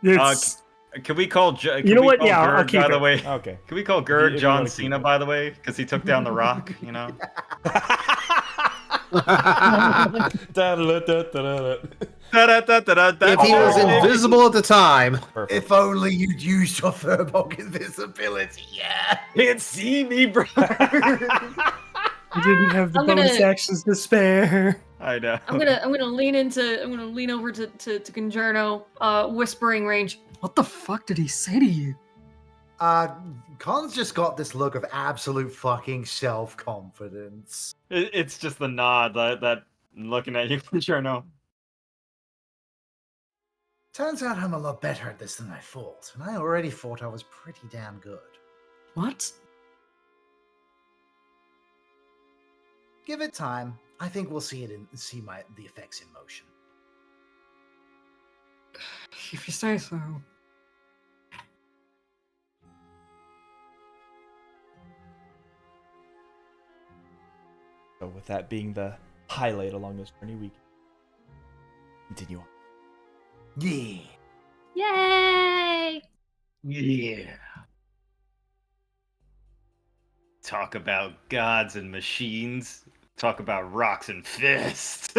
It's Can we call? Can You know we what? call Yeah, I'll Gerg, keep by the it. way? Okay. Can we call If you Gerg John wanna keep Cena, it. by the way? Because he took down the Rock. You know. If he was invisible at the time. Perfect. if only you'd used your Furbog invisibility, yeah. Can't see me, bro. I didn't have the I'm gonna- bonus actions to spare. I know. I'm gonna lean over to Conjurno, whispering range. What the fuck did he say to you? Con's just got this look of absolute fucking self-confidence. It's just the nod that looking at you, sure no. Turns out I'm a lot better at this than I thought, and I already thought I was pretty damn good. What? Give it time. I think we'll see the effects in motion. If you say so. So with that being the highlight along this journey, we continue on. Yeah. Yay! Yeah. Talk about gods and machines. Talk about rocks and fists.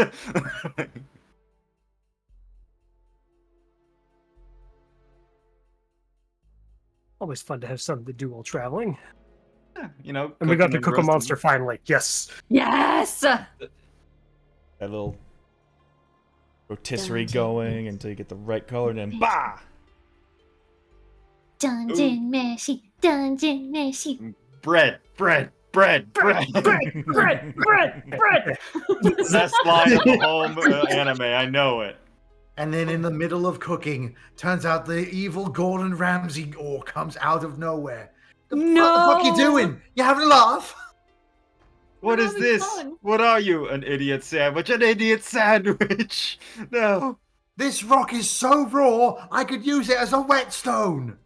Always fun to have something to do while traveling. You know, And we got to cooking and cook a roasting. monster finally. Yes. Yes! That little rotisserie Dungeon. going until you get the right color, and then bah! Dungeon machine, dungeon machine. Bread. Bread, bread, bread. Best line of the whole anime. I know it. And then in the middle of cooking, turns out the evil Gordon Ramsay orc comes out of nowhere. What the fuck you doing? You having a laugh? What We're is having this? fun. What are you? An idiot sandwich? An idiot sandwich! No. This rock is so raw, I could use it as a whetstone.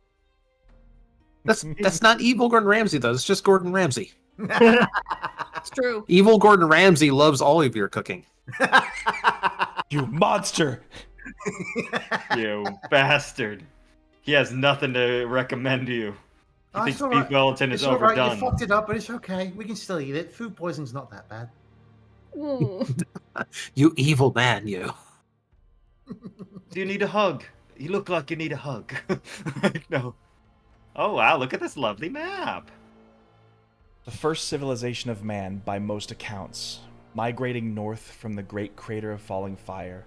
That's not evil Gordon Ramsay though. It's just Gordon Ramsay. It's true. Evil Gordon Ramsay loves all of your cooking. You monster! You bastard. He has nothing to recommend to you. He Oh, thinks it's all beef right. Wellington is It's all right. You overdone. fucked it up, but it's okay. We can still eat it. Food poisoning's not that bad. Mm. You evil man, you. Do you need a hug? You look like you need a hug. No. Oh wow, look at this lovely map. The first civilization of man, by most accounts, migrating north from the great crater of falling fire.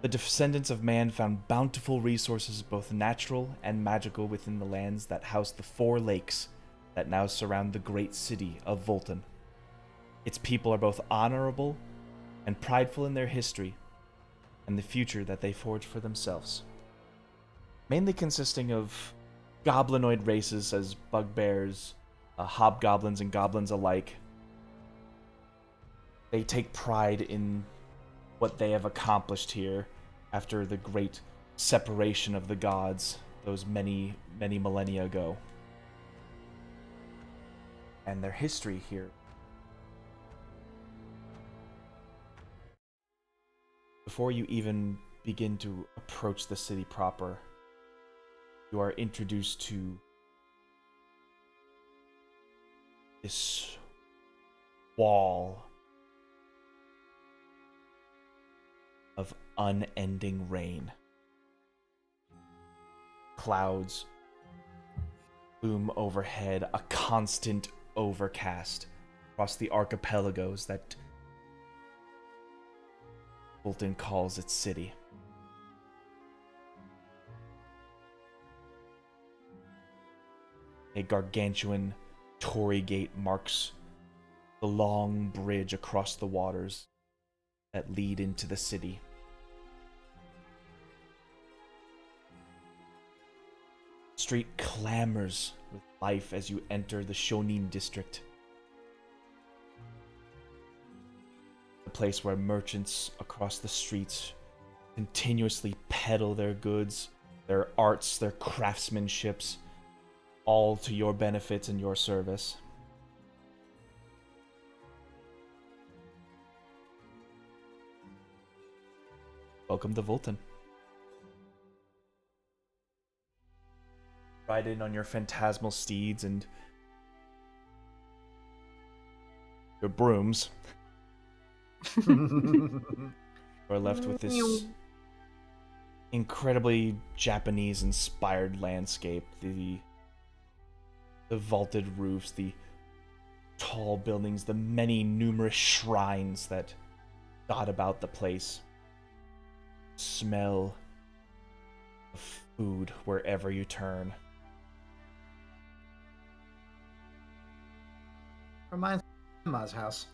The descendants of man found bountiful resources, both natural and magical, within the lands that house the 4 lakes that now surround the great city of Volton. Its people are both honorable and prideful in their history and the future that they forge for themselves. Mainly consisting of goblinoid races as bugbears, hobgoblins and goblins alike. They take pride in what they have accomplished here after the great separation of the gods those many, many millennia ago. And their history here. Before you even begin to approach the city proper, you are introduced to this wall of unending rain. Clouds loom overhead, a constant overcast across the archipelagos that Wulton calls its city. A gargantuan Torii gate marks the long bridge across the waters that lead into the city. The street clamors with life as you enter the Shonin district. The place where merchants across the streets continuously peddle their goods, their arts, their craftsmanships, all to your benefit and your service. Welcome to Volton. Ride in on your phantasmal steeds and your brooms. You are left with this incredibly Japanese-inspired landscape. The vaulted roofs, the tall buildings, the many numerous shrines that dot about the place. Smell of food wherever you turn. Reminds me of Grandma's house.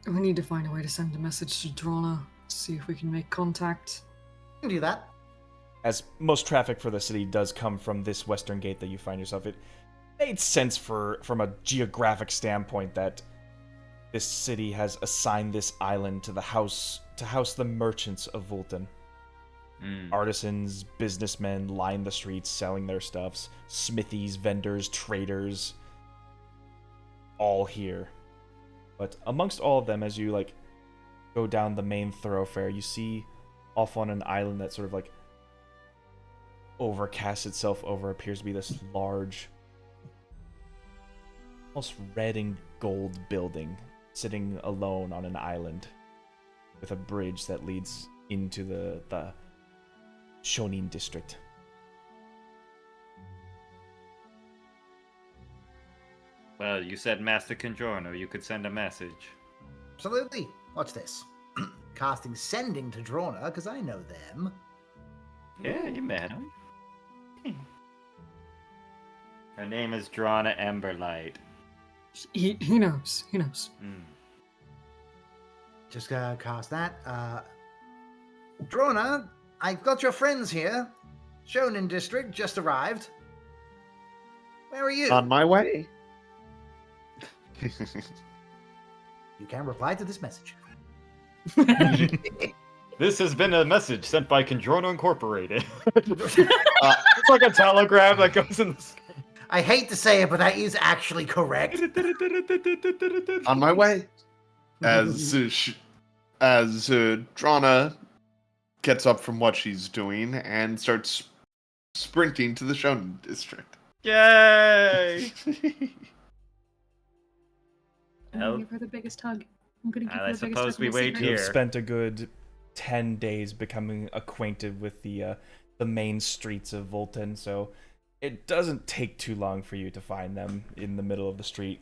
We need to find a way to send a message to Drona, see if we can make contact. You can do that. As most traffic for the city does come from this western gate that you find yourself, it made sense from a geographic standpoint that this city has assigned this island to house the merchants of Wulton. Artisans, businessmen line the streets selling their stuffs. Smithies, vendors, traders, all here. But amongst all of them, as you like go down the main thoroughfare, you see off on an island that sort of like overcasts itself over appears to be this large, almost red and gold building sitting alone on an island with a bridge that leads into the Shonin district. Well, you said Master Conjorno. You could send a message. Absolutely. Watch this. Casting sending to Drona, because I know them. Yeah, you met him. Her name is Drona Emberlight. He knows. He knows. Just cast that. Drona, I've got your friends here. Shonin District just arrived. Where are you? On my way. You can reply to this message. This has been a message sent by Conjorno Incorporated. It's like a telegram that goes in the screen. I hate to say it, but that is actually correct. On my way. As Drona gets up from what she's doing and starts sprinting to the Shonen district. Yay! I'm gonna give her the biggest hug. I'm gonna give her I the biggest suppose hug. we I'm gonna wait say You hi. have here. spent a good 10 days becoming acquainted with the main streets of Volton, so it doesn't take too long for you to find them in the middle of the street.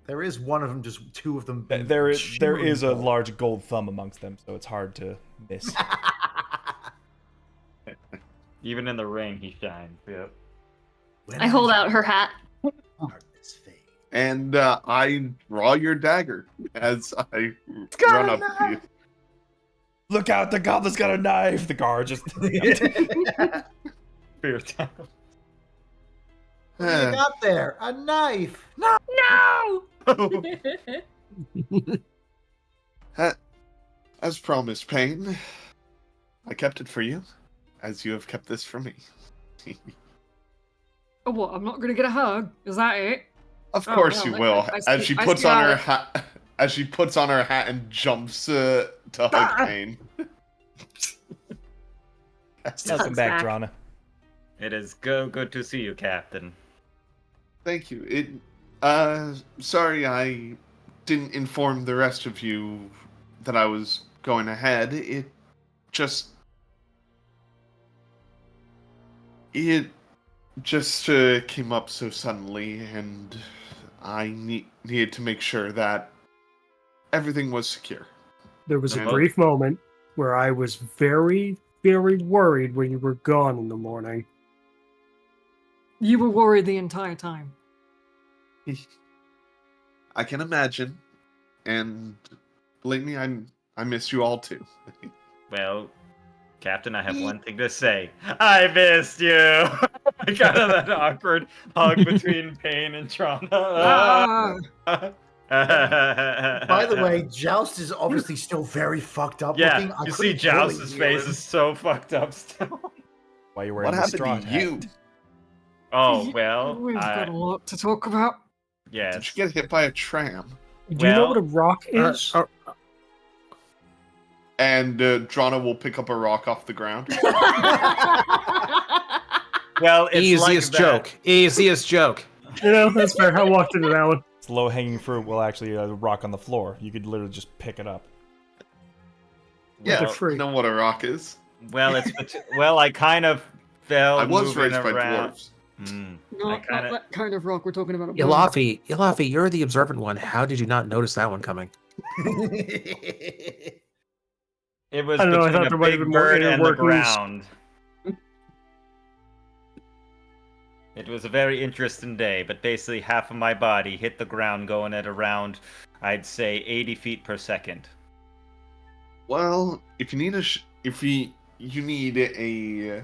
There is one of them, just two of them. There is a large gold thumb amongst them, so it's hard to miss. Even in the ring, he shines. Yep. I hold out her hat. Darkness fade. And I draw your dagger as I run up to you. Look out, the goblin's got a knife! The guard just... Fear time. What do you got there? A knife. No. As promised, Payne, I kept it for you, as you have kept this for me. Oh, what? I'm not gonna get a hug. Is that it? Of Oh, course well, you I- will. I As see- she I puts see on how her it- hat, as she puts on her hat and jumps to hug Payne. Welcome back, Drona. It is good to see you, Captain. Thank you. Sorry I didn't inform the rest of you that I was going ahead. It just came up so suddenly, and I needed to make sure that everything was secure. There was a Yeah. brief moment where I was very, very worried when you were gone in the morning. You were worried the entire time. I can imagine, and believe me, I miss you all too. Well, Captain, I have one thing to say. I missed you! Kind of that awkward hug between Payne and Trona. Ah, By the way, Joust is obviously still very fucked up looking. yeah, I you see couldn't really Joust's hear face him. is so fucked up still. Why you're wearing What the happened straw to hat. you? Oh, well, we've got a lot to talk about. yes. Did you get hit by a tram? Do you know Well, what a rock is? And Drona will pick up a rock off the ground. Well, it's Easiest like that. joke. Easiest joke. You know, that's fair. I walked into that one. It's low-hanging fruit will actually rock on the floor. You could literally just pick it up. Yeah, They're I free. know what a rock is. Well, well, I kind of fell I was moving raised by around. dwarves. Not kinda- that kind of rock we're talking about. Yalafi, you're the observant one. How did you not notice that one coming? It was I don't know, I between thought a there might have big been more bird inner and the workings. ground. It was a very interesting day, but basically half of my body hit the ground going at around, I'd say, 80 feet per second. Well, if you need you need a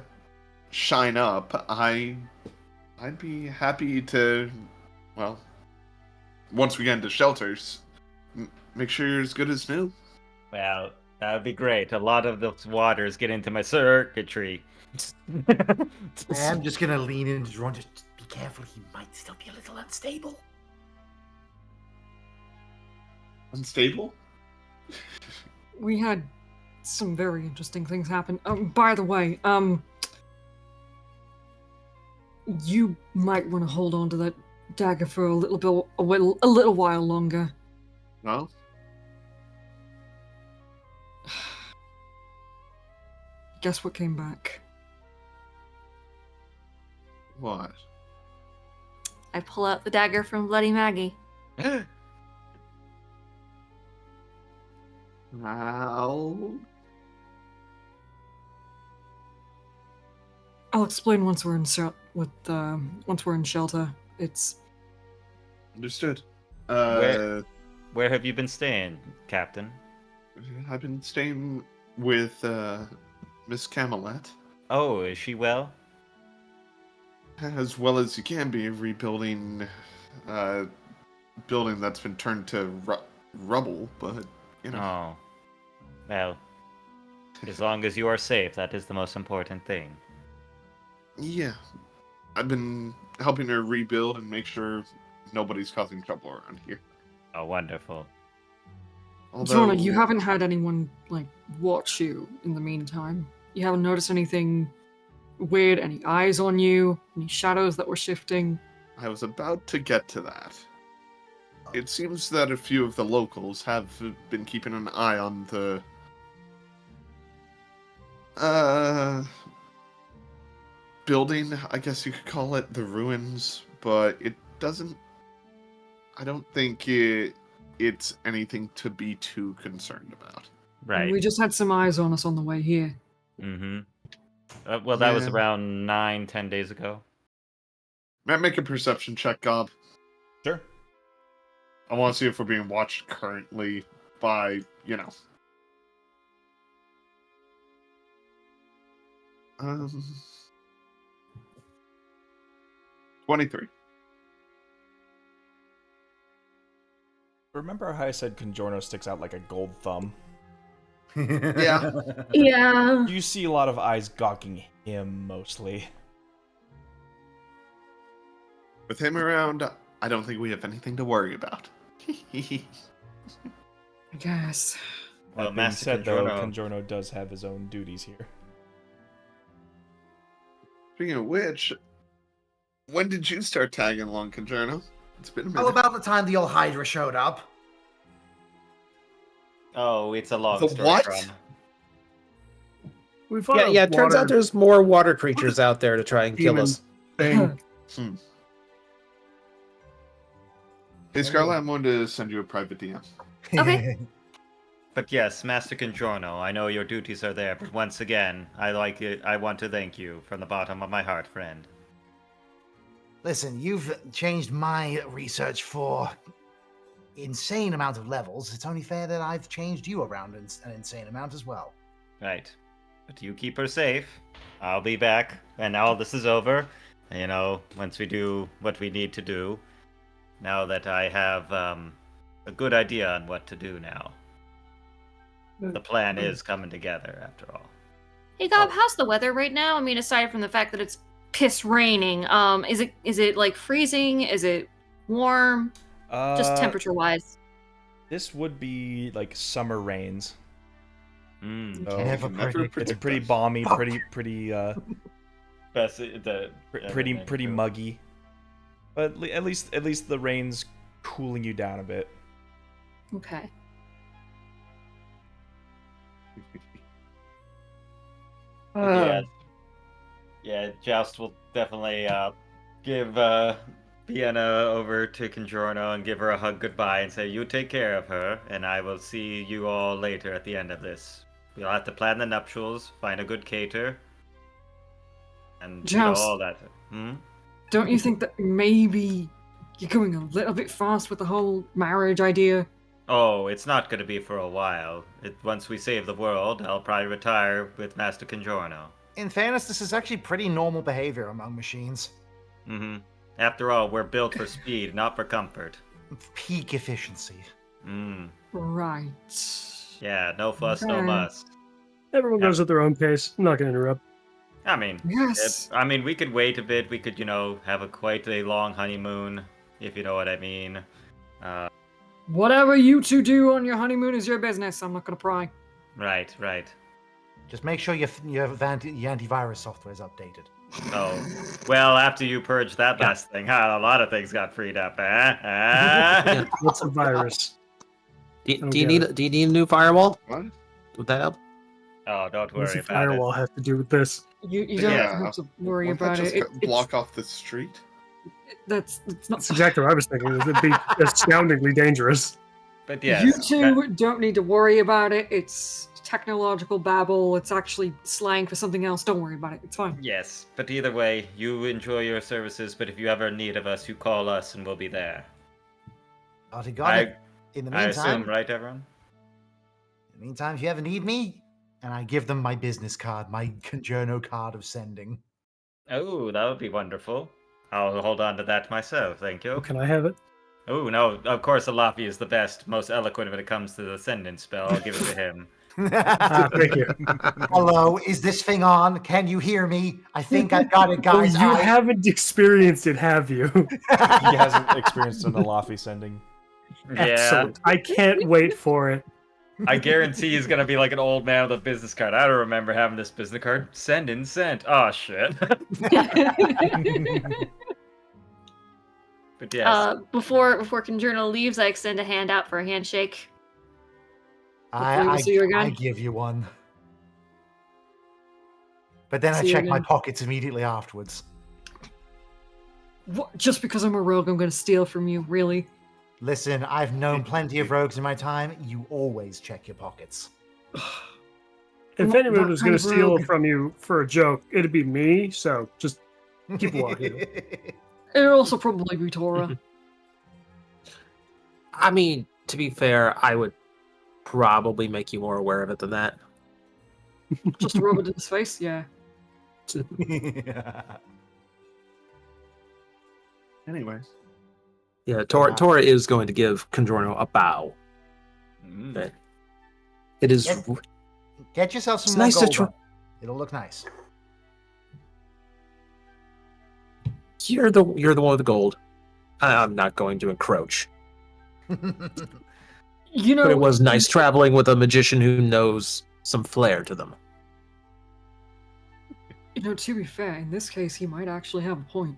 shine up, I'd be happy to, well, once we get into shelters, make sure you're as good as new. Well, That would be great. A lot of those waters get into my circuitry. I am just gonna lean into Drona. Just be careful, he might still be a little unstable. Unstable? We had some very interesting things happen. By the way, you might want to hold on to that dagger for a little while longer. No? Guess what came back? What? I pull out the dagger from Bloody Maggie. How? I'll explain once we're in once we're in shelter. It's Understood. Where have you been staying, Captain? I've been staying with Miss Camelot. Oh, is she well? As well as you can be, rebuilding building that's been turned to rubble, but, you know. Oh. Well, as long as you are safe, that is the most important thing. Yeah. I've been helping her rebuild and make sure nobody's causing trouble around here. Oh, wonderful. Although, Drona, you haven't had anyone watch you in the meantime. You haven't noticed anything weird, any eyes on you, any shadows that were shifting. I was about to get to that. It seems that a few of the locals have been keeping an eye on the building, I guess you could call it, the ruins, but it doesn't... I don't think it's anything to be too concerned about. Right. We just had some eyes on us on the way here. Mm-hmm. Well, that was Yeah. around 9-10 days ago. May I make a perception check, Gob? Sure. I want to see if we're being watched currently by, 23. Remember how I said Conjorno sticks out like a gold thumb? Yeah. Yeah. You see a lot of eyes gawking him, mostly. With him around, I don't think we have anything to worry about. I guess. Well, That being Master said, though, Conjorno- Conjorno does have his own duties here. Speaking of which, when did you start tagging along, Conjorno? It's been a minute. Oh, about the time the old Hydra showed up. Oh, it's a long The story. what? From. We found Yeah, it turns out water there's more water creatures out there to try and kill demon us. thing. Hey, Scarlet, I'm going to send you a private DM. Okay. But yes, Master Conjorno, I know your duties are there, but once again, I want to thank you from the bottom of my heart, friend. Listen, you've changed my research for insane amount of levels. It's only fair that I've changed you around an insane amount as well. Right. But you keep her safe. I'll be back when all this is over. Once we do what we need to do. Now that I have a good idea on what to do now. The plan is coming together, after all. Hey Gob, how's the weather right now? I mean, aside from the fact that it's piss raining, is it like freezing? Is it warm? Just temperature wise. This would be like summer rains. Mm. So Never Never predict. it's predict pretty this. balmy, pretty pretty muggy. But at least the rain's cooling you down a bit. Okay. Yeah, Joust will definitely give Vienna over to Conjorno and give her a hug goodbye and say, you take care of her, and I will see you all later at the end of this. We'll have to plan the nuptials, find a good cater, and Joust. all that. Don't you think that maybe you're going a little bit fast with the whole marriage idea? Oh, it's not going to be for a while. Once we save the world, I'll probably retire with Master Conjorno. In fairness, this is actually pretty normal behavior among machines. Mm-hmm. After all, we're built for speed, not for comfort. Peak efficiency. Mm. Right. Yeah, no fuss, no Okay. muss. Everyone Yeah. goes at their own pace. I'm not going to interrupt. I mean, Yes. we could wait a bit. We could, have quite a long honeymoon, if you know what I mean. Whatever you two do on your honeymoon is your business. I'm not gonna pry. Right. Just make sure your antivirus software is updated. Oh, well, after you purge that last thing, a lot of things got freed up, Yeah. What's a virus? Do don't you get need a new firewall? What? Would that help? Oh, don't What does worry the about it. firewall have to do with this? You don't Yeah. have to worry Wouldn't that about just it. block off the street? That's not. That's exactly what I was thinking. It'd be astoundingly dangerous. But You yes, two don't need to worry about it. It's technological babble. It's actually slang for something else. Don't worry about it. It's fine. yes. But either way, you enjoy your services. But if you ever need of us, you call us, and we'll be there. Got it. In the I meantime, assume, right, everyone? in the meantime, if you ever need me, and I give them my business card, my Conjourno card of sending. Oh, that would be wonderful. I'll hold on to that myself. Thank you. Can I have it? Oh no, of course Alafi is the best, most eloquent when it comes to the sending spell. I'll give it to him. Thank you. Hello, is this thing on? Can you hear me? I think I got it, Oh, guys. you haven't experienced it, have you? He hasn't experienced an Alafi sending. Yeah, Excellent. I can't wait for it. I guarantee he's gonna be like an old man with a business card. I don't remember having this business card. Send in, sent. Oh shit. But yes. Before Conjournal leaves, I extend a hand out for a handshake. Hopefully we'll see you again. I give you one. But then I See you check my again. pockets immediately afterwards. What? Just because I'm a rogue, I'm gonna steal from you? Really? Listen, I've known plenty of rogues in my time. You always check your pockets. If Not anyone that was kind going of to steal rogue. from you for a joke, it'd be me. So just keep walking. It'd also probably be Tora. I mean, to be fair, I would probably make you more aware of it than that. Just to rub it in his face. Yeah. Anyway. Yeah, Tora is going to give Conjorno a bow. Okay. It is. Get yourself some It's more nice to gold. try- up. It'll look nice. You're the one with the gold. I'm not going to encroach. You know, But it was nice traveling with a magician who knows some flair to them. You know, to be fair, in this case, he might actually have a point.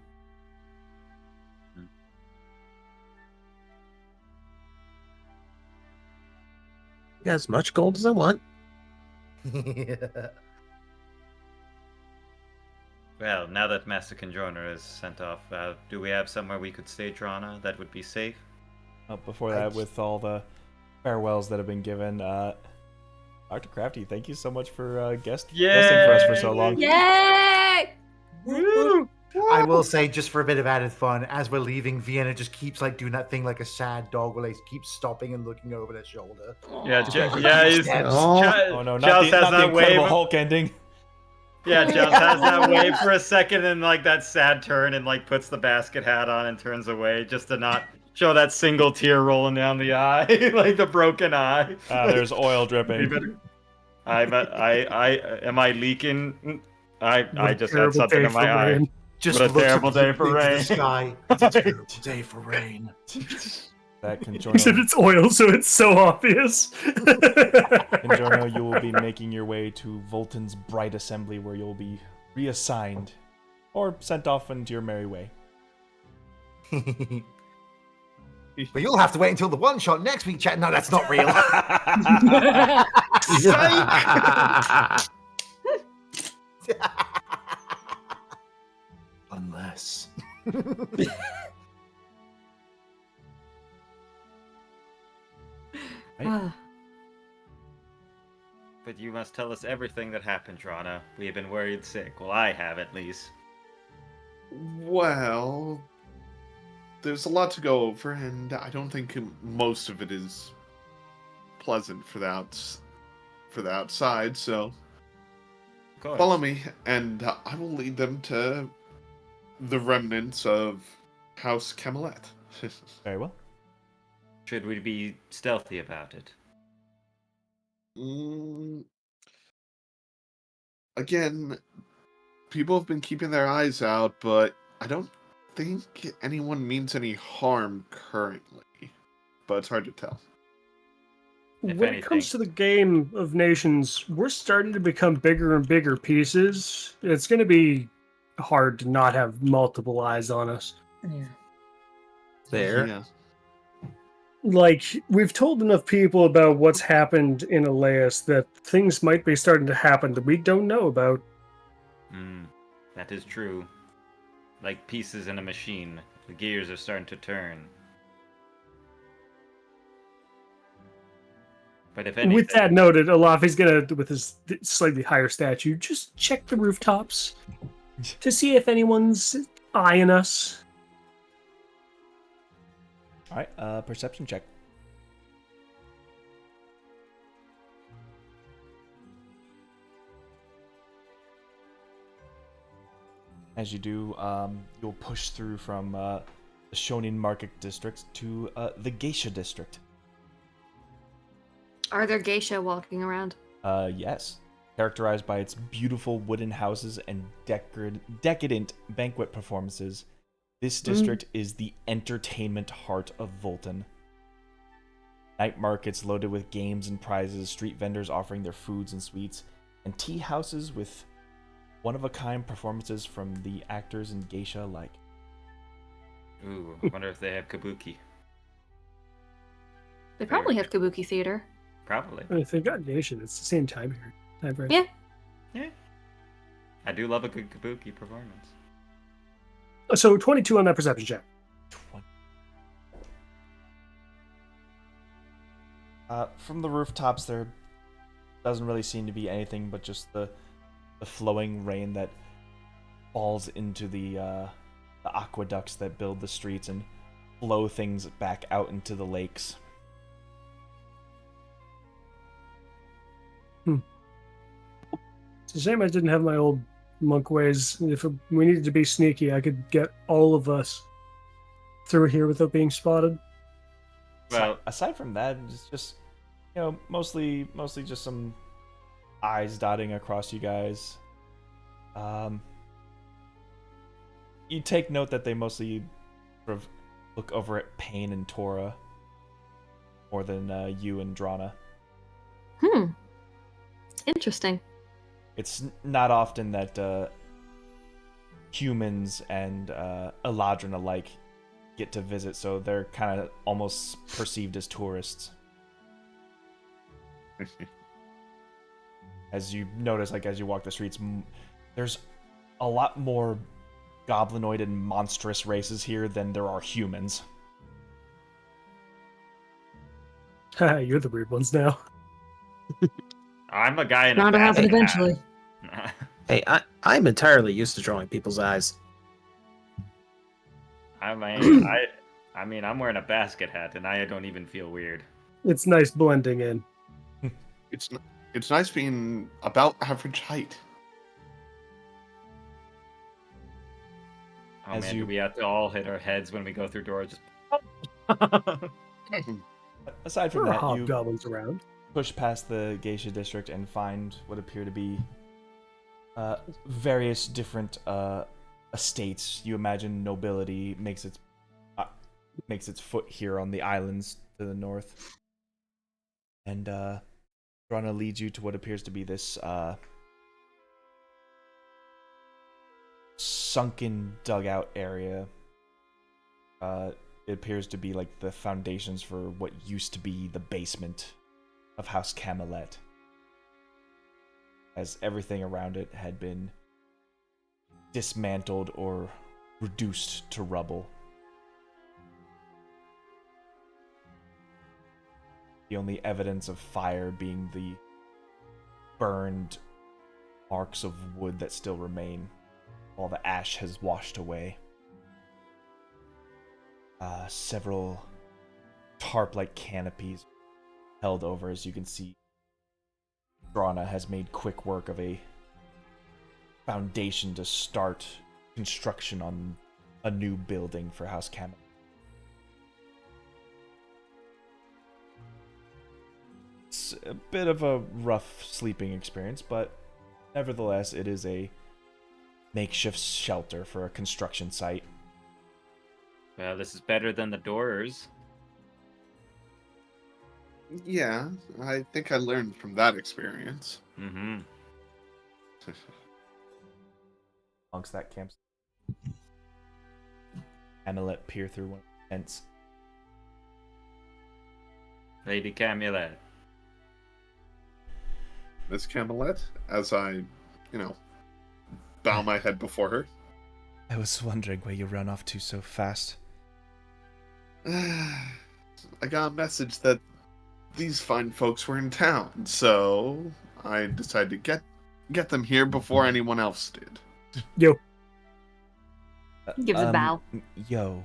Got as much gold as I want. Well, now that Master Conjourner is sent off, do we have somewhere we could stay Drona that would be safe? Before that, with all the farewells that have been given, Dr. Crafty, thank you so much for guesting for us for so long. Yay! Woo! I will say, just for a bit of added fun, as we're leaving, Vienna just keeps like doing that thing like a sad dog where they keep stopping and looking over their shoulder. Yeah, he's... Oh. Oh no, Joust not has the that Incredible wave. Hulk ending. Yeah, Joust has that wave for a second and like that sad turn and like puts the basket hat on and turns away just to not show that single tear rolling down the eye, like the broken eye. There's oil dripping. Am I leaking? I What a just had terrible something day in my for eye. rain. Just What a looks terrible day for into the rain. sky. It's a terrible day for rain. That Except Conjorno, it's oil, so it's so obvious. Conjorno, you will be making your way to Volton's Bright Assembly, where you'll be reassigned or sent off into your merry way. But you'll have to wait until the one shot next week, chat. No, that's not real. Unless. Ah, But you must tell us everything that happened, Drona. We have been worried sick. Well, I have at least. Well, there's a lot to go over, and I don't think most of it is pleasant for the outside. So Of course. follow me, and I will lead them to the remnants of House Camelot. Very well. Should we be stealthy about it? Mm, again, people have been keeping their eyes out, but I don't think anyone means any harm currently. But it's hard to tell. If When it anything. comes to the game of nations, we're starting to become bigger and bigger pieces. It's going to be hard to not have multiple eyes on us. Yeah. There. Yeah. Like, we've told enough people about what's happened in Elias that things might be starting to happen that we don't know about. That is true. Like pieces in a machine, the gears are starting to turn. But if anything, With that noted, Alafi's gonna, with his slightly higher statue, just check the rooftops to see if anyone's eyeing us. All right, perception check. As you do, you'll push through from the Shonin Market District to the Geisha District. Are there geisha walking around? Yes. Characterized by its beautiful wooden houses and decadent banquet performances, this district is the entertainment heart of Volton. Night markets loaded with games and prizes, street vendors offering their foods and sweets, and tea houses with one-of-a-kind performances from the actors and geisha alike. ooh, I wonder if they have kabuki. They probably have kabuki theater. Probably. If they got nation, it's the same time here. Time frame. Yeah. Yeah. I do love a good kabuki performance. So 22 on that perception check. 20. From the rooftops, there doesn't really seem to be anything but just the flowing rain that falls into the aqueducts that build the streets and flow things back out into the lakes. It's a shame I didn't have my old monk ways. If we needed to be sneaky, I could get all of us through here without being spotted. Well, Aside from that, it's just, mostly just some I's dotting across you guys. You take note that they mostly sort of look over at Payne and Tora more than you and Drona. Interesting. It's not often that humans and Eladrin alike get to visit, so they're kind of almost perceived as tourists. As you notice, as you walk the streets, there's a lot more goblinoid and monstrous races here than there are humans. You're the weird ones now. I'm a guy in a Bound to happen basket eventually. hat. Hey, I'm entirely used to drawing people's eyes. I mean, I'm wearing a basket hat, and I don't even feel weird. It's nice blending in. It's nice being about average height. Oh As man, you- do we have to all hit our heads when we go through doors? Aside from There are that, you hobgoblins around. push past the Geisha District and find what appear to be various different estates. You imagine nobility makes its foot here on the islands to the north, and Drona leads you to what appears to be this sunken dugout area. It appears to be like the foundations for what used to be the basement of House Camelot, as everything around it had been dismantled or reduced to rubble. The only evidence of fire being the burned marks of wood that still remain, while the ash has washed away. Several tarp-like canopies held over. As you can see, Drona has made quick work of a foundation to start construction on a new building for House Camelot. It's a bit of a rough sleeping experience, but nevertheless, it is a makeshift shelter for a construction site. Well, this is better than the doors. Yeah, I think I learned from that experience. Mm-hmm. Amongst that camp, Amulet peer through one of the tents. Lady Camulet. Miss Camelot, as I, bow my head before her. I was wondering where you ran off to so fast. I got a message that these fine folks were in town, so I decided to get them here before anyone else did. Yo. He gives a bow. Yo.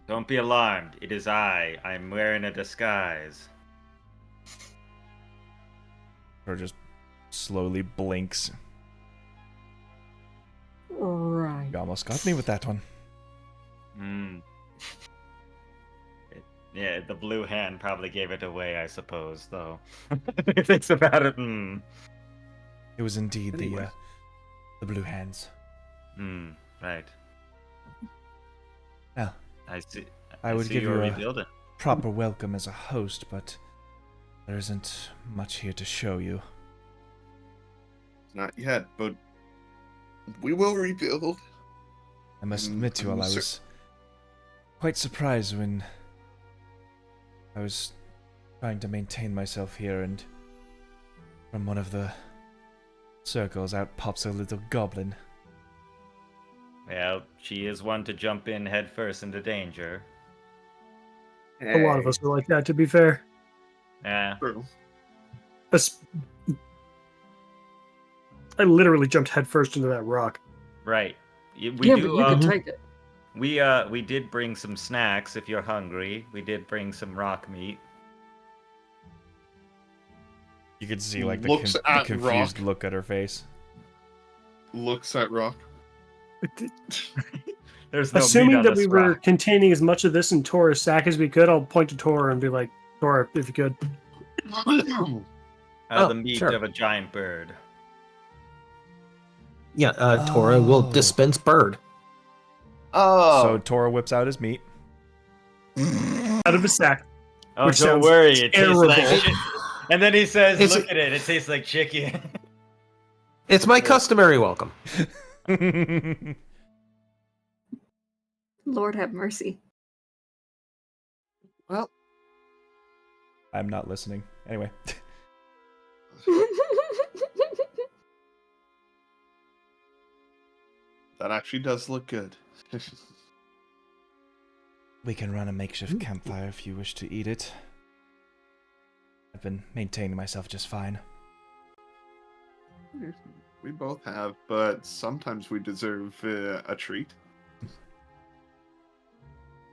Don't be alarmed. It is I. I'm wearing a disguise. Or just slowly blinks. Right. You almost got me with that one. Hmm. Yeah, the blue hand probably gave it away, I suppose, though. He thinks about it. It was indeed Anyway. the blue hands. Right. Now, I see. I would see give you you're a rebuilding. proper welcome as a host, but there isn't much here to show you. Not yet, but we will rebuild. I must admit to you all, I Sir- was quite surprised when I was trying to maintain myself here, and from one of the circles out pops a little goblin. Well, she is one to jump in headfirst into danger. A lot of us are like that, to be fair. Yeah. True. As- I literally jumped headfirst into that rock. Right. We yeah, do. but you can take it. We did bring some snacks if you're hungry. We did bring some rock meat. You could see like the, Looks the at confused Rock. look at her face. Looks at Rock. There's no meat Assuming on that this we were rock. containing as much of this in Tora's sack as we could, I'll point to Tora and be like, Tora, if you could. Oh, The meat sure. of a giant bird. Yeah, Tora will Oh. dispense bird. Oh, So Tora whips out his meat. Out of his sack. Oh, Which don't sounds worry, it tastes terrible. like shit. And then he says, It's- "Look at it, it tastes like chicken." It's my customary welcome. Lord have mercy. well, I'm not listening. Anyway. that actually does look good. We can run a makeshift campfire if you wish to eat it. I've been maintaining myself just fine. We both have, but sometimes we deserve a treat.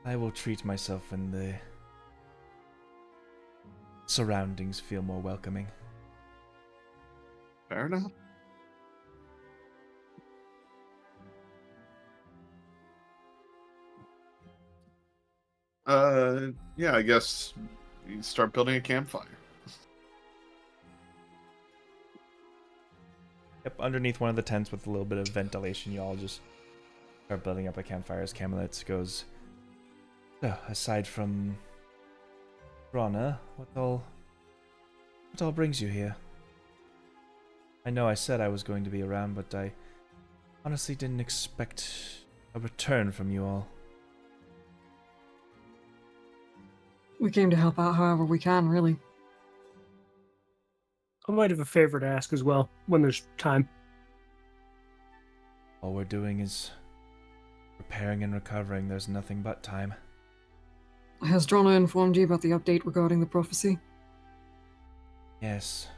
I will treat myself when the surroundings feel more welcoming. Fair enough. Yeah, I guess you start building a campfire. Yep, underneath one of the tents with a little bit of ventilation, you all just start building up a campfire as Camelot goes. So, aside from Drona, what all brings you here? I know I said I was going to be around, but I honestly didn't expect a return from you all. We came to help out however we can, really. I might have a favor to ask as well when there's time. All we're doing is repairing and recovering. There's nothing but time. Has Drona informed you about the update regarding the prophecy? Yes.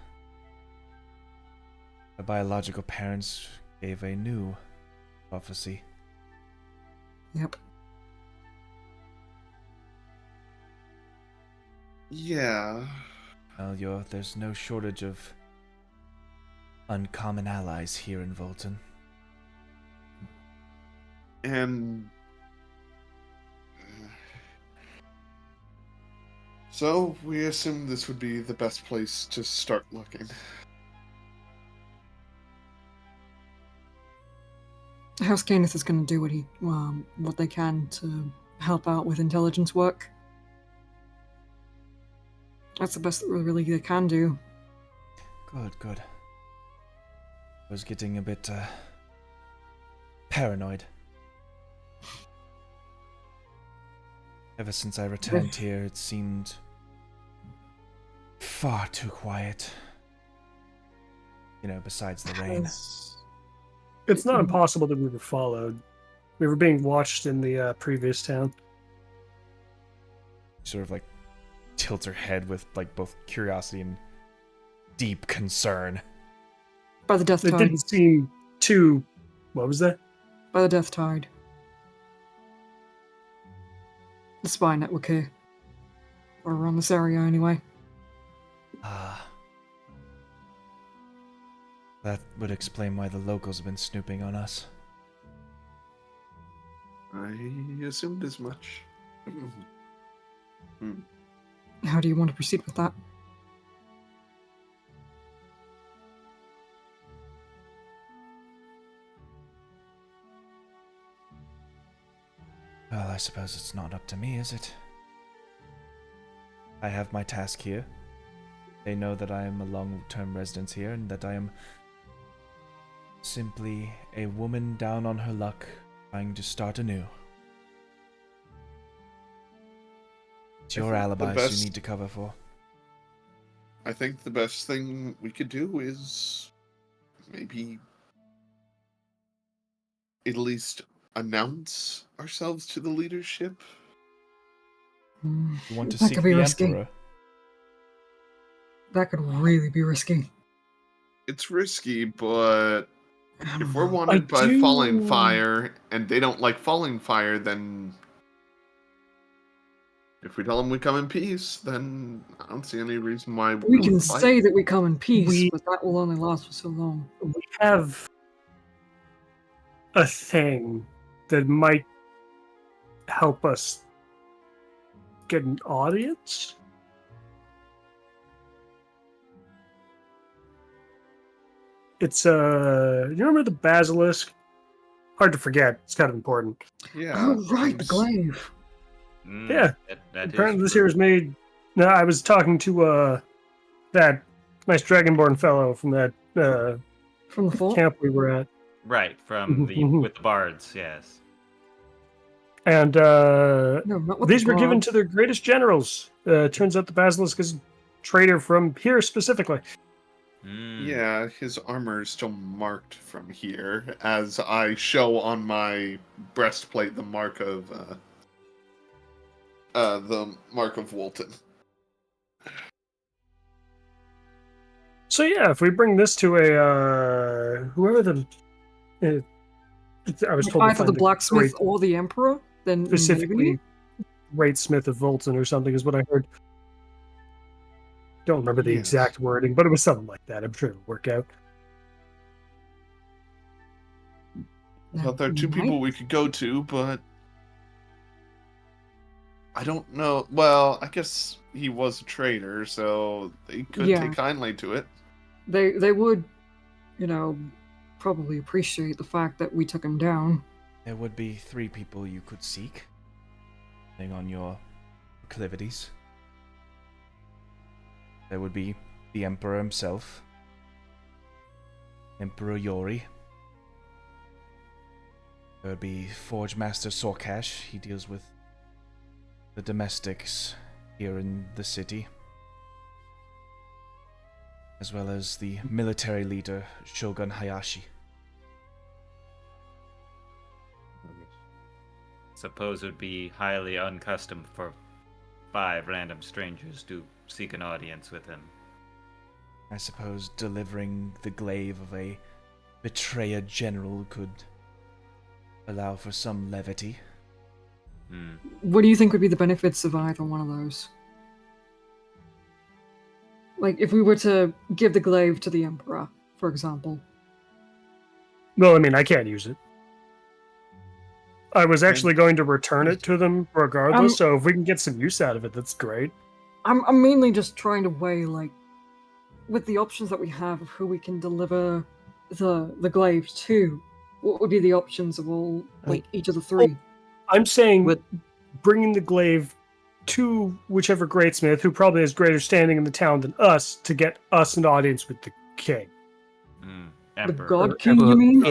The biological parents gave a new prophecy. Yep. Yeah. Well, there's no shortage of uncommon allies here in Volton. And So we assumed this would be the best place to start looking. House Kenneth is going to do what they can to help out with intelligence work. That's the best that really they can do. Good. I was getting a bit paranoid. Ever since I returned here, it seemed far too quiet. You know, besides the rain. It's not impossible that we were followed. We were being watched in the previous town. Sort of like tilts her head with like both curiosity and deep concern. By the Death It Tide. didn't seem too... What was that? By the Death Tide. The spy network here. Or around this area anyway. That would explain why the locals have been snooping on us. I assumed as much. How do you want to proceed with that? Well, I suppose it's not up to me, is it? I have my task here. They know that I am a long-term resident here and that I am simply a woman down on her luck trying to start anew. It's your alibis you need to cover for. I think the best thing we could do is maybe at least announce ourselves to the leadership. You want to That seek could be the risky. Emperor? That could really be risky. It's risky, but if we're wanted by Falling Fire and they don't like Falling Fire, then if we tell them we come in peace, then I don't see any reason why We can wouldn't fight. say that we come in peace, We- but that will only last for so long. We have a thing that might help us get an audience. It's you remember the basilisk? Hard to forget. It's kind of important. Yeah. Oh, right, the glaive. Yeah. That Apparently, is this here true. was made. No, I was talking to that nice dragonborn fellow from that From the fort? camp we were at, Right, from the Mhm. with the bards, yes. and No, not with these the were given guards. to their greatest generals. Turns out the basilisk is a traitor from here specifically. Yeah, his armor is still marked from here, as I show on my breastplate the mark of Wulton. So yeah, if we bring this to a whoever the I was told to Either find the blacksmith great, or the emperor, then specifically maybe. great smith of Volton or something is what I heard. Don't remember the Yes. exact wording, but it was something like that. I'm sure it'll work out. So there are two Might- people we could go to, but I don't know. Well, I guess he was a traitor, so they could Yeah. take kindly to it. They would, probably appreciate the fact that we took him down. There would be 3 people you could seek, depending on your proclivities. There would be the Emperor himself, Emperor Yori. There would be Forge Master Sorkash. He deals with the domestics here in the city, as well as the military leader Shogun Hayashi. Suppose it would be highly unaccustomed for 5 random strangers to seek an audience with him. I suppose delivering the glaive of a betrayer general could allow for some levity. What do you think would be the benefits of either one of those? Like, if we were to give the glaive to the emperor, for example. Well, I mean, I can't use it. I was actually going to return it to them regardless, so if we can get some use out of it, that's great. I'm mainly just trying to weigh, like, with the options that we have of who we can deliver the glaive to, what would be the options of all, like, each of the three? I'm saying With- bringing the glaive to whichever greatsmith, who probably has greater standing in the town than us, to get us an audience with the king. The Emperor. God King, you mean?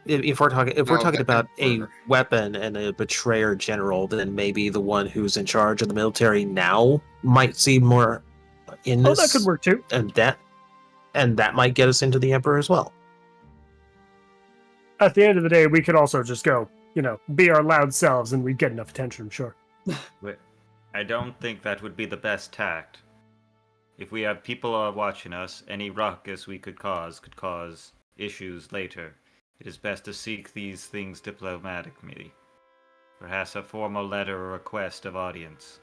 If we're talking No, the about a Emperor. weapon and a betrayer general, then maybe the one who's in charge of the military now might see more in Oh, this. that could work too. And that might get us into the Emperor as well. At the end of the day, we could also just go, be our loud selves, and we'd get enough attention, I'm sure. I don't think that would be the best tact. If we have people watching us, any ruckus we could cause issues later. It is best to seek these things diplomatically. Perhaps a formal letter or request of audience.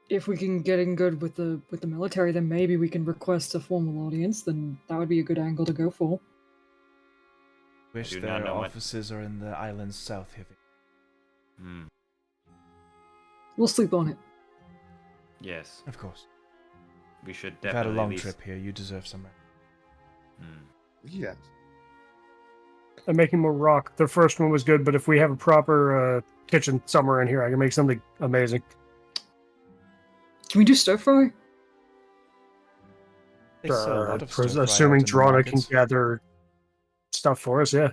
If we can get in good with the military, then maybe we can request a formal audience. Then that would be a good angle to go for. Wish do not their know what- offices are in the islands south of it. We'll sleep on it. Yes, Of course. we should You've had a definitely. long at least- trip here. You deserve some rest. Yeah. I'm making more rock. The first one was good, but if we have a proper kitchen somewhere in here, I can make something amazing. Can we do stir fry? They sell a lot of stir-fry out Assuming in the Drona can markets. gather stuff for us, yeah.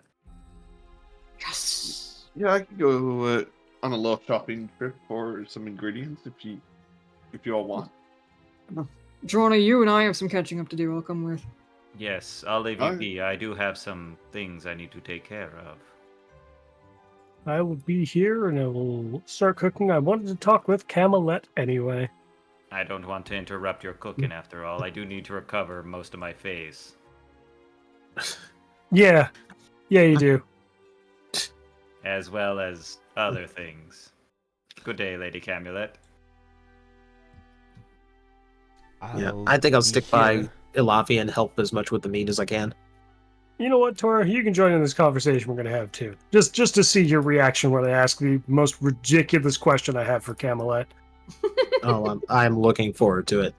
Yes. Yeah, I can go on a little shopping trip for some ingredients if you all want. Drona, you and I have some catching up to do. I'll come with. Yes, I'll leave you Alright. be. I do have some things I need to take care of. I will be here and I will start cooking. I wanted to talk with Camelot anyway. I don't want to interrupt your cooking after all. I do need to recover most of my phase. Yeah. Yeah, you do. As well as other things. Good day, Lady Camulet. Yeah, I'll I think I'll be stick by here. Ilafi and help as much with the meat as I can. You know what, Tora? You can join in this conversation we're going to have too. Just to see your reaction when I ask the most ridiculous question I have for Camelot. Oh, I'm looking forward to it.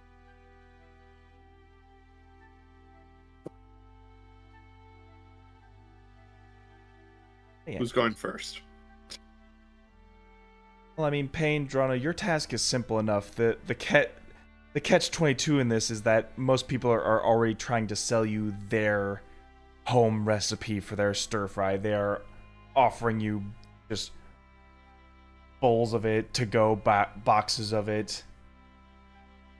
Yeah. Who's going first? Well, I mean, Payne, Drona, your task is simple enough. The catch-22 in this is that most people are already trying to sell you their home recipe for their stir-fry. They are offering you just bowls of it, to-go boxes of it.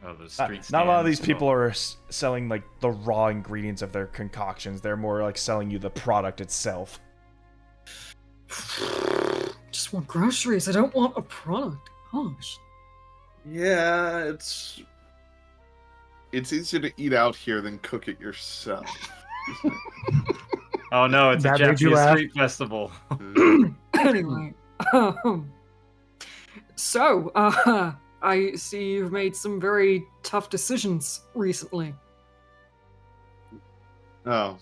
Oh, the street Not a lot of these stands. people are selling like the raw ingredients of their concoctions. They're more like selling you the product itself. Just want groceries. I don't want a product. Gosh. Yeah, it's easier to eat out here than cook it yourself. Oh no, it's a That made you Japanese laugh? street festival. Anyway, so I see you've made some very tough decisions recently. Oh,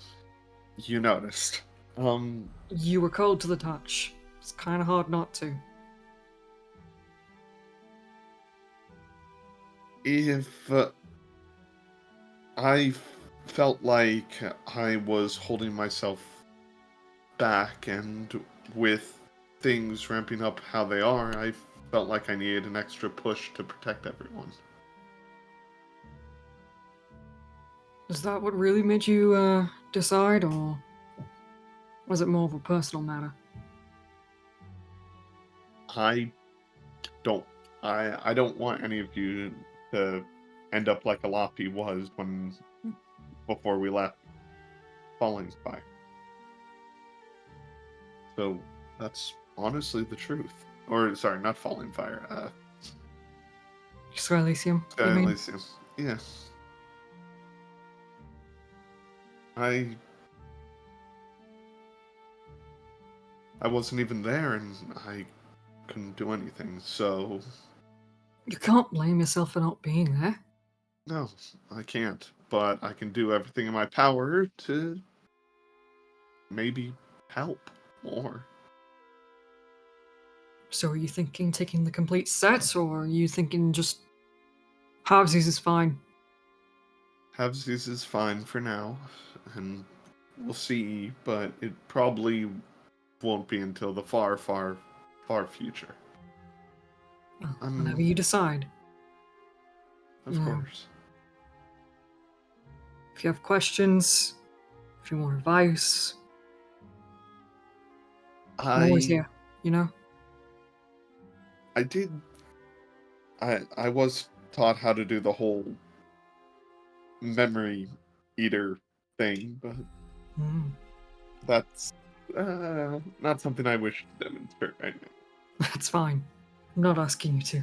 you noticed. You were cold to the touch. It's kind of hard not to. If I felt like I was holding myself back, and with things ramping up how they are, I felt like I needed an extra push to protect everyone. Is that what really made you decide, or was it more of a personal matter? I don't want any of you to end up like Alapi was before we left Falling Spire. So that's honestly the truth. Or sorry, not Falling Fire. Sky Elysium, you Sky mean? Elysium. Yeah. I wasn't even there, and I couldn't do anything. So You can't blame yourself for not being there. no, I can't. But I can do everything in my power to maybe help more. So are you thinking taking the complete set, or are you thinking just halvesies is fine? Halvesies is fine for now, and we'll see, but it probably won't be until the far, far, far future. Well, whenever you decide. Of Yeah. course. If you have questions, if you want advice, I'm always here, you know? I was taught how to do the whole memory eater thing, but Mm. that's not something I wish to demonstrate right now. That's fine. I'm not asking you to.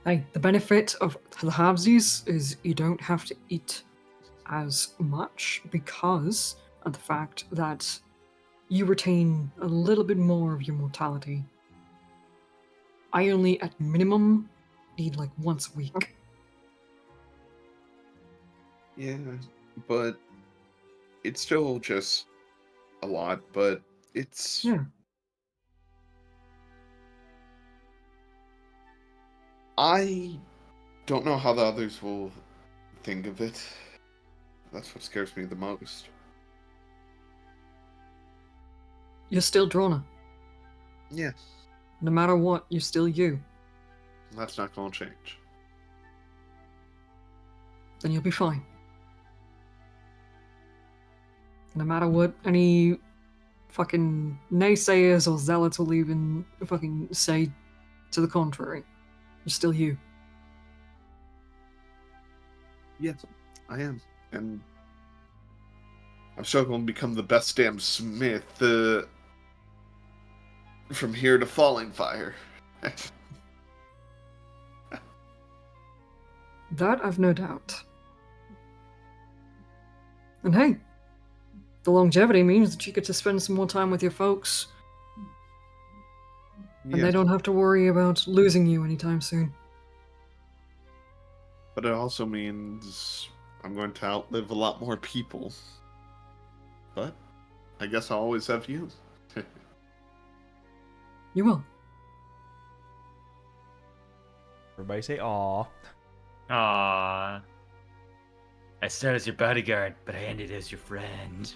Hey, the benefit of the halvesies is you don't have to eat as much because of the fact that you retain a little bit more of your mortality. I only, at minimum, need like once a week. Yeah, but it's still just a lot, but it's... Yeah. I don't know how the others will think of it. That's what scares me the most. You're still Drona. Yeah, No matter what, you're still you. that's not gonna change. Then you'll be fine. No matter what any fucking naysayers or zealots will even fucking say to the contrary, you're still you. Yes, I am. And I'm still going to become the best damn smith from here to Falling Fire. That I've no doubt. And hey, the longevity means that you get to spend some more time with your folks, and they don't have to worry about losing you anytime soon. But it also means I'm going to outlive a lot more people. But I guess I'll always have you. You will. Everybody say aw. Aww. I started as your bodyguard, but I ended as your friend.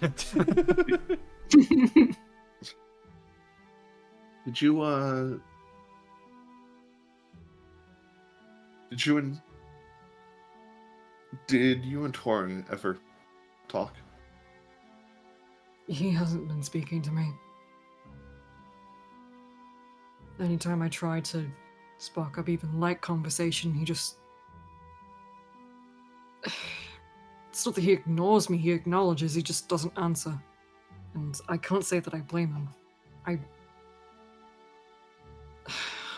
Did you and Torin ever talk? He hasn't been speaking to me. Anytime I try to spark up even light conversation, he just... It's not that he ignores me, he acknowledges, he just doesn't answer. And I can't say that I blame him.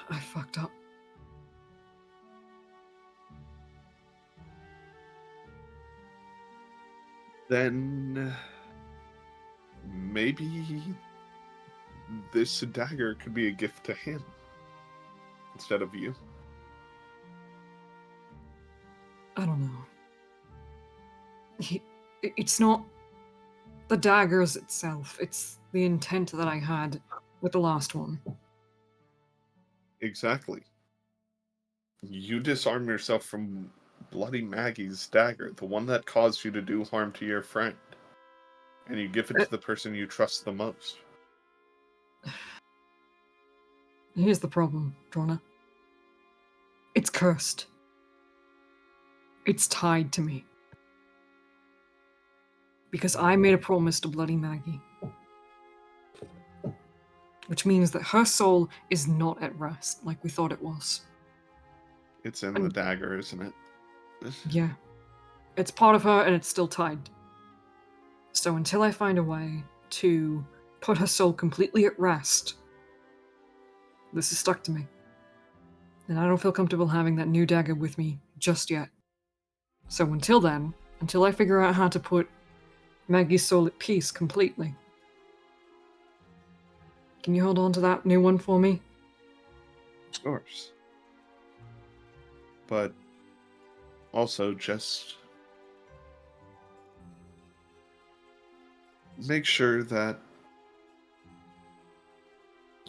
I fucked up. Then maybe this dagger could be a gift to him instead of you. I don't know. It's not the daggers itself, it's the intent that I had with the last one. Exactly. You disarm yourself from Bloody Maggie's dagger, the one that caused you to do harm to your friend. And you give it to the person you trust the most. Here's the problem, Drona. It's cursed. It's tied to me. Because I made a promise to Bloody Maggie. Which means that her soul is not at rest like we thought it was. It's in the dagger, isn't it? Yeah. It's part of her and it's still tied. So until I find a way to put her soul completely at rest, this is stuck to me. And I don't feel comfortable having that new dagger with me just yet. So until then, until I figure out how to put Maggie's soul at peace completely, can you hold on to that new one for me? Of course. But also just make sure that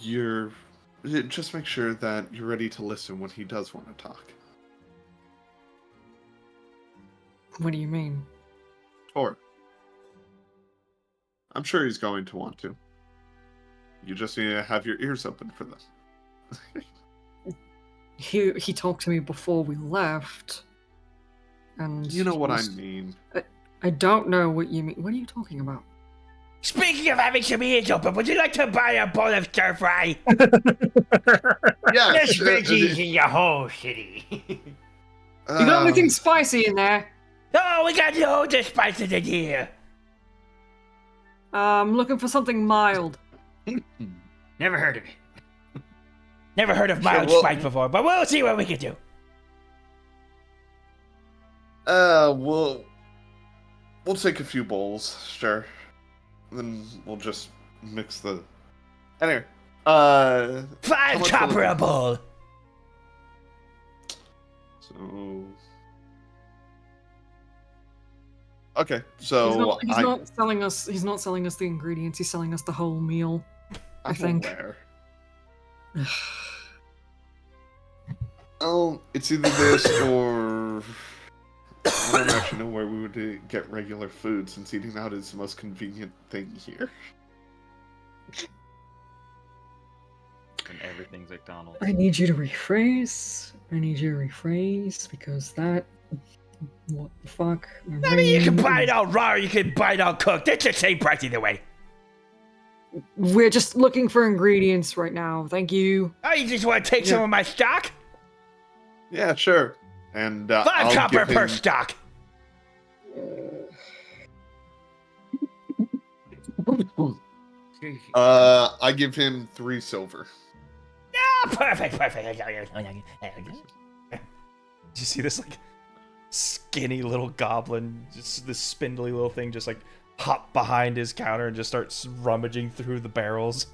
you're just make sure that you're ready to listen when he does want to talk. What do you mean? Or I'm sure he's going to want to. You just need to have your ears open for them. He talked to me before we left, and You know he what I was- mean. I don't know what you mean. What are you talking about? Speaking of having some ears open, would you like to buy a bowl of stir fry? Yeah, There's veggies in your whole city. You got anything spicy in there? Oh, we got loads of spices in here. I'm looking for something mild. Never heard of it. Never heard of Sure, mild well- spice before, but we'll see what we can do. We'll take a few bowls, sure. Then we'll just mix the. Anyway, how 5 much copper will- a bowl. So. Okay, so He's not selling us. He's not selling us the ingredients. He's selling us the whole meal. I'm think. aware. Oh, it's either this or I don't actually know where we would get regular food, since eating out is the most convenient thing here. And everything's McDonald's. I need you to rephrase. Because that. What the fuck? I mean, you can buy it all raw or you can buy it all cooked. It's the same price either way. We're just looking for ingredients right now. Thank you. Oh, you just want to take some of my stock? Yeah, sure. And 5 I'll copper give per him, stock. I give him 3 silver. Ah, perfect. Did you see this, like, skinny little goblin, just this spindly little thing, just like hop behind his counter and just starts rummaging through the barrels?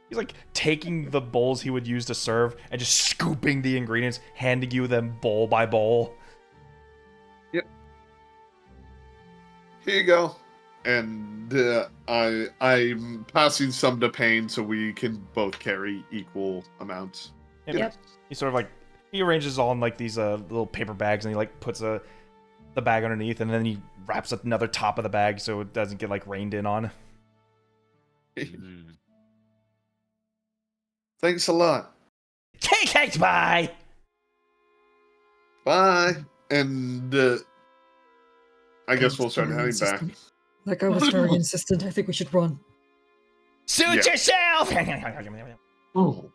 He's like taking the bowls he would use to serve and just scooping the ingredients, handing you them bowl by bowl. Yep. Here you go. And I'm passing some to Payne so we can both carry equal amounts. Yep. He sort of like, he arranges all in like these little paper bags, and he like puts the bag underneath, and then he wraps another top of the bag so it doesn't get like rained in on. Thanks a lot. Thanks, bye. Bye. And I guess we'll start heading back. That guy was very insistent. I think we should run. Suit Yeah. yourself. Oh.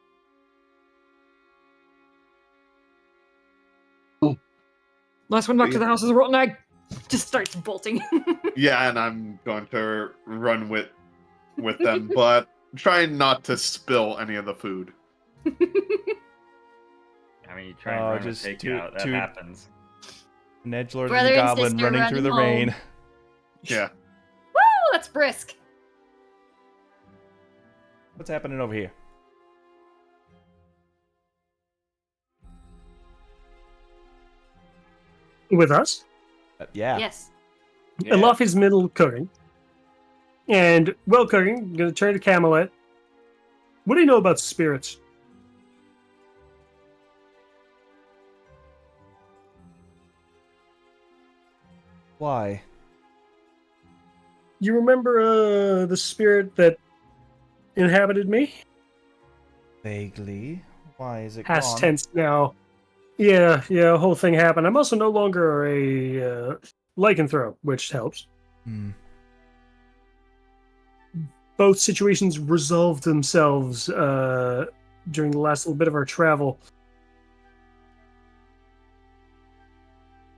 Last one back to the house is a rotten egg. Just starts bolting. Yeah, and I'm going to run with them, but trying not to spill any of the food. I mean, you try and run just with two- takeout, that two- happens. Nedgelord Brother and the and goblin sister running through the running rain. Yeah. Woo! That's brisk. What's happening over here? With us? Yeah. Yes. Yeah. Alof is middle cooking. And well cooking, I'm gonna turn to Camelot. What do you know about spirits? Why? You remember the spirit that inhabited me? Vaguely. Why is it Past gone? tense now. Yeah, whole thing happened. I'm also no longer a lycanthrope, which helps. Hmm. Both situations resolved themselves during the last little bit of our travel.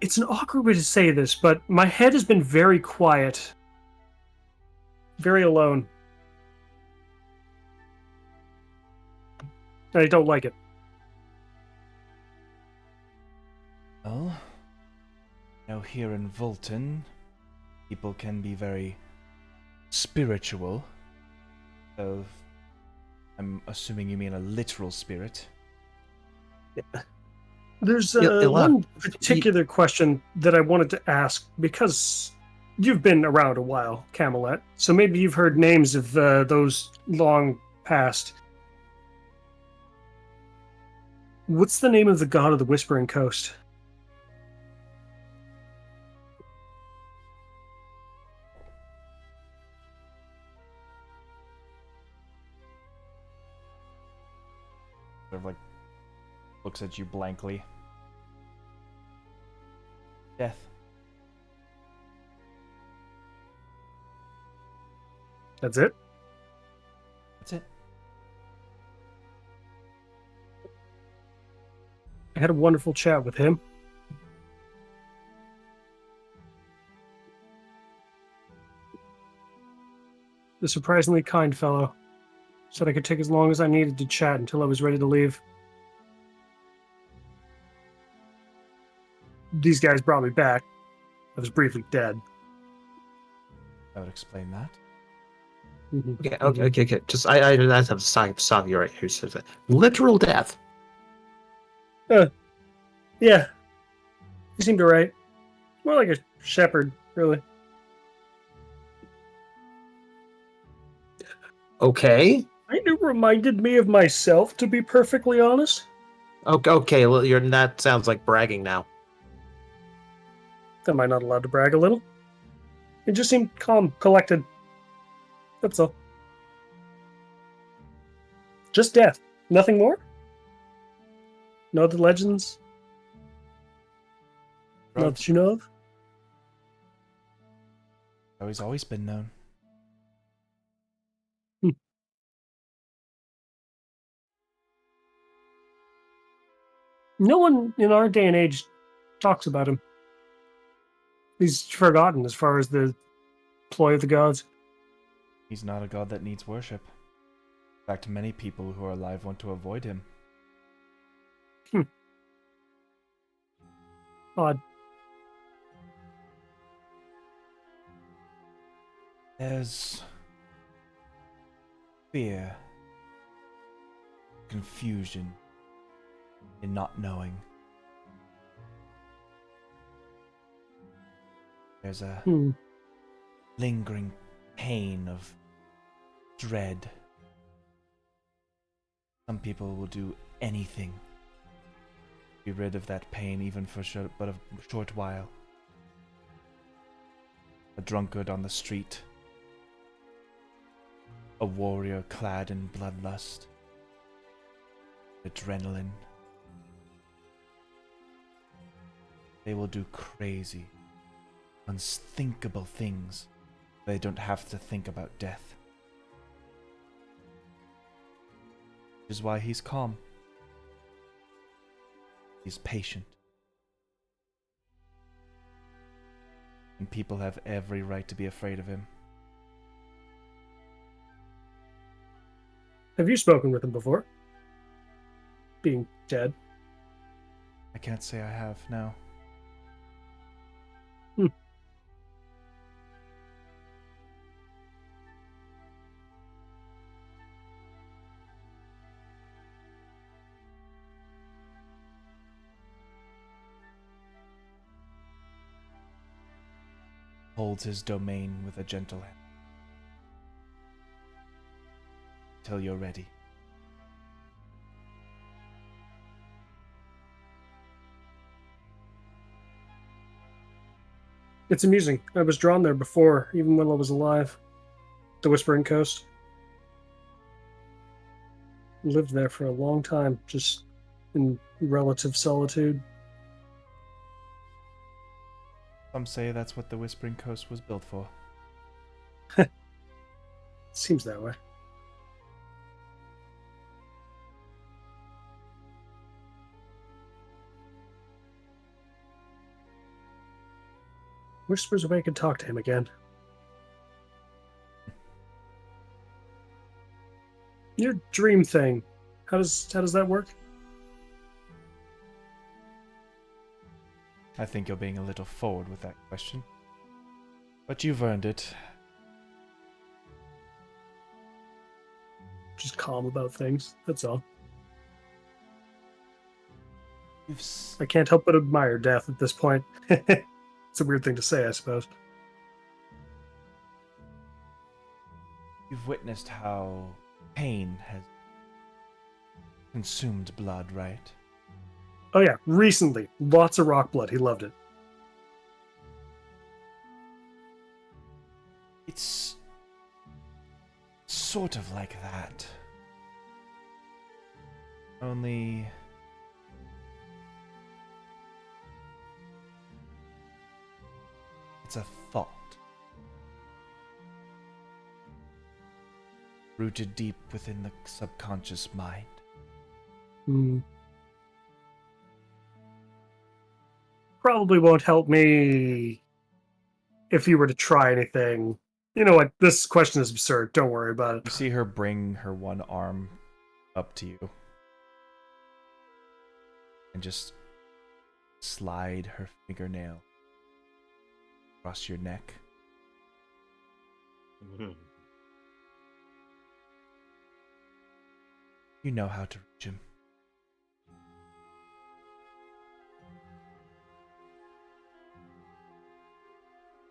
It's an awkward way to say this, but my head has been very quiet. Very alone. I don't like it. Well, now here in Volton, people can be very spiritual. So, I'm assuming you mean a literal spirit. There's Alof, one particular question that I wanted to ask, because you've been around a while, Camelot, so maybe you've heard names of those long past. What's the name of the god of the Whispering Coast? Sort of like looks at you blankly. Death. That's it? That's it. I had a wonderful chat with him. The surprisingly kind fellow. Said I could take as long as I needed to chat until I was ready to leave. These guys brought me back. I was briefly dead. That would explain that. Okay. Just I have a Savi right who says that. Literal death. Yeah. He seemed alright. More like a shepherd, really. Okay. Kind of reminded me of myself, to be perfectly honest. Okay. Well, that sounds like bragging now. Am I not allowed to brag a little? It just seemed calm, collected. That's all. Just death. Nothing more? No other legends? Not that you know of? Oh, he's always been known. No one in our day and age talks about him. He's forgotten as far as the ploy of the gods. He's not a god that needs worship. In fact, many people who are alive want to avoid him. Odd. There's fear, confusion in not knowing. There's a lingering pain of dread. Some people will do anything to be rid of that pain, even for but a short while. A drunkard on the street, a warrior clad in bloodlust, adrenaline. They will do crazy, unthinkable things. They don't have to think about death. Which is why he's calm. He's patient. And people have every right to be afraid of him. Have you spoken with him before? Being dead? I can't say I have, no. Holds his domain with a gentle hand. Till you're ready. It's amusing. I was drawn there before, even when I was alive. The Whispering Coast. Lived there for a long time, just in relative solitude. Some say that's what the Whispering Coast was built for. Seems that way. Whispers away I could talk to him again. Your dream thing. How does that work? I think you're being a little forward with that question. But you've earned it. Just calm about things, that's all. I can't help but admire death at this point. It's a weird thing to say, I suppose. You've witnessed how pain has consumed blood, right? Oh yeah, recently. Lots of rock blood. He loved it. It's sort of like that. Only it's a thought. Rooted deep within the subconscious mind. Hmm. Probably won't help me if you were to try anything. You know what? This question is absurd. Don't worry about You it. see her bring her one arm up to you and just slide her fingernail across your neck. You know how to reach him.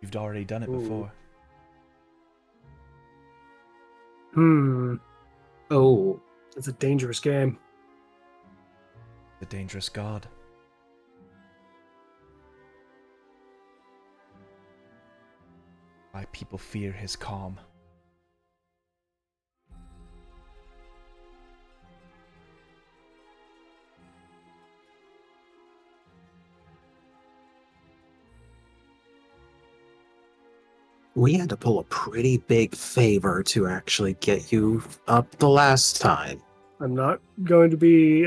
You've already done it Ooh. before. Oh, It's a dangerous game. The dangerous god. Why people fear his calm. we had to pull a pretty big favor to actually get you up the last time. I'm not going to be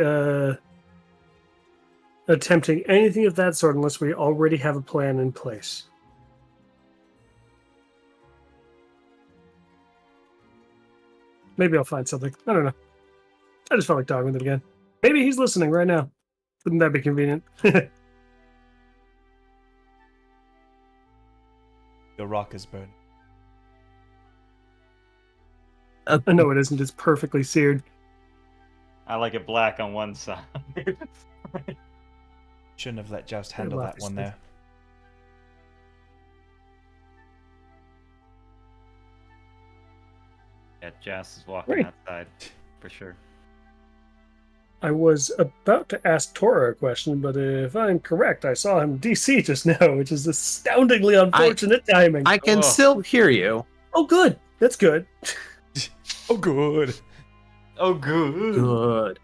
attempting anything of that sort unless we already have a plan in place. Maybe I'll find something. I don't know. I just felt like talking with him again. Maybe he's listening right now. Wouldn't that be convenient? Your rock is burning. I know it isn't. It's perfectly seared. I like it black on one side. Shouldn't have let Joust handle that one there. Yeah, Joust is walking Right. outside for sure. I was about to ask Tora a question, but if I'm correct, I saw him DC just now, which is astoundingly unfortunate timing. I can Oh. still hear you. Oh, good. That's good. Oh, good. Oh, good. Good.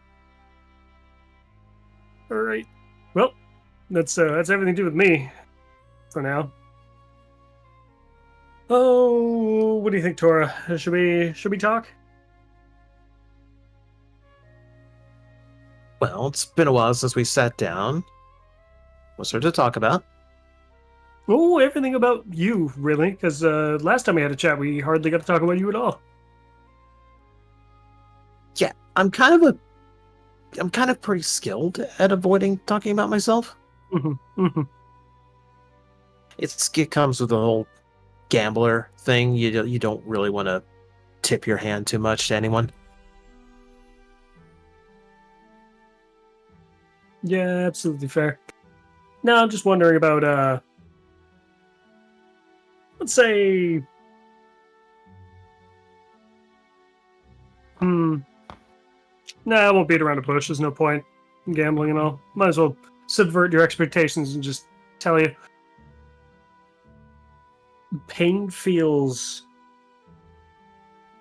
All right. Well, that's everything to do with me for now. Oh, what do you think, Tora? Should we talk? Well, it's been a while since we sat down. What's there to talk about? Oh, everything about you, really, because last time we had a chat, we hardly got to talk about you at all. Yeah, I'm kind of pretty skilled at avoiding talking about myself. It comes with the whole gambler thing. You don't really want to tip your hand too much to anyone. Yeah, absolutely fair. No, I'm just wondering about let's say Nah, I won't beat around the bush. There's no point in gambling and all. Might as well subvert your expectations and just tell you. Pain feels,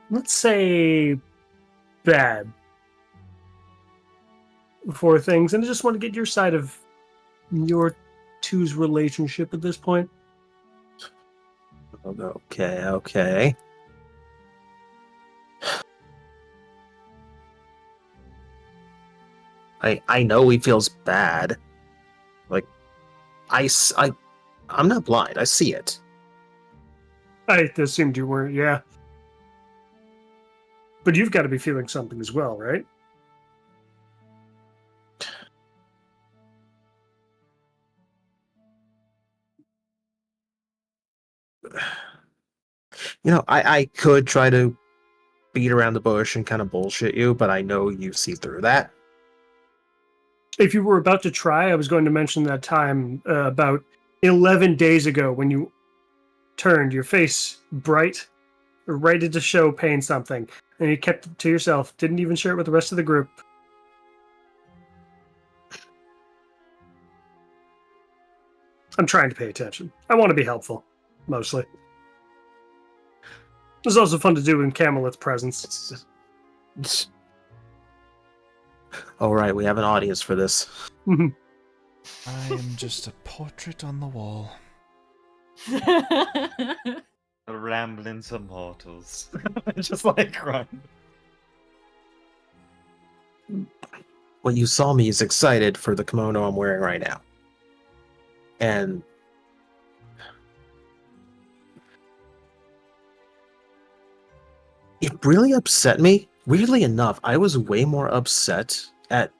let's say, bad for things, and I just want to get your side of your two's relationship at this point. Okay. I know he feels bad. Like, I'm not blind. I see it. I assumed you weren't, yeah. But you've got to be feeling something as well, right? You know, I could try to beat around the bush and kind of bullshit you, but I know you see through that. If you were about to try, I was going to mention that time about 11 days ago when you turned your face bright, ready to show Pain something. And you kept it to yourself. Didn't even share it with the rest of the group. I'm trying to pay attention. I want to be helpful, mostly. It's also fun to do in Camelot's presence. All right, we have an audience for this. I am just a portrait on the wall. Rambling some mortals. Just like run. What you saw me is excited for the kimono I'm wearing right now. And it really upset me. Weirdly enough, I was way more upset at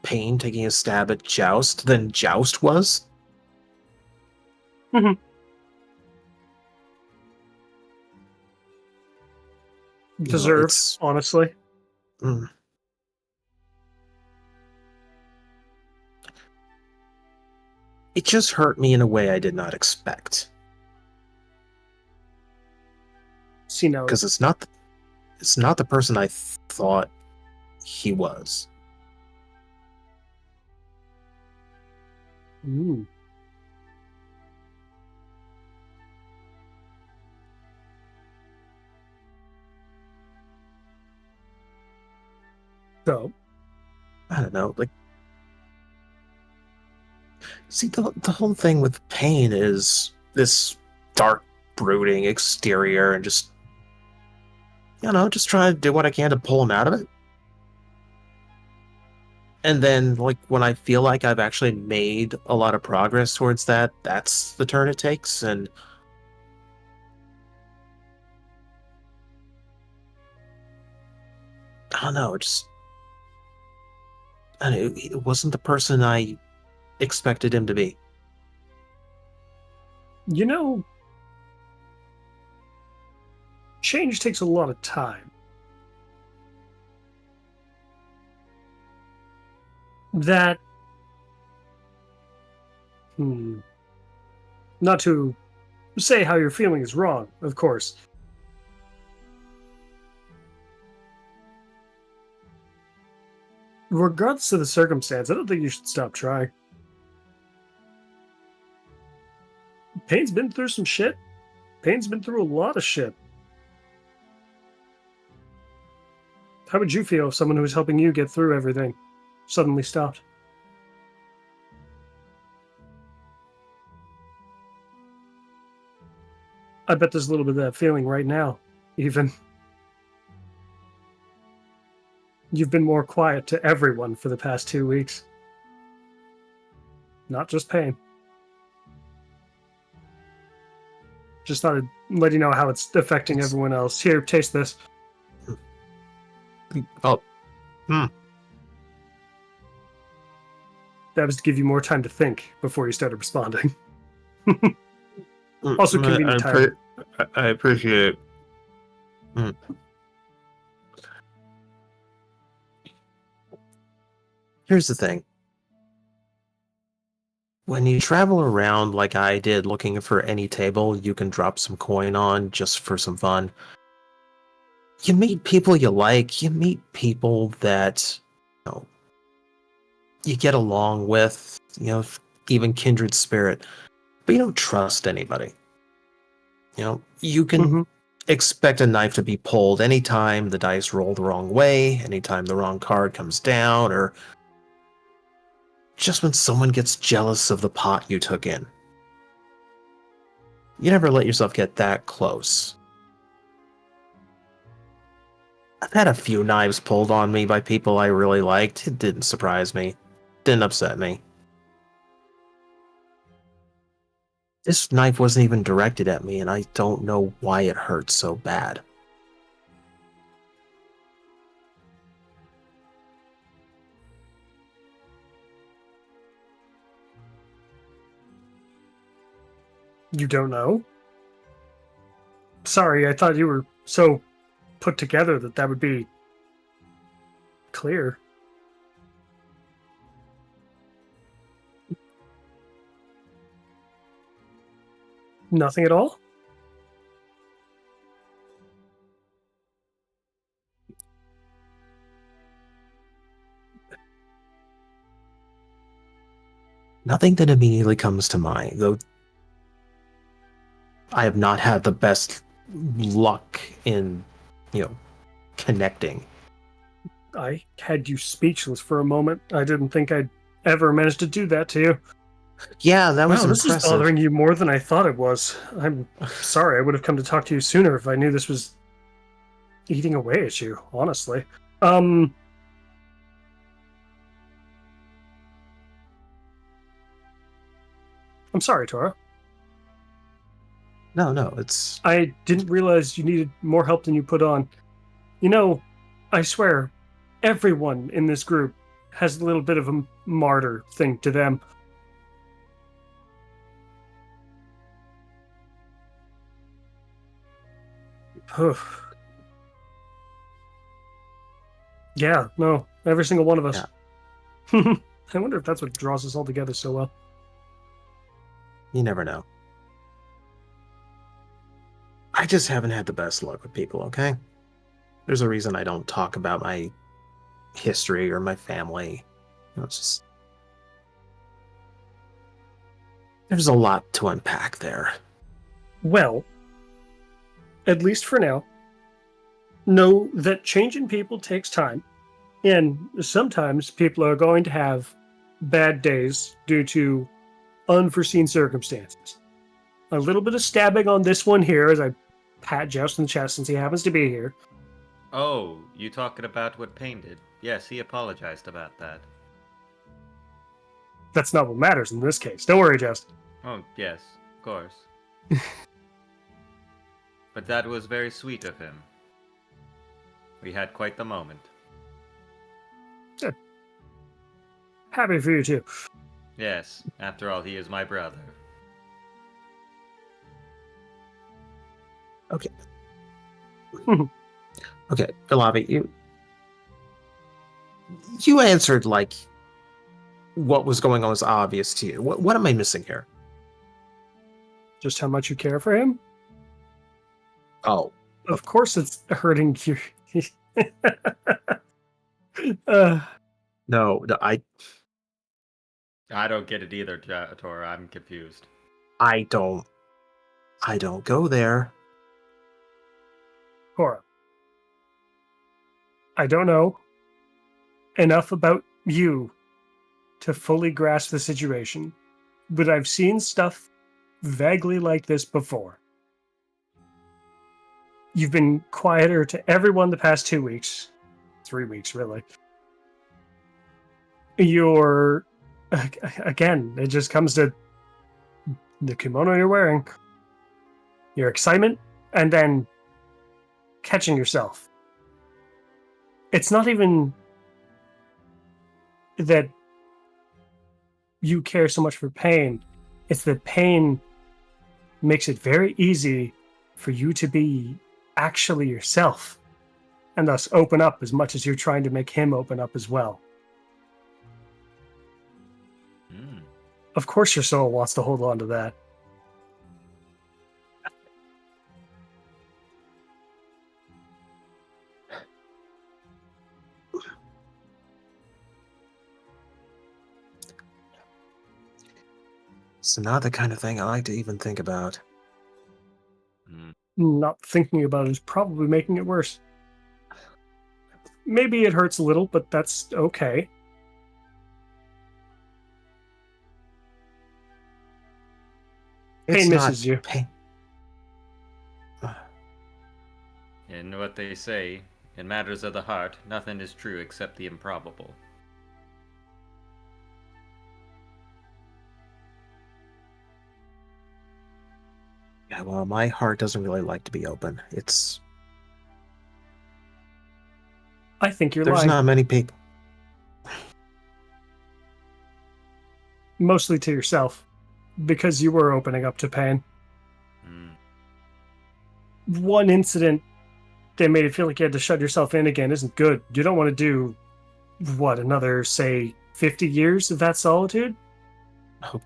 Pain taking a stab at Joust than Joust was. Deserves, honestly. It just hurt me in a way I did not expect. See, now, because it's not the person I thought he was. Ooh. So, I don't know, like, see, the whole thing with Pain is this dark, brooding exterior and just, just trying to do what I can to pull him out of it. And then, like, when I feel like I've actually made a lot of progress towards that, that's the turn it takes, and I don't know, it wasn't the person I expected him to be. Change takes a lot of time. That, not to say how you're feeling is wrong, of course. Regardless of the circumstance, I don't think you should stop trying. Pain's been through some shit. Pain's been through a lot of shit. How would you feel if someone who was helping you get through everything suddenly stopped? I bet there's a little bit of that feeling right now, even. You've been more quiet to everyone for the past 2 weeks. Not just Pain. Just thought I'd let you know how it's affecting everyone else. Here, taste this. Oh. That was to give you more time to think before you started responding. Also convenient time. I appreciate it. Here's the thing. When you travel around like I did looking for any table you can drop some coin on just for some fun, you meet people you like, you meet people that you get along with, even kindred spirit, but you don't trust anybody. You can expect a knife to be pulled anytime the dice roll the wrong way, anytime the wrong card comes down, or just when someone gets jealous of the pot you took in. You never let yourself get that close. I've had a few knives pulled on me by people I really liked. It didn't surprise me. Didn't upset me. This knife wasn't even directed at me, and I don't know why it hurt so bad. You don't know? Sorry, I thought you were so put together that would be clear. Nothing at all? Nothing that immediately comes to mind, though I have not had the best luck in, connecting. I had you speechless for a moment. I didn't think I'd ever manage to do that to you. Yeah, that was Wow, this is impressive. bothering you more than I thought it was. I'm sorry. I would have come to talk to you sooner if I knew this was eating away at you, honestly. I'm sorry, Tora. No, it's... I didn't realize you needed more help than you put on. I swear, everyone in this group has a little bit of a martyr thing to them. Yeah, no, every single one of us. Yeah. I wonder if that's what draws us all together so well. You never know. I just haven't had the best luck with people, okay? There's a reason I don't talk about my history or my family. It's just... There's a lot to unpack there. Well, at least for now, know that changing people takes time, and sometimes people are going to have bad days due to unforeseen circumstances. A little bit of stabbing on this one here as I pat Joust in the chest since he happens to be here. Oh, you talking about what Payne did? Yes, he apologized about that. That's not what matters in this case. Don't worry, Joust. Oh, yes, of course. But that was very sweet of him. We had quite the moment. Good. Happy for you, too. Yes, after all, he is my brother. Okay. Okay, Ilavi, you answered like what was going on was obvious to you. What am I missing here? Just how much you care for him? Oh. Of course it's hurting you. No, I don't get it either, Tora. I'm confused. I don't go there. Cora, I don't know enough about you to fully grasp the situation, but I've seen stuff vaguely like this before. You've been quieter to everyone the past 2 weeks. 3 weeks, really. You're... Again, it just comes to the kimono you're wearing, your excitement, and then catching yourself. It's not even that you care so much for pain. It's that pain makes it very easy for you to be actually yourself and thus open up as much as you're trying to make him open up as well. Of course your soul wants to hold on to that. It's not the kind of thing I like to even think about. Not thinking about it is probably making it worse. Maybe it hurts a little, but that's okay. Pain misses you. Pain. In what they say, in matters of the heart, nothing is true except the improbable. Yeah, well, my heart doesn't really like to be open. I think you're There's lying. not many people. Mostly to yourself, because you were opening up to pain. One incident that made it feel like you had to shut yourself in again isn't good. You don't want to do, another, say, 50 years of that solitude? Oh.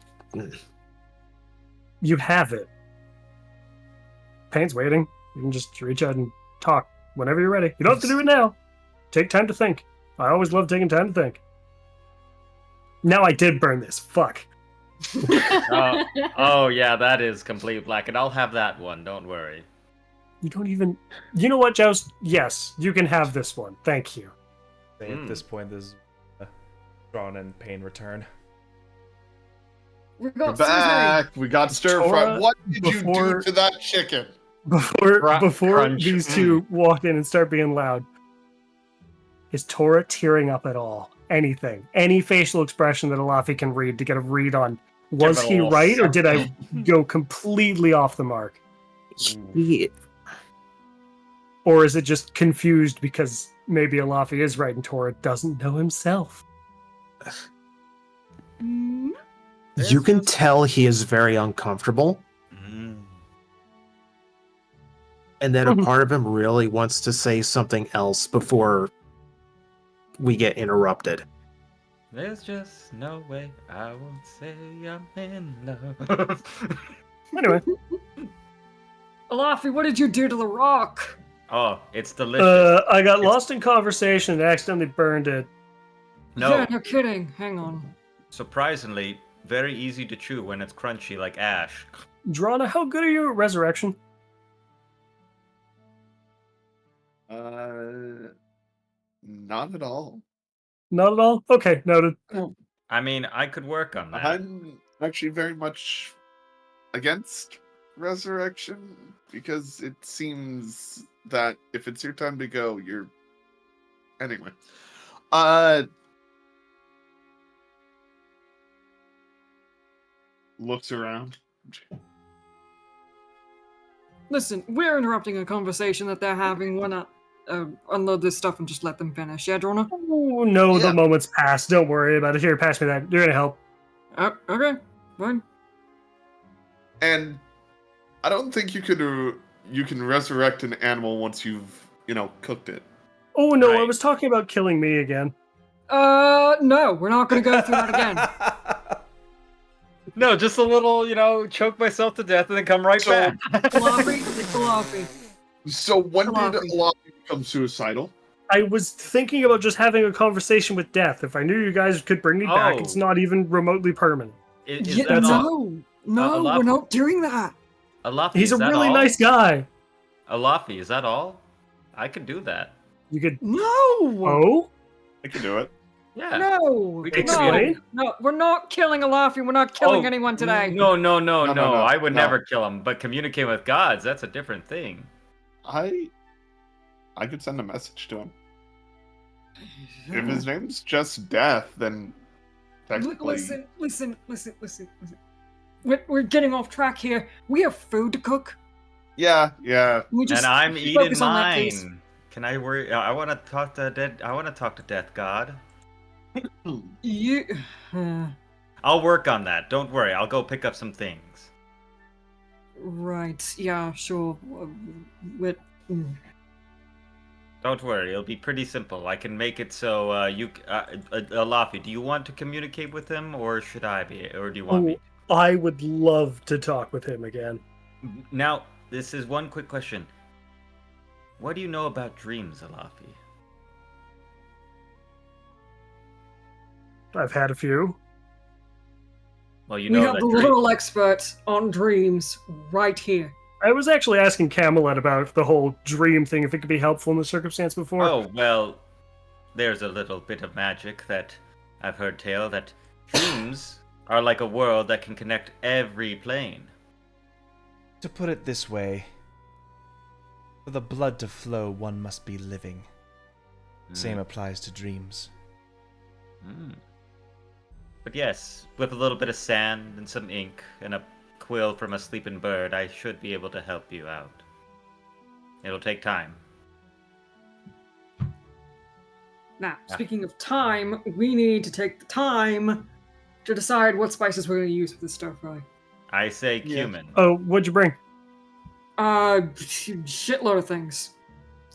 You have it. Pain's waiting. You can just reach out and talk whenever you're ready. You don't have to do it now. Take time to think. I always love taking time to think. Now I did burn this. Fuck. Oh yeah, that is complete black, and I'll have that one. Don't worry. You don't even. You know what, Joust? Yes, you can have this one. Thank you. At this point, this is Drona and Pain return. We We're got back. We got stir fry. Tora, What did you before- do to that chicken? Before Crunch. these two walk in and start being loud, is Tora tearing up at all? Anything? Any facial expression that Alafi can read to get a read on? Was Give it a he little right, or did I something. go completely off the mark? He, Or is it just confused because maybe Alafi is right and Tora doesn't know himself? you can tell he is very uncomfortable, and then a part of him really wants to say something else before we get interrupted. There's just no way I won't say I'm in love. Anyway, Alafi, what did you do to the rock? Oh, it's delicious. I got lost in conversation and accidentally burned it. No, Yeah, no kidding. Hang on. surprisingly, very easy to chew when it's crunchy like ash. Drona, how good are you at resurrection? Not at all. Not at all? Okay, noted. I mean, I could work on that. I'm actually very much against resurrection because it seems that if it's your time to go, you're anyway. Looks around. Listen, we're interrupting a conversation that they're having. Why not unload this stuff and just let them finish? Yeah, Drona? Oh, no, Yeah. the moment's passed. Don't worry about it. Here, pass me that. You're gonna help. Okay, fine. And I don't think you can resurrect an animal once you've cooked it. Oh, no, I Right. was talking about killing me again. No, we're not gonna go through that again. No, just a little, choke myself to death and then come right So- back. Alafi. So when did Alafi. Alafi become suicidal? I was thinking about just having a conversation with death. If I knew you guys could bring me back, Oh. it's not even remotely permanent. Is Yeah, that all? no, Alafi. we're not doing that. Alafi, He's is a that really all? nice guy. Alafi, is that all? I could do that. You could. No. Oh? I can do it. Yeah. No. We could no. explain. No, we're not killing Alafi. We're not killing Oh, anyone today. No. No. I would No. never kill him. But communicate with gods, that's a different thing. I could send a message to him. If his name's just Death, then technically Listen. We're getting off track here. We have food to cook. Yeah. We just And I'm focus eating on that, please. mine. Can I worry? I want to talk to dead. I want to talk to Death God. You. I'll work on that. Don't worry. I'll go pick up some things. Right. Yeah. Sure. With. Don't worry. It'll be pretty simple. I can make it so Alafi, do you want to communicate with him, or should I be, or do you want me? I would love to talk with him again. Now, this is one quick question. What do you know about dreams, Alafi? I've had a few. Well, you We know have that the literal expert on dreams right here. I was actually asking Camelot about the whole dream thing, if it could be helpful in the circumstance before. Oh, well, there's a little bit of magic that I've heard tell that dreams are like a world that can connect every plane. To put it this way, for the blood to flow, one must be living. Same applies to dreams. But yes, with a little bit of sand and some ink and a quill from a sleeping bird, I should be able to help you out. It'll take time. Now, speaking of time, we need to take the time to decide what spices we're going to use for this stir fry. I say Yeah. cumin. Oh, what'd you bring? Shitload of things.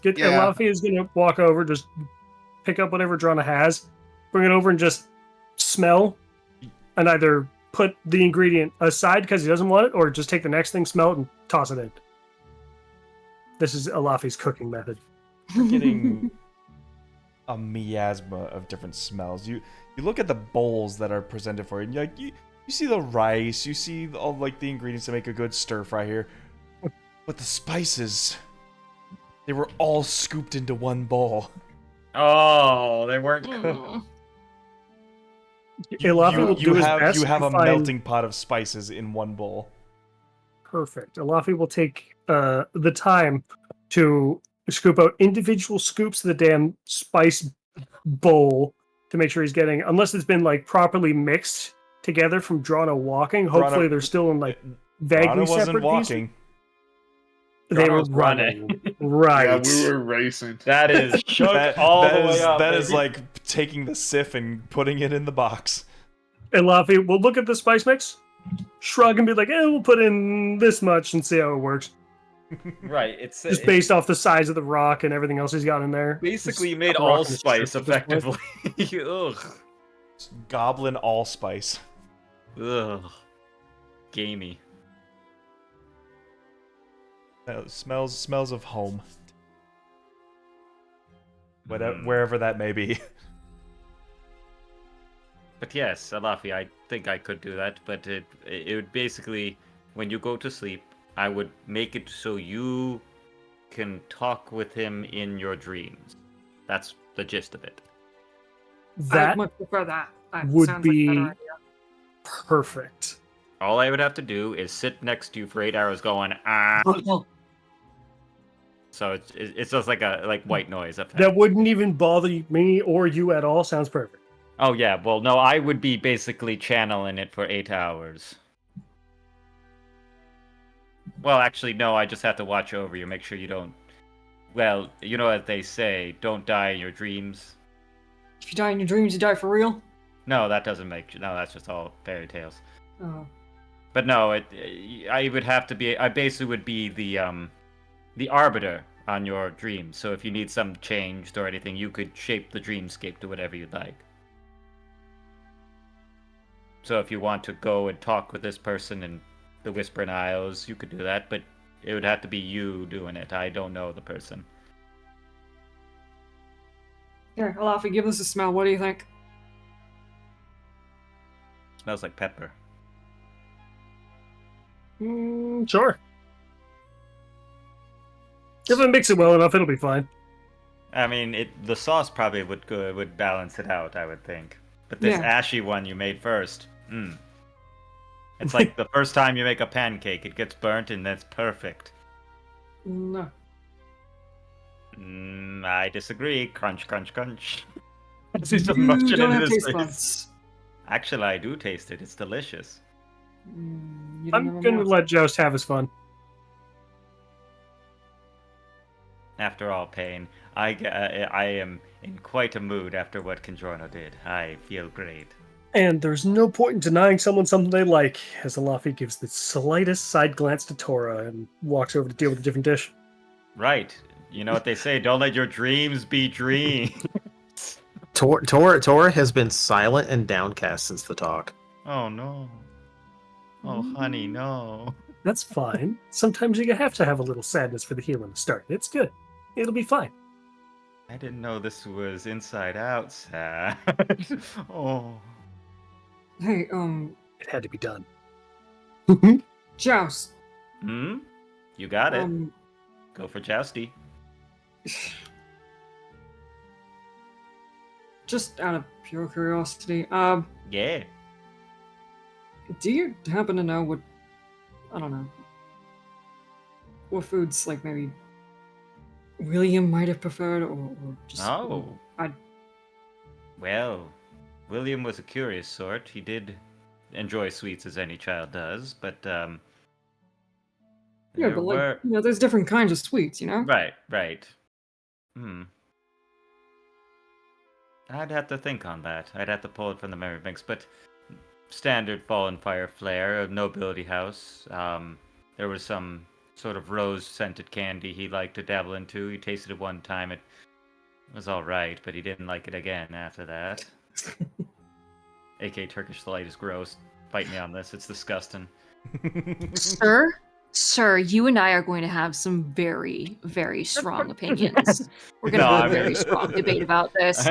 Get Yeah. Laffy is gonna walk over, just pick up whatever Drona has, bring it over, and just smell, and either put the ingredient aside because he doesn't want it, or just take the next thing, smell it, and toss it in. This is Alafi's cooking method. You're getting a miasma of different smells. You look at the bowls that are presented for you, and you're like, you You see the rice, you see all like the ingredients to make a good stir fry here. But the spices, they were all scooped into one bowl. Oh, they weren't cooked. Mm. Elafi will do his best you have to a find... melting pot of spices in one bowl. Perfect. Elafi will take the time to scoop out individual scoops of the damn spice bowl to make sure he's getting, unless it's been like properly mixed together from Drona walking. Hopefully they're still in like vaguely Drona wasn't separate walking. pieces. They Drona were was running. Right. Yeah, we were racing. That is shook all the way up. That is baby. like taking the sif and putting it in the box. Elafi will look at the spice mix, shrug and be like, we'll put in this much and see how it works. Right. It's Just based off the size of the rock and everything else he's got in there. basically Just made a rock and a allspice strip at this point. effectively. Ugh. Goblin allspice. Ugh. Gamey. Smells of home. Wherever that may be. But yes, Alafi, I think I could do that, but it would basically, when you go to sleep, I would make it so you can talk with him in your dreams. That's the gist of it. That I'd much prefer that. That would sounds be like a better idea. perfect. All I would have to do is sit next to you for 8 hours going, ah. So it's just like a white noise effect. That wouldn't even bother me or you at all. Sounds perfect. Oh yeah, well no, I would be basically channeling it for 8 hours. Well, actually, no, I just have to watch over you, make sure you don't... Well, you know what they say, don't die in your dreams. If you die in your dreams, you die for real? No, that doesn't make... No, that's just all fairy tales. Oh. But no, I would have to be... I basically would be the arbiter on your dreams. So if you need some changed or anything, you could shape the dreamscape to whatever you'd like. So if you want to go and talk with this person in the Whispering Isles, you could do that, but it would have to be you doing it. I don't know the person. Here, Alafi, give this a smell. What do you think? Smells like pepper. Sure. If I mix it well enough, it'll be fine. I mean, the sauce probably would balance it out, I would think. But this Yeah. ashy one you made first, it's like the first time you make a pancake, it gets burnt and that's perfect. No. I disagree. Crunch, crunch, crunch. You don't have taste buds. Actually, I do taste it. It's delicious. You don't have I'm a going to mouth. let Joust have his fun. After all, Pain, I am in quite a mood after what Drona did. I feel great. And there's no point in denying someone something they like, as Alafi gives the slightest side glance to Tora and walks over to deal with a different dish. Right. You know what they say, don't let your dreams be dreams. Tora has been silent and downcast since the talk. Oh, no. Oh, honey, no. That's fine. Sometimes you have to have a little sadness for the healing to start. It's good. It'll be fine. I didn't know this was inside out sad. Oh. Hey, It had to be done. Joust. You got it. Go for Jousty. Just out of pure curiosity, Yeah. do you happen to know what, I don't know, what foods, like, maybe William might have preferred, or just... Oh. Well, William was a curious sort. He did enjoy sweets as any child does, but, Yeah, there but, like, were- there's different kinds of sweets, you know? Right. I'd have to think on that. I'd have to pull it from the memory banks, but standard Fallen Fire flair, a nobility house. There was some sort of rose-scented candy he liked to dabble into. He tasted it one time. It was all right, but he didn't like it again after that. AK Turkish Delight is gross. Fight me on this. It's disgusting. Sir, you and I are going to have some very, very strong opinions. We're going to No, have I a very mean- strong debate about this.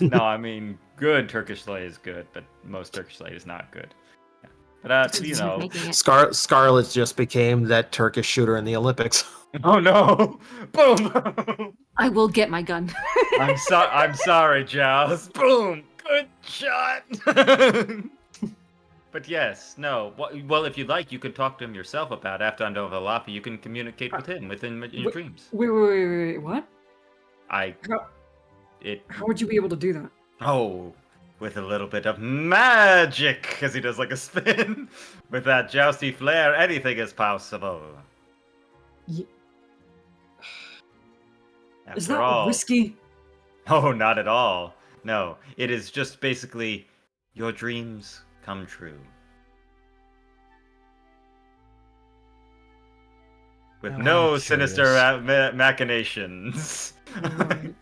No, I mean, good Turkish Delight is good, but most Turkish Delight is not good. But you know. Making it. Scarlet just became that Turkish shooter in the Olympics. Oh no! Boom! I will get my gun. I'm sorry, Joust. Boom! Good shot. But yes, no. Well, if you'd like, you could talk to him yourself about it. After under Valafi, you can communicate with him within your dreams. Wait, what? How How would you be able to do that? Oh, with a little bit of magic, because he does like a spin. With that jousty flair, anything is possible. Is After that all, risky? Oh, not at all. No, it is just basically your dreams come true. With Now no I'm sinister curious. machinations. Right.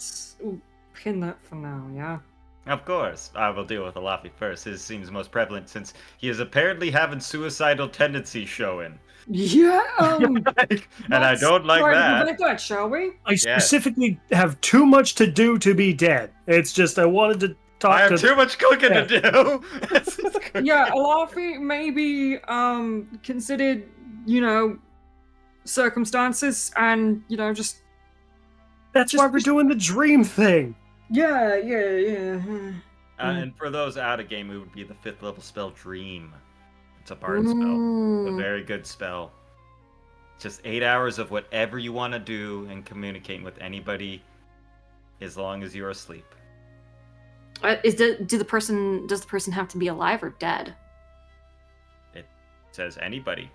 Ooh, pin that for now, yeah? Of course, I will deal with Alafi first. His seems most prevalent since he is apparently having suicidal tendencies showing. Yeah, And I don't like try to that. prevent that, shall we? I specifically have too much to do to be dead. It's just I wanted to talk I have to... too much cooking to do. Yeah, Alafi maybe considered, circumstances and, just... That's why we're doing the dream thing. Yeah. And for those out of game, it would be the 5th level spell Dream. It's a bard spell. A very good spell. Just 8 hours of whatever you want to do and communicating with anybody as long as you're asleep. Does the person have to be alive or dead? It says anybody.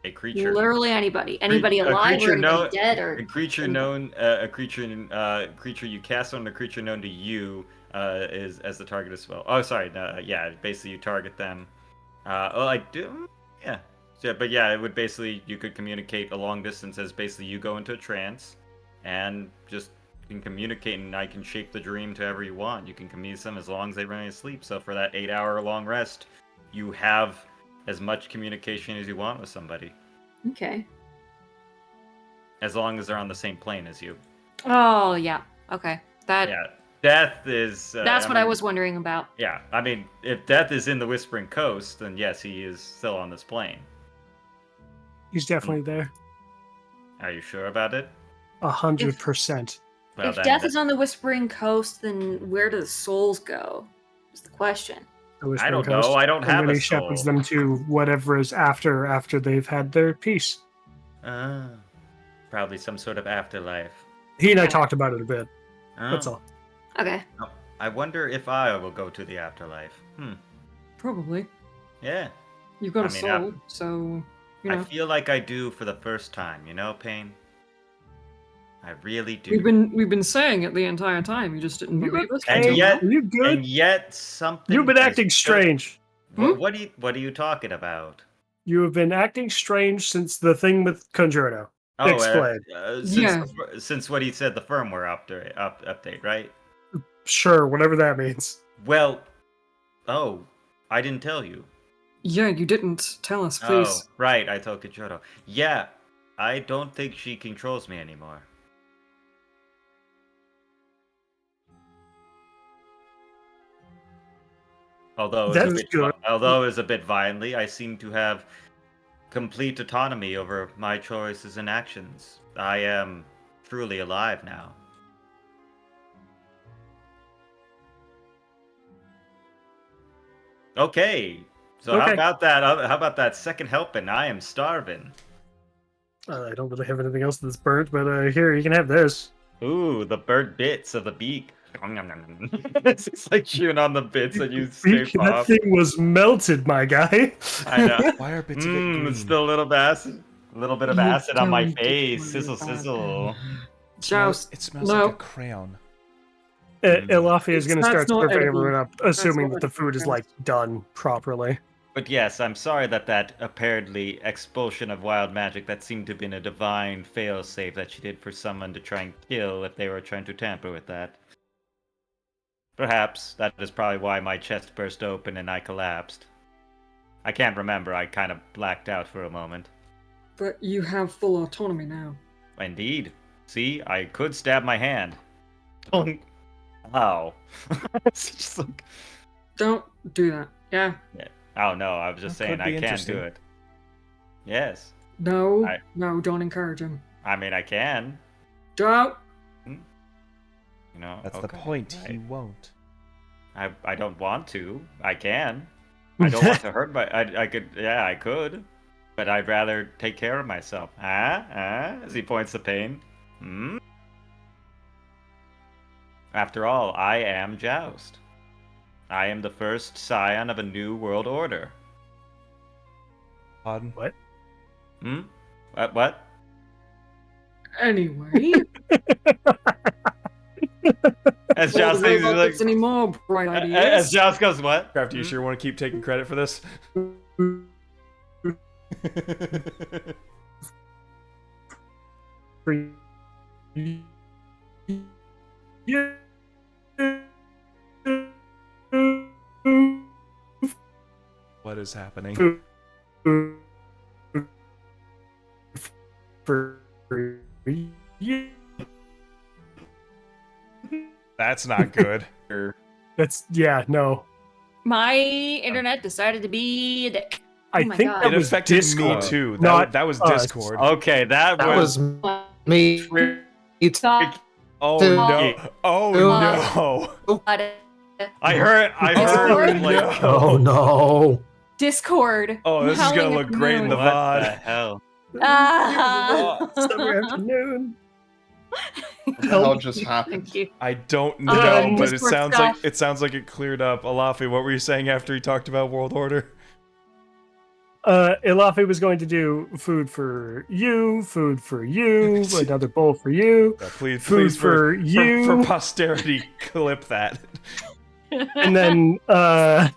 A creature. Literally anybody. Anybody alive or anybody dead or a creature known a creature you cast on a creature known to you is as the target as well. Oh, sorry. Basically you target them. Yeah. So, but yeah, it would basically you could communicate a long distance as basically you go into a trance and just can communicate, and I can shape the dream to whoever you want. You can communicate them as long as they remain asleep. So for that 8-hour long rest, you have as much communication as you want with somebody. Okay. As long as they're on the same plane as you. Oh, yeah. Okay. Death is... That's what I was wondering about. Yeah, I mean, if Death is in the Whispering Coast, then yes, he is still on this plane. He's definitely there. Are you sure about it? 100%. Well, if then Death is on the Whispering Coast, then where do the souls go? Is the question. I don't know. I don't have and then a he soul. shepherds them to whatever is after they've had their peace. Probably some sort of afterlife. He and I talked about it a bit. That's all. Okay. I wonder if I will go to the afterlife. Probably. Yeah. You've got a soul, so... I feel like I do for the first time, Pain? I really do. We've been saying it the entire time. You just didn't believe us. And yet something. You've been acting strange. What are you talking about? You have been acting strange since the thing with Conjuro. Explain. Since what he said, the firmware update, right? Sure, whatever that means. Well, I didn't tell you. Yeah, you didn't tell us, please. Oh, right, I told Conjuro. Yeah, I don't think she controls me anymore. Although it's a bit violently, I seem to have complete autonomy over my choices and actions. I am truly alive now. Okay, so how about that? How about that second helping? I am starving. I don't really have anything else that's burnt, but here, you can have this. Ooh, the burnt bits of the beak. It's like chewing on the bits that you scrape off. That thing was melted, my guy. I know. Why are bits of it green? It's still a little bit of acid on my face. Sizzle, sizzle. Joust. It smells like a crayon. Ilafi is going to start not serving edible. everyone up, assuming that the food is done properly. But yes, I'm sorry that apparently expulsion of wild magic that seemed to have been a divine failsafe that she did for someone to try and kill if they were trying to tamper with that. Perhaps that is probably why my chest burst open and I collapsed. I can't remember, I kind of blacked out for a moment. But you have full autonomy now. Indeed. See, I could stab my hand. Ow. It's just like... Don't do that. Yeah. Oh no, I was just That saying could be I can't interesting. do it. Yes. No, I- no, don't encourage him. I mean, I can. Don't. You know. That's the okay, point. right. He won't. I don't want to. I can. I don't want to hurt my. I could. Yeah, I could. But I'd rather take care of myself. As he points to Pain. Hmm. After all, I am Joust. I am the first scion of a new world order. Pardon? What? Hmm. What? Anyway, As well, Joust the thinks, he's robot like. gets any more bright As ideas. Joust goes, what? Crafty, you sure want to keep taking credit for this? Yeah. What is happening? For you. That's not good. That's no. My internet decided to be a dick. I Oh my think God. that It was affected Discord, me too. not That was us. Discord. Okay, that That was. was me. It's Oh Dude. no! Oh no! I heard Discord? like. oh no. Discord. Oh, this is gonna howling look at the great in the moon. What VOD. the hell? Ah. Summer afternoon. What the hell just happened? Thank you. I don't know, but Discord stuff. it sounds like it cleared up. Alafi, what were you saying after he talked about World Order? Ilafi was going to do food for you, another bowl for you, Yeah, please, food please for you, for posterity, clip that. and then well,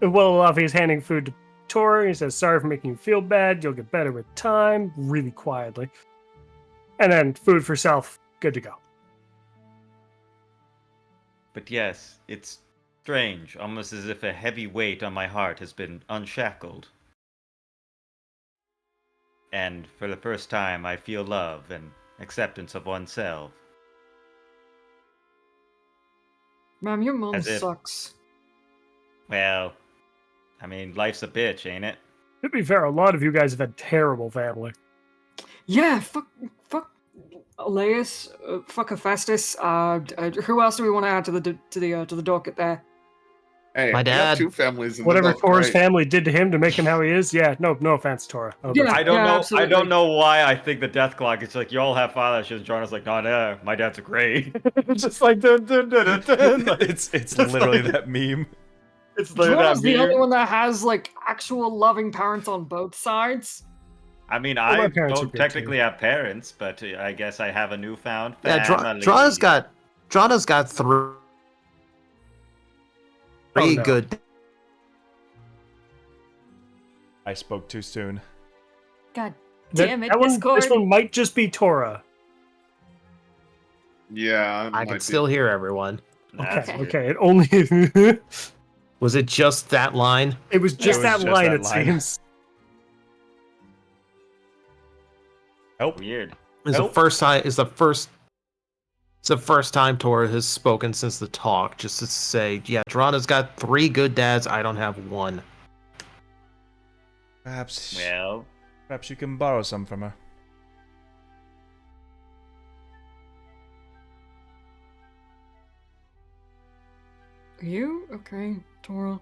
Ilafi is handing food to Tora. He says, "Sorry for making you feel bad. You'll get better with time." Really quietly, and then food for self. Good to go. But yes, it's strange, almost as if a heavy weight on my heart has been unshackled. And for the first time, I feel love and acceptance of oneself. Ma'am, your mom As if- sucks. Well, I mean, life's a bitch, ain't it? To be fair, a lot of you guys have had terrible family. Yeah, fuck Elias, fuck Hephaestus. Who else do we want to add to the docket there? Hey, My I got dad. 2 families and Whatever they're both Tora's great. family did to him to make him how he is, yeah, no offense, Tora. No Yeah. I don't know. absolutely. I don't know why I think the death clock. It's like you all have fathers. And Jonas like, no, my dad's great. offense. Just like dun, dun, dun, dun, dun. Like, It's literally that meme. It's like Jordan's that the only meme. one that has like actual loving parents on both sides. I mean, Well, my I parents are don't good, technically have parents, but I guess I have a newfound Yeah, family. Drona's got three no. good. I spoke too soon. God damn it, This Discord. one might just be Tora. Yeah, I can still hear everyone. That's Okay, weird. okay. It only Was it just that line? it was just was that just line. that It line. seems. Help. Weird. It's Nope. the first time. It's the first time Tora has spoken since the talk. Just to say, yeah, Drona's got 3 good dads. I don't have 1. Perhaps you can borrow some from her. Are you okay, Tora?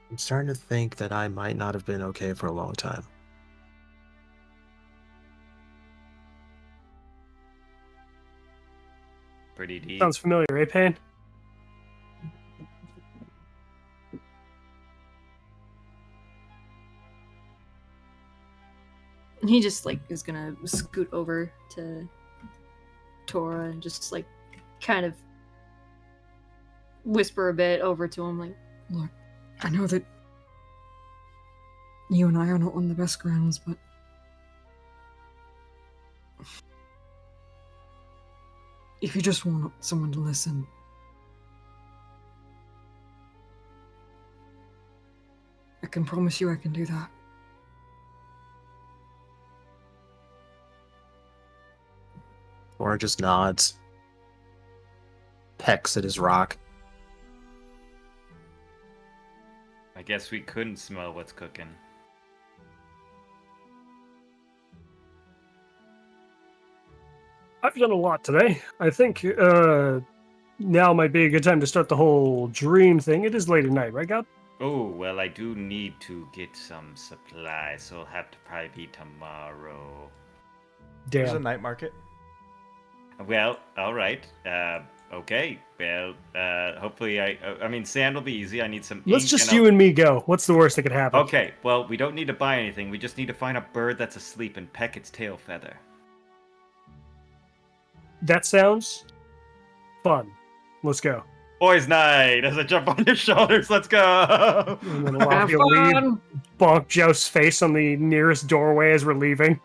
I'm starting to think that I might not have been okay for a long time. Pretty deep. Sounds familiar, eh, Payne? He just like is gonna scoot over to Tora and just like kind of whisper a bit over to him, like, Look, I know that you and I are not on the best grounds, but if you just want someone to listen, I can promise you I can do that. Tora Bar just nods, pecks at his rock. I guess we couldn't smell what's cooking. I've done a lot today. I think now might be a good time to start the whole dream thing. It is late at night, right, God? Oh, well, I do need to get some supplies, so it'll have to probably be tomorrow. There's a Damn. night market. Well, all right. Okay. Well, hopefully I mean, sand will be easy. I need some Let's ink just and you and me go. What's the worst that could happen? Okay, well, we don't need to buy anything. We just need to find a bird that's asleep and peck its tail feather. That sounds fun. Let's go. Boys' night! As I jump on your shoulders, let's go! And then Have Alafia will leave, fun. bonk Joust's face on the nearest doorway as we're leaving.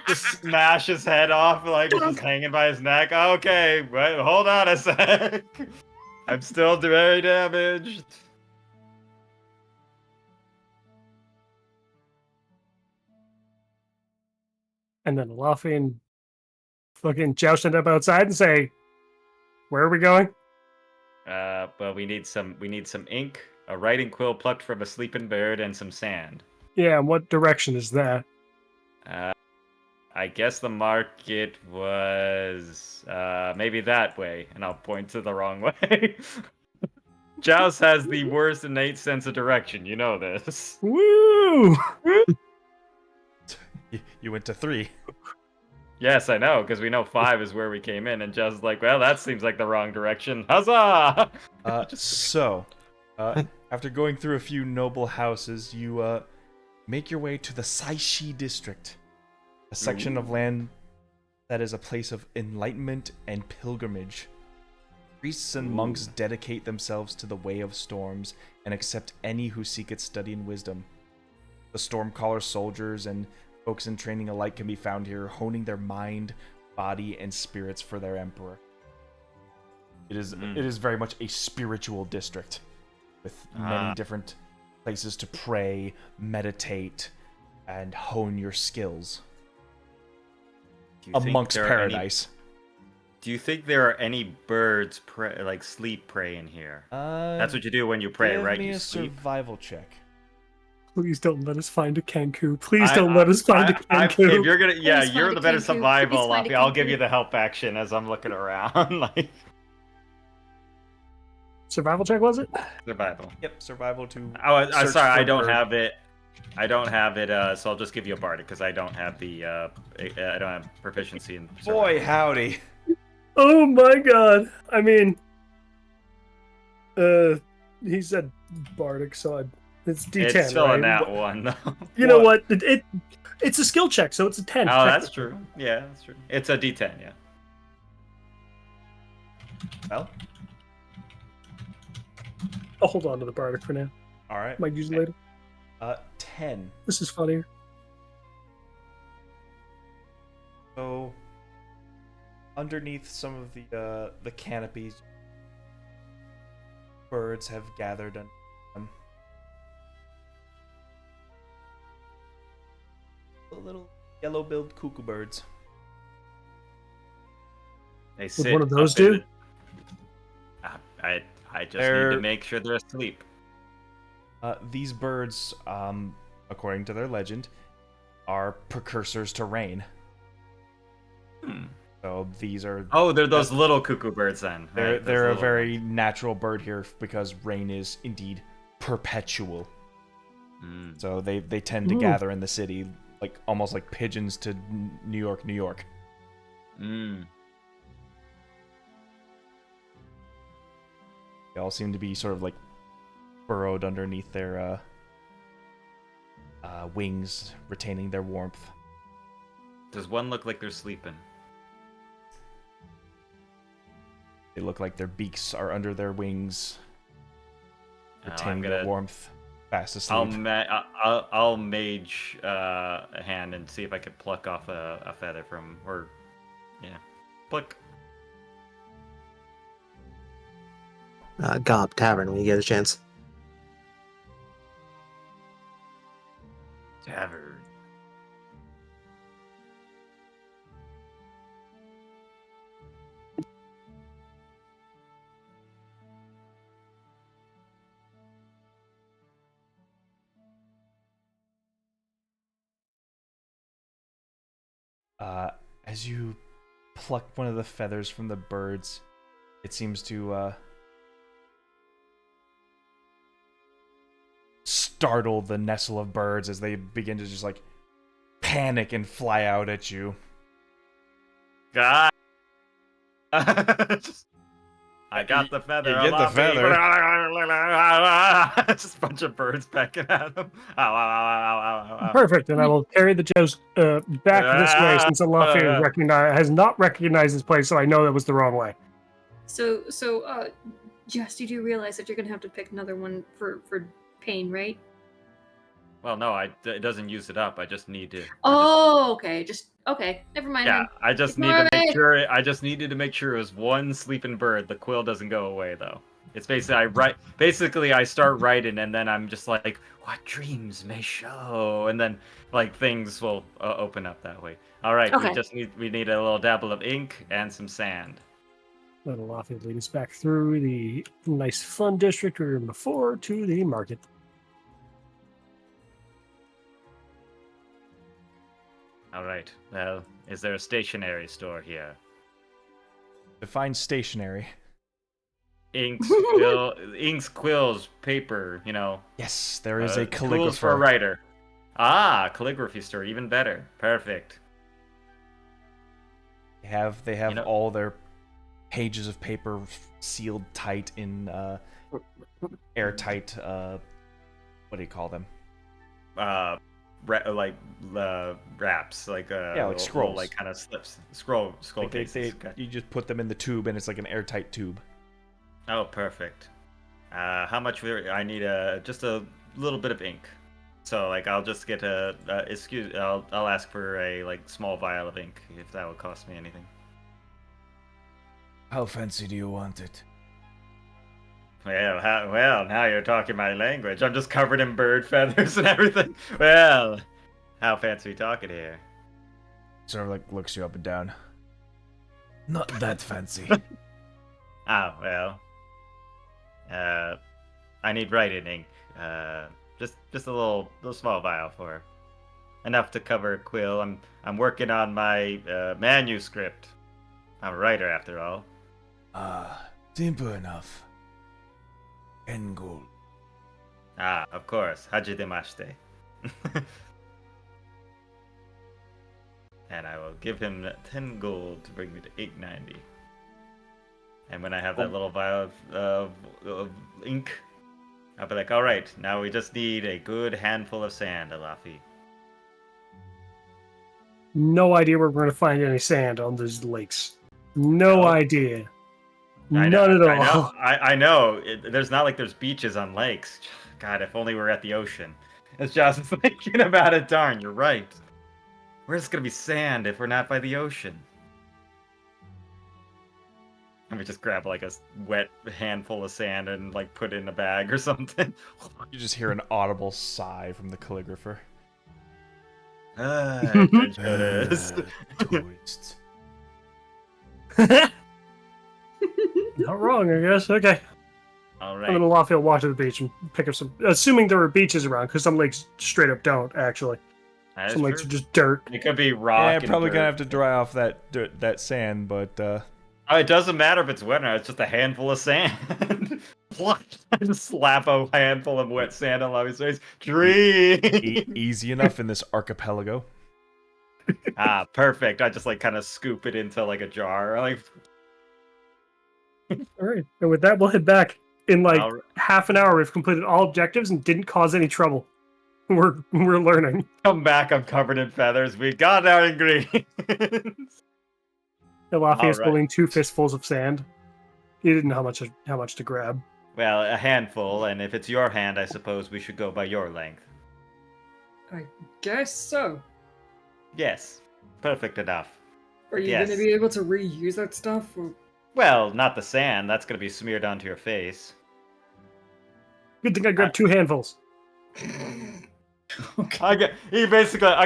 Just smash his head off, like just hanging by his neck. Okay, wait, hold on a sec. I'm still very damaged. And then Alafia and fucking Joust end up outside and say, "Where are we going?" Well, we need some ink, a writing quill plucked from a sleeping bird, and some sand. Yeah, and what direction is that? I guess the market was maybe that way, and I'll point to the wrong way. Joust has the worst innate sense of direction. You know this. Woo! You went to 3. Yes, I know, because we know 5 is where we came in, and Joust is like, well, that seems like the wrong direction. Huzzah! After going through a few noble houses, you make your way to the Saishi district, a section of land that is a place of enlightenment and pilgrimage. Priests and monks dedicate themselves to the way of storms and accept any who seek its study and wisdom. The Stormcaller soldiers and folks in training alike can be found here, honing their mind, body, and spirits for their emperor. It is very much a spiritual district, with many different places to pray, meditate, and hone your skills. A monk's paradise. Do you think there are any birds, sleep pray in here? That's what you do when you pray, right? Give me You a sleep. survival check. Please don't let us find a Kenku. Please don't let us find a If Kenku. you're gonna, yeah, Please you're find the a better Kenku. survival, Please find a Luffy. I'll give Kenku. you the help action as I'm looking around. Like Survival check, was it? survival. Yep, survival to. Oh, I'm search sorry, for I don't bird. have it. I don't have it, so I'll just give you a bardic because I don't have the. I don't have proficiency in. Survival. Boy, howdy. Oh my god. I mean, he said Bardic, so it's D10. It's still right? in that one though. You know what? It's a skill check, so it's a 10. Oh, that's true. Yeah, that's true. It's a D10, yeah. Well, I'll hold on to the Bardic for now. all right. Might use it later. 10. This is funnier. So, underneath some of the canopies, birds have gathered under them. The little yellow-billed cuckoo birds. They Would sit one of those up in do? I just need They're- to make sure they're asleep. These birds, according to their legend, are precursors to rain. So these are Oh, they're those little cuckoo birds then. they're right? Those they're a little very ones. natural bird here because rain is indeed perpetual. Mm. So they tend to Ooh. gather in the city like almost like pigeons to New York, New York. Mm. They all seem to be sort of like burrowed underneath their wings, retaining their warmth. Does one look like they're sleeping? They look like their beaks are under their wings, Oh, retaining their warmth, fast I'll asleep. I'll mage a hand and see if I could pluck off a feather from, or yeah, pluck. Gob Tavern when you get a chance. Tavern. As you pluck one of the feathers from the birds, it seems to startle the nestle of birds as they begin to just like panic and fly out at you. God. I got the feather. You get the feather. Just a bunch of birds pecking at him. Ow, ow, ow, ow, ow, ow. Perfect, and I will carry the Joust back this way since Alator has not recognized this place, so I know that was the wrong way. So, Joust, you do realize that you're gonna have to pick another one for pain, right? Well, no, it doesn't use it up. I just need to. Okay. Never mind. Yeah, then. I just need to make sure. I just needed to make sure it was one sleeping bird. The quill doesn't go away though. It's basically I start writing, and then I'm just like, what dreams may show, and then like things will open up that way. All right, Okay. we need a little dabble of ink and some sand. That'll often lead us back through the nice fun district we were in before to the market. All right. Well, is there a stationery store here? Define stationery. Inks, quills, paper. Yes, there is a tools for a calligrapher. writer. Ah, calligraphy store, even better. Perfect. They have all their pages of paper sealed tight in airtight. What do you call them? Wraps, like scrolls, like kind of slips, scroll Like cases. you just put them in the tube, and it's like an airtight tube. Oh, perfect. How much? I need just a little bit of ink. So like I'll just get I'll ask for a like small vial of ink if that would cost me anything. How fancy do you want it? Well, now you're talking my language. I'm just covered in bird feathers and everything. Well, how fancy we talking here? Sort of like looks you up and down. Not that fancy. Oh, well. I need writing ink. Just a little small vial for enough to cover a quill. I'm working on my manuscript. I'm a writer after all. Simple enough. And gold. Ah, of course. Hajidemashite. And I will give him 10 gold to bring me to 890. And when I have that little vial of ink, I'll be like, all right, now we just need a good handful of sand, Alafi. No idea where we're going to find any sand on these lakes. No idea. None at all. I know. There's not like there's beaches on lakes. God, if only we were at the ocean. It's just thinking about it. Darn, you're right. Where's gonna be sand if we're not by the ocean? Let me just grab like a wet handful of sand and like put it in a bag or something. You just hear an audible sigh from the calligrapher. Tourists. Not wrong, I guess. Okay. All I'm right. gonna Lawfield walk to the beach and pick up some. Assuming there are beaches around, because some lakes straight up don't actually. That is Some lakes true. are just dirt. It could be rock. Yeah, and probably dirt. gonna have to dry off that sand, but Oh, it doesn't matter if it's wet or not. It's just a handful of sand. I just slap a handful of wet sand on Lavi's face. Dream. easy enough in this archipelago. Ah, perfect. I just like kind of scoop it into like a jar. Like, All right, and with that, we'll head back. In like all right. half an hour, we've completed all objectives and didn't cause any trouble. We're learning. Come back. I'm covered in feathers. We got our ingredients. Lawfield is All right. pulling 2 fistfuls of sand. He didn't know how much to grab. Well, a handful, and if it's your hand, I suppose we should go by your length. I guess so. Yes, perfect enough. Are you Yes. going to be able to reuse that stuff? Or... Well, not the sand. That's going to be smeared onto your face. Good thing I grabbed 2 handfuls. Okay. I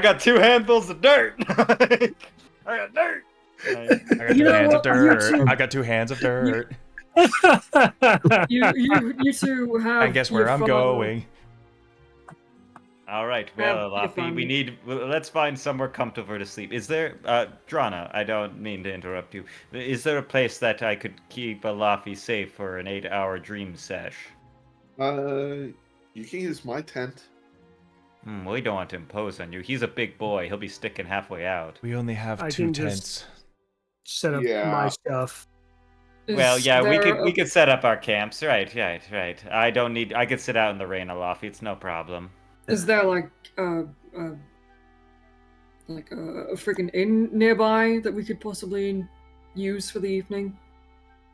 got 2 handfuls of dirt. I got dirt. I got You 2 know hands of what? dirt. I got 2 hands of dirt. You two have. I guess where your I'm father- going. All right, Have well, your Laffy, fun. let's find somewhere comfortable to sleep. Is there, Drona, I don't mean to interrupt you. Is there a place that I could keep a Laffy safe for an 8-hour dream sesh? You can use my tent. We don't want to impose on you. He's a big boy. He'll be sticking halfway out. We only have I 2 can tents. just set up Yeah. my stuff. Well, Is yeah, there we a- could set up our camps. Right. I could sit out in the rain, Laffy. It's no problem. Is there like a freaking inn nearby that we could possibly use for the evening?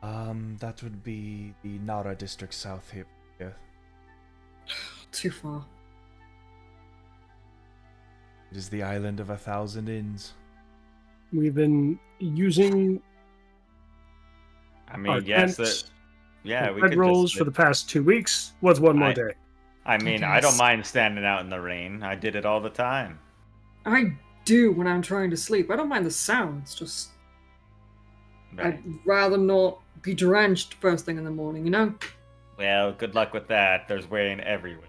That would be the Nara district south here. Yeah. Too far. It is the island of 1,000 inns. We've been using I our mean, yes, tents yeah, and we bread could rolls just. for the past 2 weeks. What's one more day? I mean, I don't guess. mind standing out in the rain. I did it all the time. I do when I'm trying to sleep. I don't mind the sounds, just Right. I'd rather not be drenched first thing in the morning, you know? Well, good luck with that. There's rain everywhere.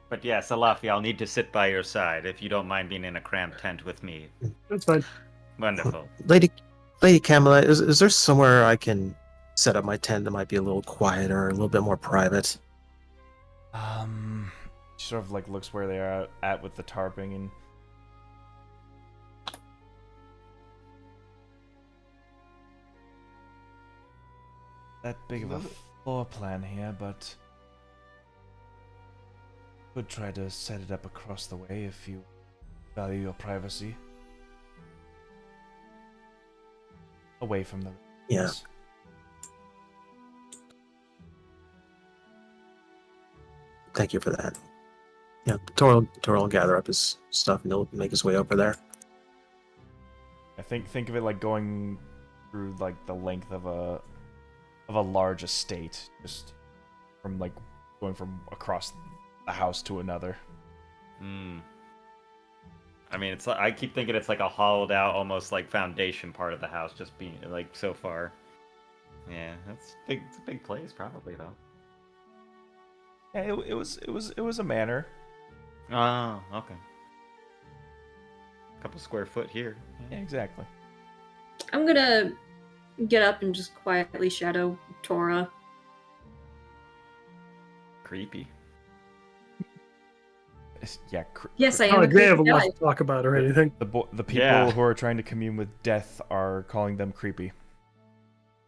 But yes, Alafi, I'll need to sit by your side if you don't mind being in a cramped tent with me. That's fine. Wonderful. Lady Camelot, is there somewhere I can set up my tent that might be a little quieter, a little bit more private? She sort of like looks where they are at with the tarping and that big of a floor plan here, but could try to set it up across the way if you value your privacy. Away from the Yeah. Yes. Thank you for that. Yeah, Tor will gather up his stuff and he'll make his way over there. I think of it like going through like the length of a large estate, just from like going from across the house to another. I mean, it's like, I keep thinking it's like a hollowed out, almost like foundation part of the house, just being like so far. Yeah, that's big. It's a big place, probably though. Yeah, it was a manor. Oh, okay. Couple square foot here. Yeah, exactly. I'm gonna get up and just quietly shadow Tora. Creepy. Yeah. Yes, I am. Not a like they have a creepy lot guy. to talk about or anything. The people Yeah. who are trying to commune with death are calling them creepy.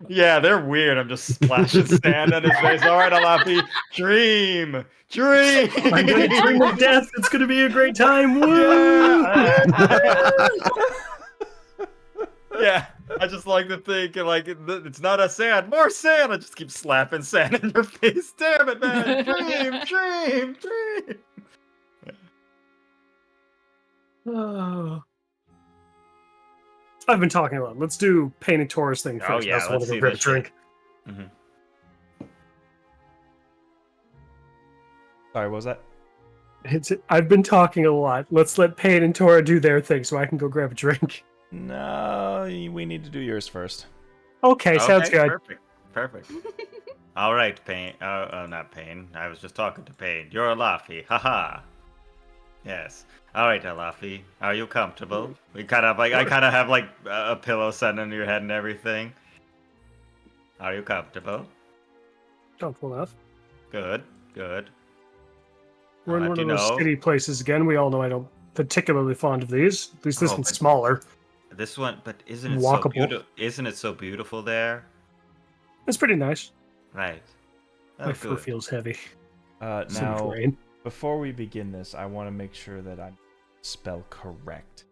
Yeah, they're weird. I'm just splashing sand on his face. All right, Alapi, dream. I'm going to dream of death. It's going to be a great time. Woo! Yeah, I just like to think like it's not a sand, more sand. I just keep slapping sand in your face. Damn it, man! Dream. Oh. I've been talking a lot. Let's do Pain and Taurus thing first. Oh, yeah, That's one let's to see go grab a this shit. drink. Sorry, what was that? I've been talking a lot. Let's let Pain and Tora do their thing so I can go grab a drink. No, we need to do yours first. Okay, sounds good. Perfect. All right, Pain. Not Pain. I was just talking to Pain. You're Alafi. Haha. Yes. All right, Alafi. Are you comfortable? I kind of have like a pillow set under your head and everything. Are you comfortable? Comfortable enough. Good. We're in I'll one let of you those know. city places again. We all know I don't particularly fond of these. At least this Oh, one's but- smaller. This one, but isn't it Walkable. so beautiful? Isn't it so beautiful there? It's pretty nice. Right. Oh, My fur good. feels heavy. So much Now, rain. before we begin this, I want to make sure that I'm spell correct.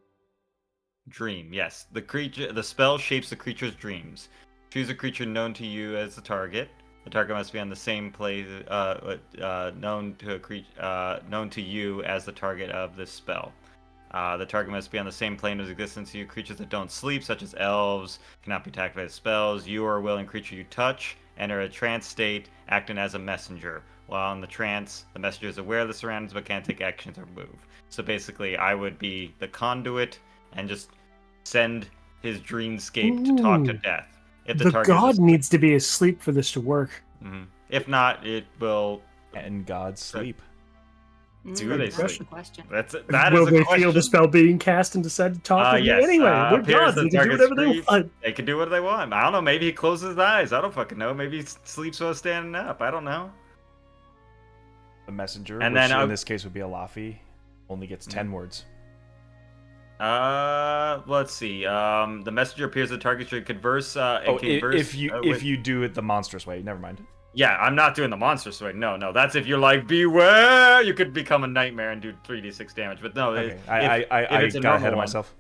Dream, yes. The spell shapes the creature's dreams. Choose a creature known to you as the target. The target must be on the same place known to you as the target of this spell. The target must be on the same plane of existence to you. Creatures that don't sleep, such as elves, cannot be attacked by spells. You or a willing creature you touch enter a trance state, acting as a messenger. While in the trance, the messenger is aware of the surroundings but can't take actions or move. So basically, I would be the conduit and just send his dreamscape to talk to Ooh. death. If the The target god is needs to be asleep for this to work. If not, it will. And God sleep. Do they That's the sleep? question. That Will is a they question. feel the spell being cast and decide to talk with Yes. me anyway? We're Appears gods. the They can do target whatever they sleeps. want. They can do what they want. I don't know. Maybe he closes his eyes. I don't fucking know. Maybe he sleeps while standing up. I don't know. The messenger, And which then in this case would be a Laffy, only gets 10 words. Let's see. The messenger appears at the target tree. Converse. If you do it the monstrous way, never mind. Yeah, I'm not doing the monstrous way. No. That's if you're like, beware, you could become a nightmare and do 3d6 damage. But no, Okay, if it's a got ahead of normal one- myself.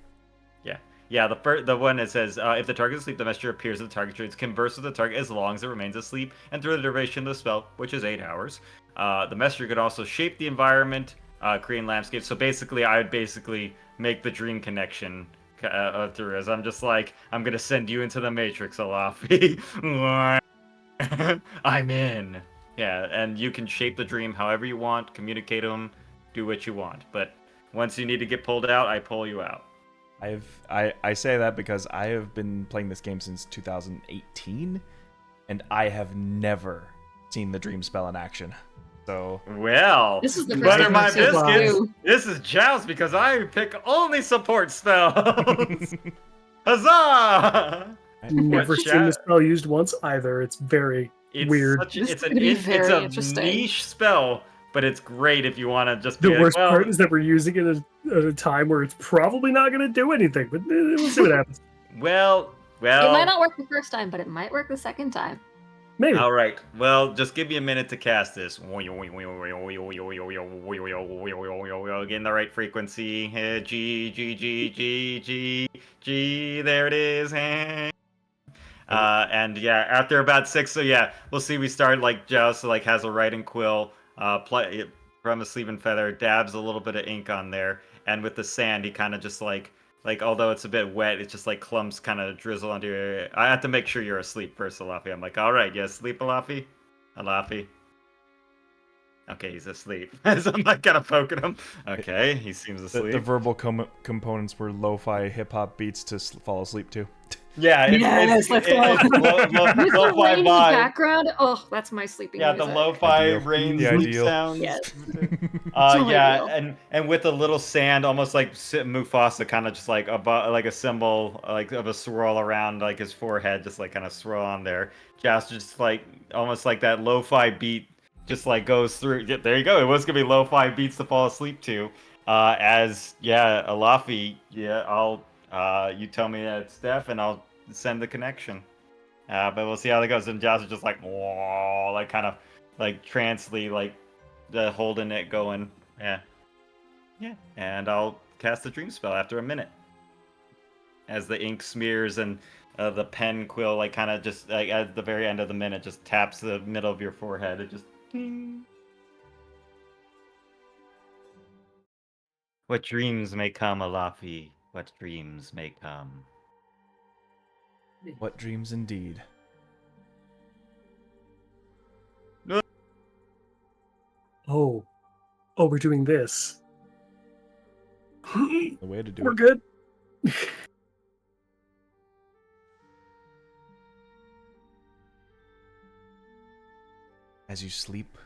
Yeah, the one that says, if the target is asleep, the messenger appears at the target tree. It's converse with the target as long as it remains asleep and through the duration of the spell, which is 8 hours. The messenger could also shape the environment, creating landscapes. So basically, I would make the dream connection through, as I'm just like, I'm gonna send you into the Matrix, Alafi. I'm in. Yeah, and you can shape the dream however you want, communicate them, do what you want. But once you need to get pulled out, I pull you out. I say that because I have been playing this game since 2018, and I have never seen the dream spell in action. So well, This is the first butter time my I've seen biscuits. you. This is Joust because I pick only support spells. Huzzah! Never What, seen the chat? spell used once either. It's very weird. This It's is gonna be very a interesting. niche spell, but it's great if you want to just be The like, worst well, part is that we're using it at a time where it's probably not going to do anything, but we'll see what happens. well. It might not work the first time, but it might work the second time. Maybe. All right. Well, just give me a minute to cast this. Get in the right frequency. G. There it is. And yeah, after about 6, so yeah, we'll see. We start like Joust like has a writing quill, play from a sleeping feather, dabs a little bit of ink on there, and with the sand, he kind of just like although it's a bit wet, it's just like clumps kind of drizzle onto your. I have to make sure you're asleep first, Alafi. I'm like, all right, you asleep, Alafi? Alafi. Okay, he's asleep. So I'm not kind of poking him. Okay, he seems asleep. the verbal components were lo-fi hip-hop beats to fall asleep to. Yeah, Yes, let's go. it's With the lo-fi rain in the vibe. background. Oh, that's my sleeping Yeah, music. the lo-fi Ideal. rain The sleep ideal. sounds. Yes. Yeah, ideal. and with a little sand, almost like Mufasa, kind of just like like a symbol, like of a swirl around like his forehead, just like kind of swirl on there. Joust just like almost like that lo-fi beat, just like goes through. Yeah, there you go. It was gonna be lo-fi beats to fall asleep to. Alafi. Yeah, I'll. You tell me that it's Steph, and I'll send the connection. But we'll see how that goes. And Joust is just like, whoa, like kind of like trancely, like holding it going. Yeah. And I'll cast the dream spell after a minute, as the ink smears and the pen quill like kind of just like at the very end of the minute just taps the middle of your forehead. It just. Ding. What dreams may come, Alafi? What dreams may come? What dreams indeed. Oh, we're doing this. The way to do We're it. good. As you sleep,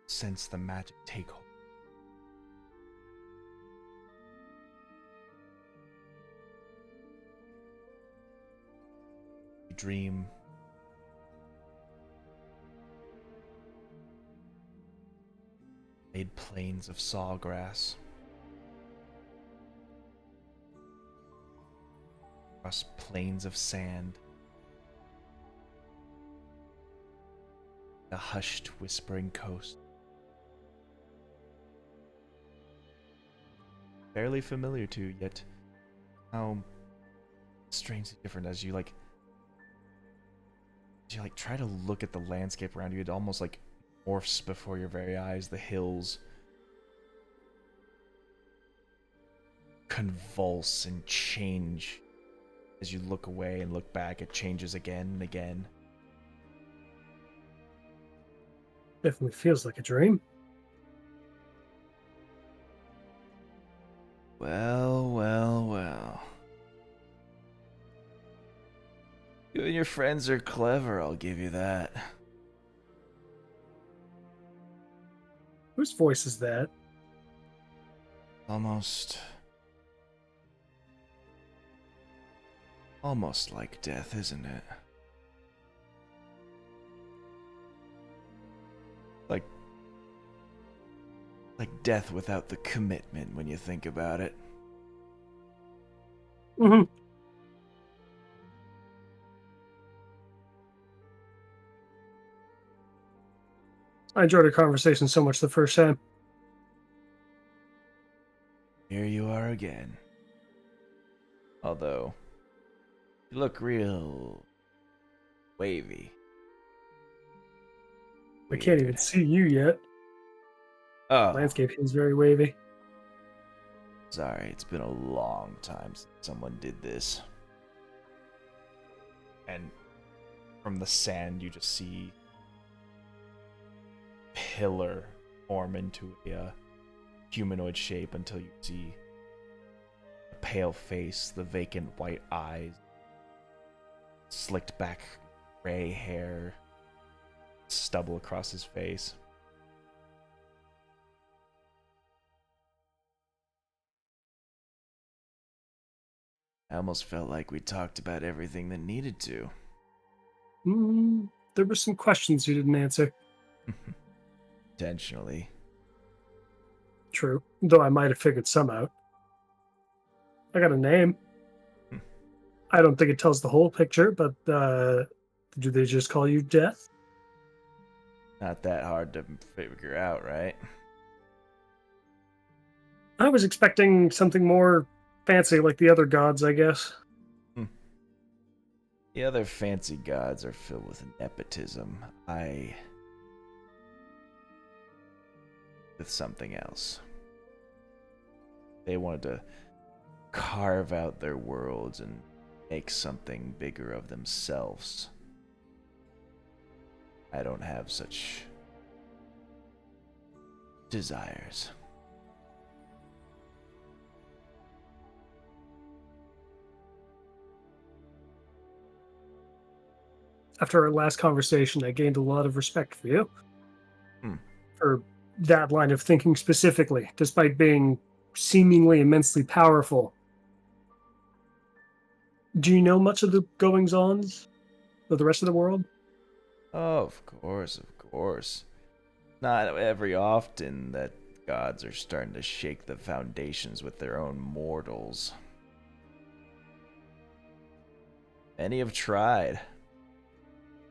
sense the magic take hold. You dream laid plains of sawgrass, across plains of sand, the hushed, whispering coast. Fairly familiar to, yet how strangely different as you try to look at the landscape around you. It almost like morphs before your very eyes. The hills convulse and change as you look away and look back. It changes again and again. Definitely feels like a dream. Well. You and your friends are clever, I'll give you that. Whose voice is that? Almost like death, isn't it? Like death without the commitment when you think about it. Mm-hmm. I enjoyed our conversation so much the first time. Here you are again. Although, you look real wavy. I can't even Weird. see you yet. Oh, Landscape is very wavy. sorry, it's been a long time since someone did this. And from the sand, you just see pillar form into a humanoid shape until you see the pale face, the vacant white eyes, slicked back gray hair, stubble across his face. I almost felt like we talked about everything that needed to. There were some questions you didn't answer. Intentionally. True, though I might have figured some out. I got a name. I don't think it tells the whole picture, but do they just call you Death? Not that hard to figure out, right? I was expecting something more fancy like the other gods, I guess. The other fancy gods are filled with nepotism. With something else. They wanted to carve out their worlds and make something bigger of themselves. I don't have such desires. After our last conversation, I gained a lot of respect for you. For that line of thinking specifically, despite being seemingly immensely powerful. Do you know much of the goings-ons of the rest of the world? Of course, of course. Not every often that gods are starting to shake the foundations with their own mortals. Many have tried.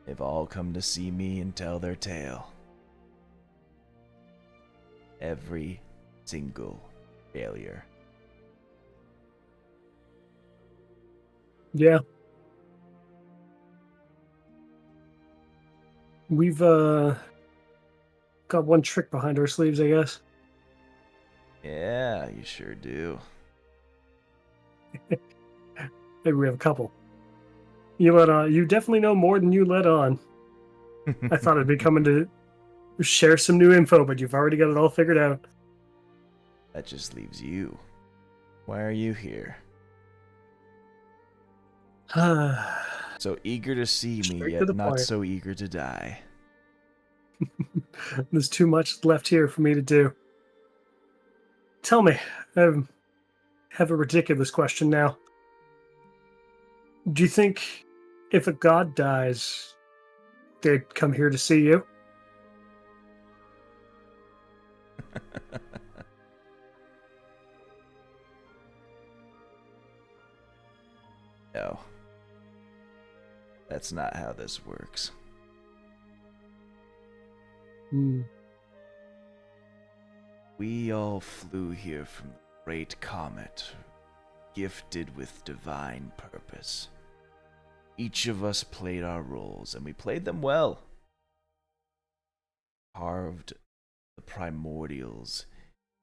They've all come to see me and tell their tale. Every single failure. Yeah. We've got one trick behind our sleeves, I guess. Yeah, you sure do. Maybe we have a couple. You definitely know more than you let on. I thought I'd be coming to share some new info, but you've already got it all figured out. That just leaves you. Why are you here? So eager to see me, Straight to yet the not point. so eager to die. There's too much left here for me to do. Tell me, I have a ridiculous question now. Do you think if a god dies, they'd come here to see you? No. That's not how this works. We all flew here from the great comet, gifted with divine purpose. Each of us played our roles, and we played them well. Carved the primordials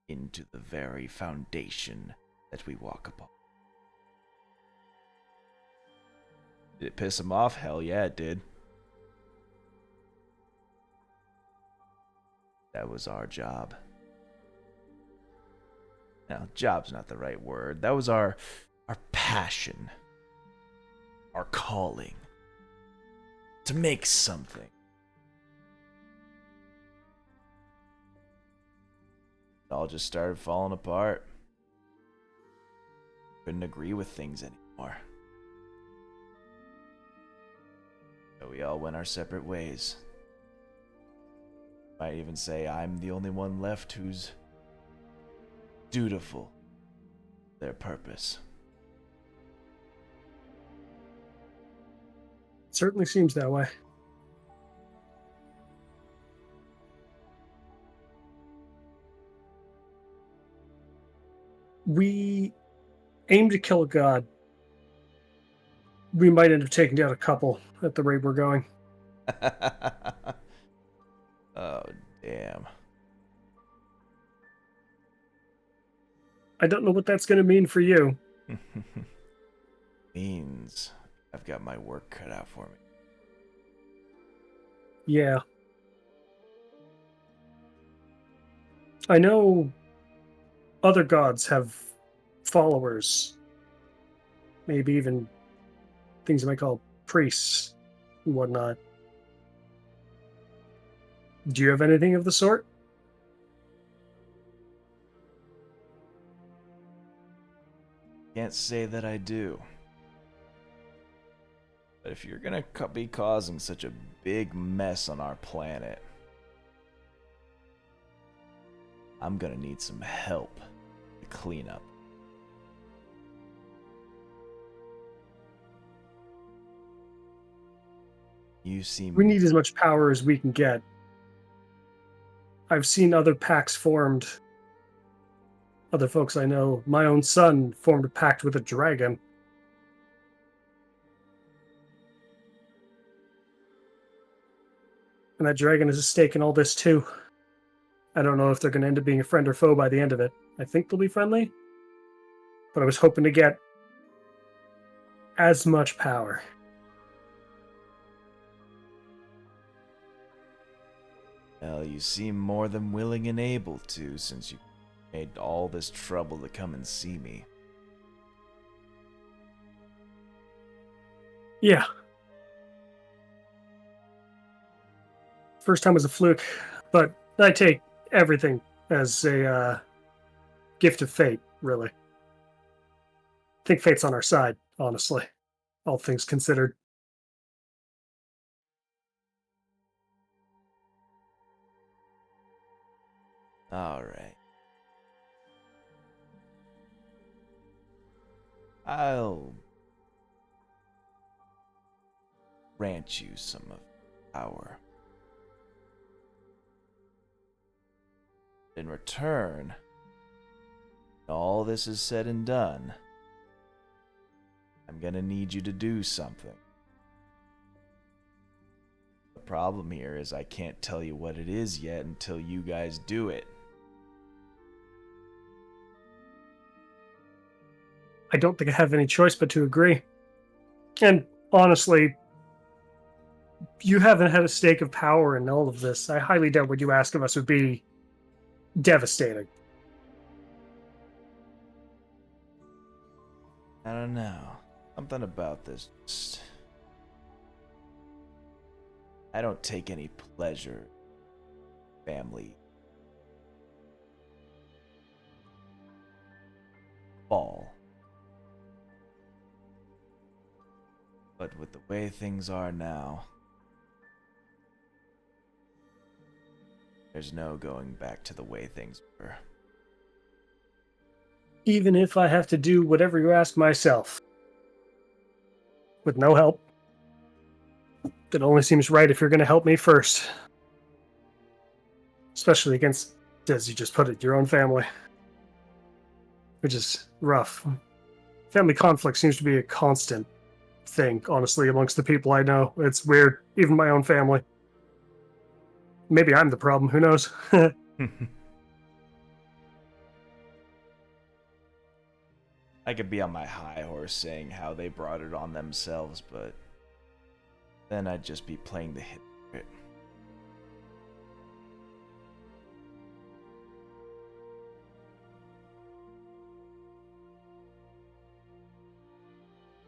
into the very foundation that we walk upon. Did it piss him off? Hell yeah, it did. That was our job. Now, job's not the right word. That was our passion. Our calling. to make something. It all just started falling apart. Couldn't agree with things anymore. So we all went our separate ways. Might even say I'm the only one left who's dutiful to their purpose. It certainly seems that way. We aim to kill a god. We might end up taking down a couple at the rate we're going. Oh, damn. I don't know what that's going to mean for you. Means I've got my work cut out for me. Yeah. I know other gods have followers. Maybe even things you might call priests and whatnot. Do you have anything of the sort? Can't say that I do. But if you're gonna be causing such a big mess on our planet, I'm gonna need some help to clean up. You seem... We need as much power as we can get. I've seen other pacts formed. Other folks I know. My own son formed a pact with a dragon. And that dragon has a stake in all this too. I don't know if they're going to end up being a friend or foe by the end of it. I think they'll be friendly. But I was hoping to get as much power. Well, you seem more than willing and able to, since you made all this trouble to come and see me. Yeah. First time was a fluke, but I take everything as a gift of fate, really. I think fate's on our side, honestly, all things considered. All right. I'll grant you some of power. In return, when all this is said and done, I'm gonna need you to do something. The problem here is I can't tell you what it is yet until you guys do it. I don't think I have any choice but to agree. And honestly, you haven't had a stake of power in all of this. I highly doubt what you ask of us would be devastating. I don't know. Something about this just... I don't take any pleasure in family fall. But with the way things are now, there's no going back to the way things were. Even if I have to do whatever you ask myself. With no help. It only seems right if you're going to help me first. Especially against, as you just put it, your own family. Which is rough. Family conflict seems to be a constant thing, honestly, amongst the people I know. It's weird. Even my own family. Maybe I'm the problem, who knows? I could be on my high horse saying how they brought it on themselves, but then I'd just be playing the hypocrite.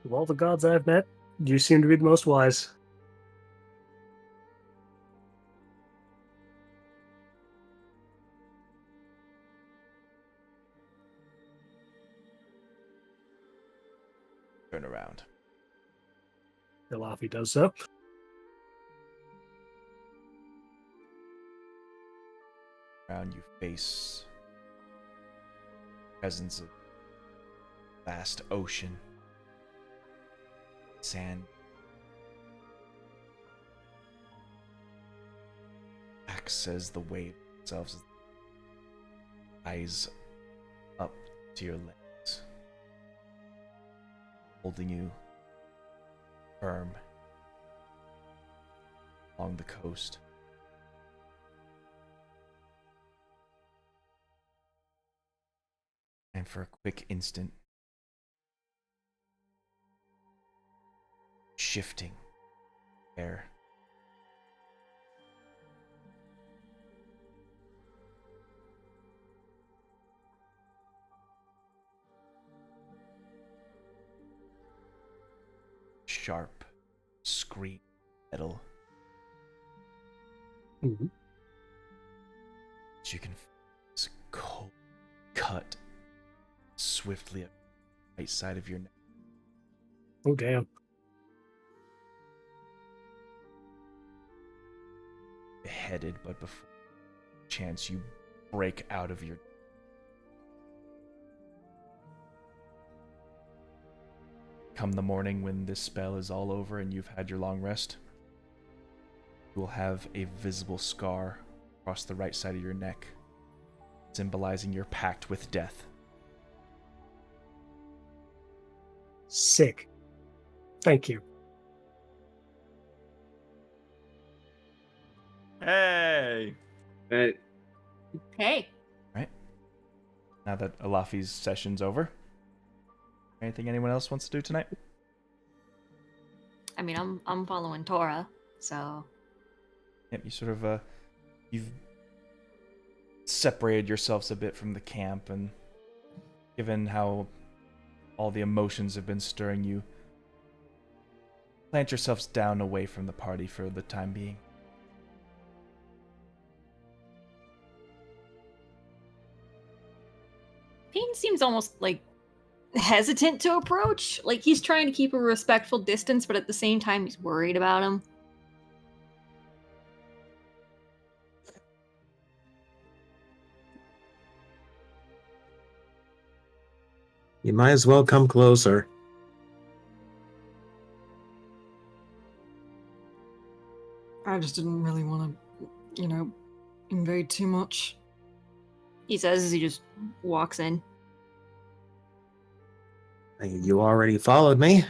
Of all the gods I've met, you seem to be the most wise. Ilafi does so. Around you face presence of vast ocean, sand, acts as the wave themselves, eyes up to your legs, holding you firm along the coast. And for a quick instant, shifting air. Sharp scream metal. Mm-hmm. You can feel this cold cut swiftly up the right side of your neck. Oh, damn. Beheaded, but before chance you break out of your. Come the morning when this spell is all over and you've had your long rest, you will have a visible scar across the right side of your neck, symbolizing your pact with death. Sick. Thank you. Hey! Hey. Right? Now that Alafi's session's over, anything anyone else wants to do tonight? I mean, I'm following Tora, so Yep, you sort of you've separated yourselves a bit from the camp, and given how all the emotions have been stirring you, plant yourselves down away from the party for the time being. Payne seems almost like hesitant to approach. Like he's trying to keep a respectful distance, but at the same time he's worried about him. You might as well come closer. I just didn't really want to, invade too much. He says as he just walks in. You already followed me.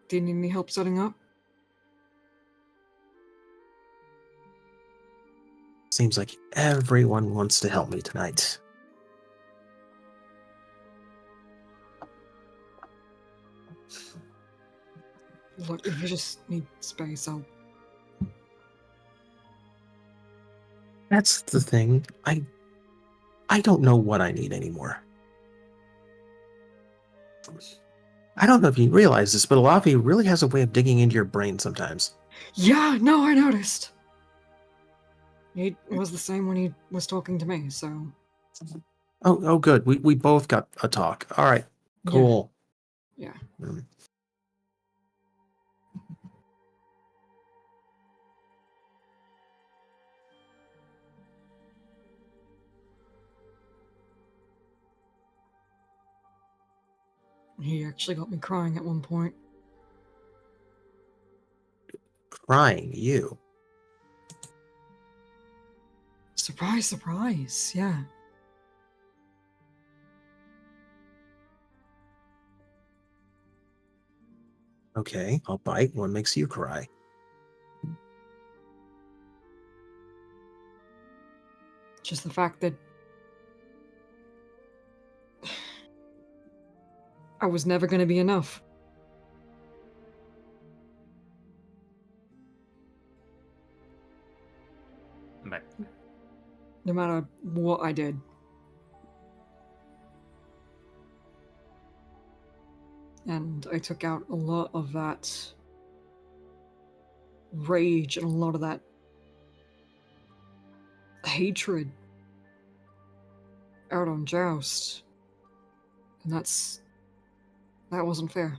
Do you need any help setting up? Seems like everyone wants to help me tonight. Look, if you just need space, I'll... That's the thing. I don't know what I need anymore. I don't know if you realize this, but Alafi really has a way of digging into your brain sometimes. Yeah, no, I noticed. He was the same when he was talking to me, so... Oh, good. We both got a talk. All right, cool. Yeah. Mm. He actually got me crying at one point. Crying, you. Surprise, surprise, yeah. Okay, I'll bite. What makes you cry? Just the fact that I was never going to be enough. But No matter what I did. And I took out a lot of that rage and a lot of that hatred out on Joust. And that wasn't fair.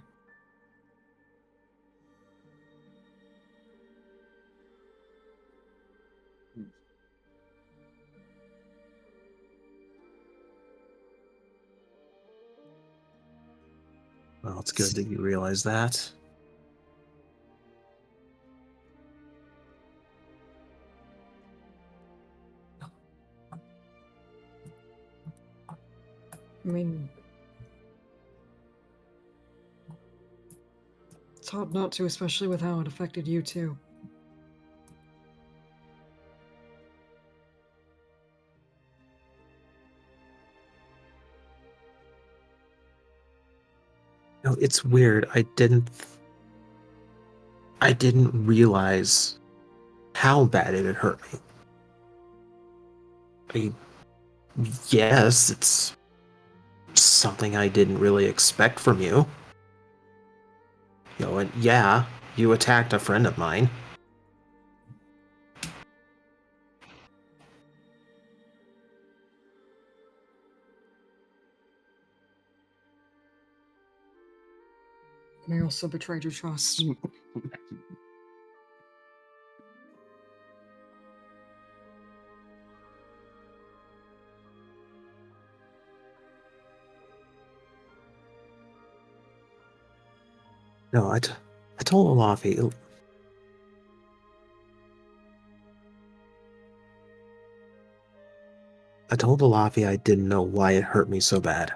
Well, it's good that you realize that. I mean, it's hard not to, especially with how it affected you too. No, it's weird. I didn't realize how bad it had hurt me. Yes, it's something I didn't really expect from you. And yeah, you attacked a friend of mine. And I also betrayed your trust. No, I told Olafi. I told Olafi I didn't know why it hurt me so bad.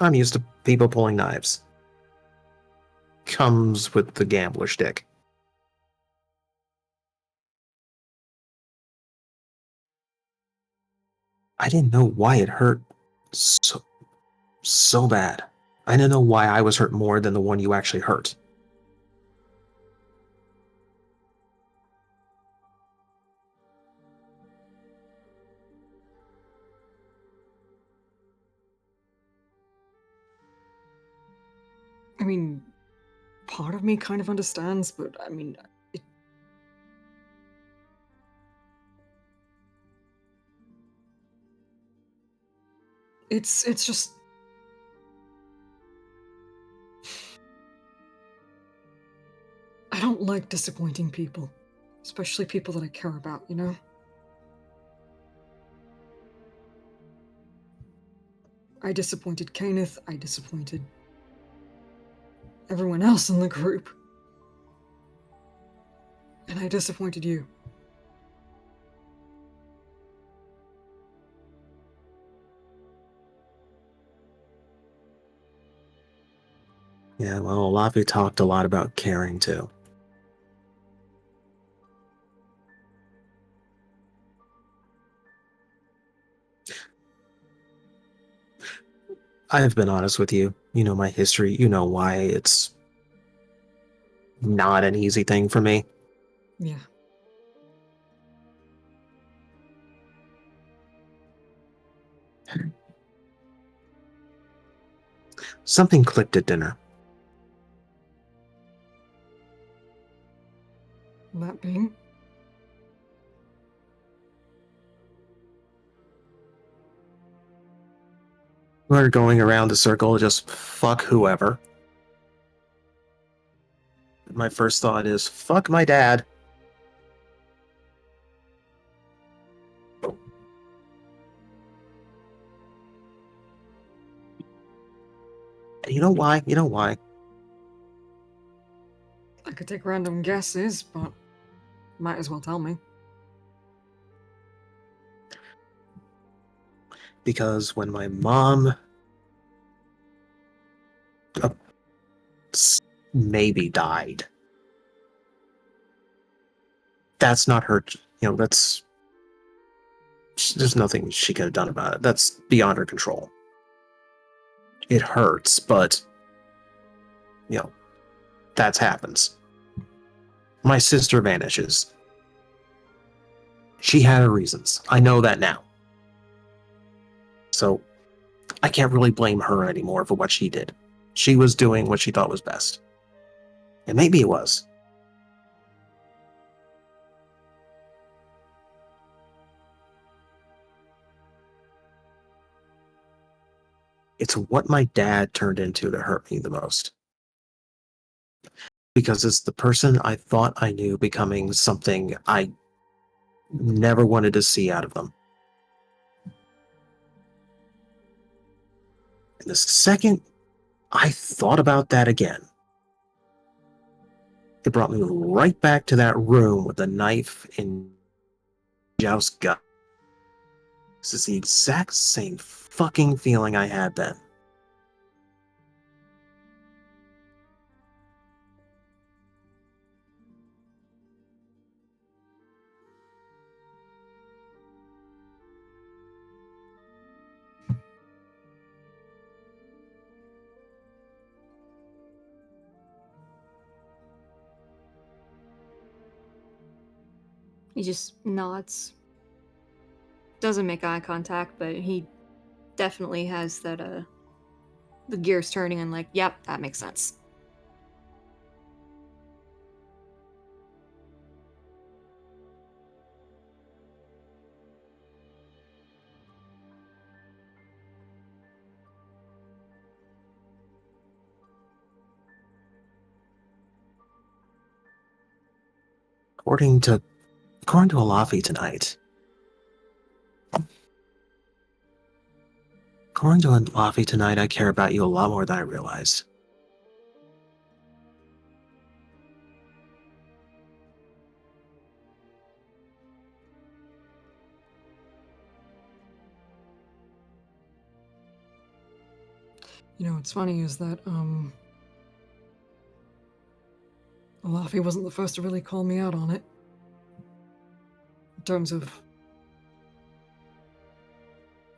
I'm used to people pulling knives. Comes with the gambler stick. I didn't know why it hurt so bad. I didn't know why I was hurt more than the one you actually hurt. I mean, part of me kind of understands, but I mean, it's just... I don't like disappointing people, especially people that I care about, you know? I disappointed Kenneth, I disappointed everyone else in the group. And I disappointed you. Yeah, well, Olafi talked a lot about caring too. I've been honest with you. You know my history. You know why it's not an easy thing for me. Yeah. Something clicked at dinner. That being? We're going around the circle, just fuck whoever. My first thought is, fuck my dad. You know why? You know why? I could take random guesses, but might as well tell me. Because when my mom maybe died, that's not her, that's... There's nothing she could have done about it. That's beyond her control. It hurts, but, that happens. My sister vanishes. She had her reasons. I know that now. So, I can't really blame her anymore for what she did. She was doing what she thought was best. And maybe it was. it's what my dad turned into that hurt me the most. Because it's the person I thought I knew becoming something I never wanted to see out of them. And the second I thought about that again, it brought me right back to that room with the knife in Joust's gut. This is the exact same fucking feeling I had then. He just nods. Doesn't make eye contact, but he definitely has that, the gears turning and like, yep, that makes sense. According to Alafi tonight. According to Alafi tonight, I care about you a lot more than I realized. You know, what's funny is that, Alafi wasn't the first to really call me out on it. In terms of,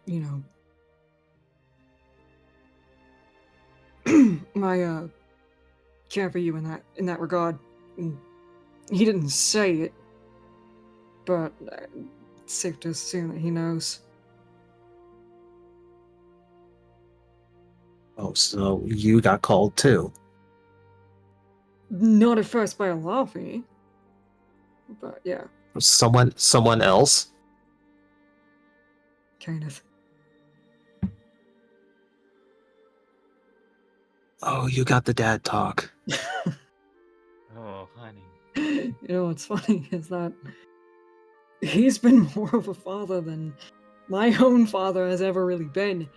you know, my, care for you in that regard. And he didn't say it, but it's safe to assume that he knows. Oh, so you got called too? Not at first by Alafi, but yeah, Someone else? kind of. Oh, you got the dad talk. Oh, honey. You know what's funny is that he's been more of a father than my own father has ever really been.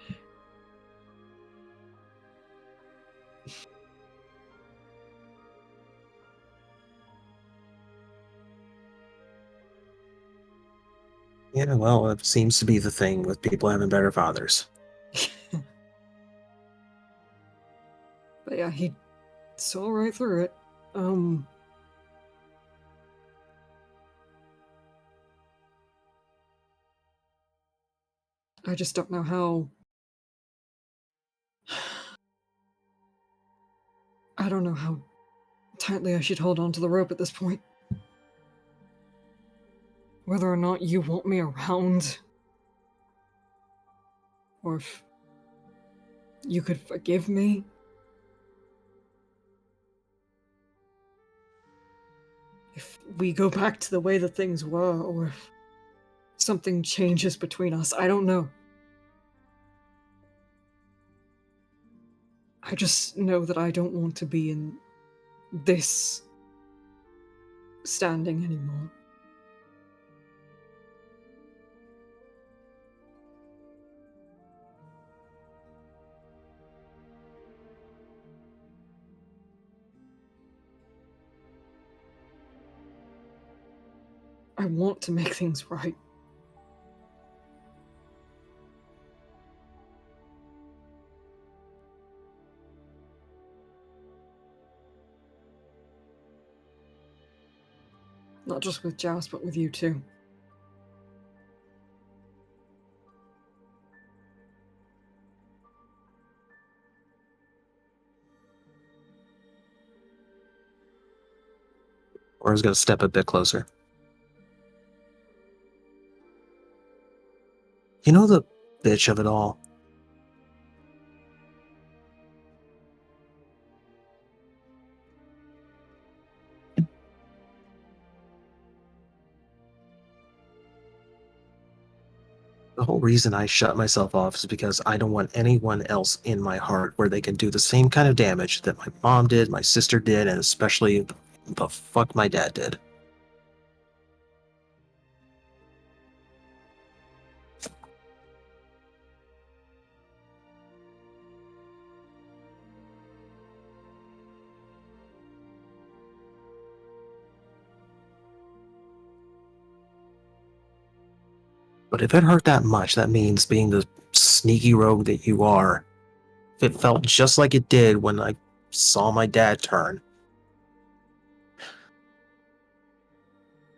Yeah, well, it seems to be the thing with people having better fathers. But yeah, he saw right through it. I just don't know how. I don't know how tightly I should hold on to the rope at this point. Whether or not you want me around, or if you could forgive me. If we go back to the way that things were, or if something changes between us, I don't know. I just know that I don't want to be in this standing anymore. I want to make things right. Not just with Joust, but with you too. Or is going to step a bit closer. You know the bitch of it all? The whole reason I shut myself off is because I don't want anyone else in my heart where they can do the same kind of damage that my mom did, my sister did, and especially the fuck my dad did. But if it hurt that much, that means being the sneaky rogue that you are, if it felt just like it did when I saw my dad turn,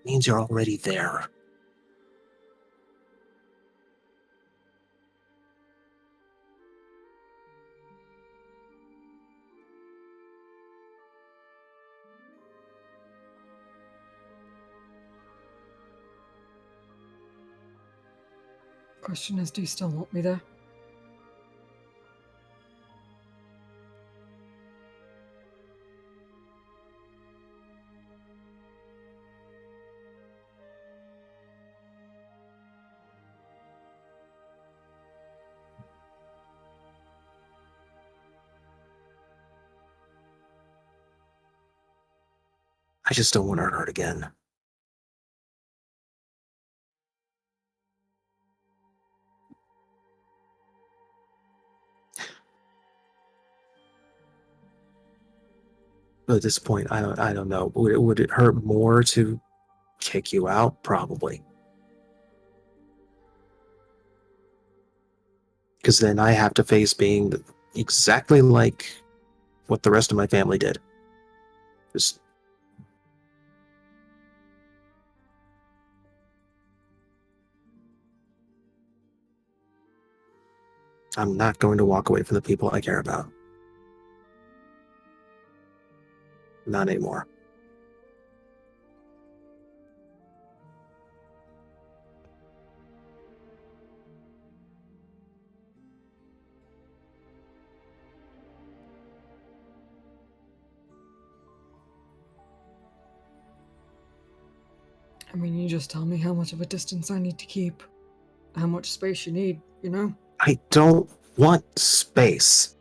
means you're already there. Question is, do you still want me there? I just don't want to hurt again. But at this point, I don't know. Would it hurt more to kick you out? Probably. Because then I have to face being exactly like what the rest of my family did. Just I'm not going to walk away from the people I care about. Not anymore. I mean, you just tell me how much of a distance I need to keep. How much space you need, you know? I don't want space.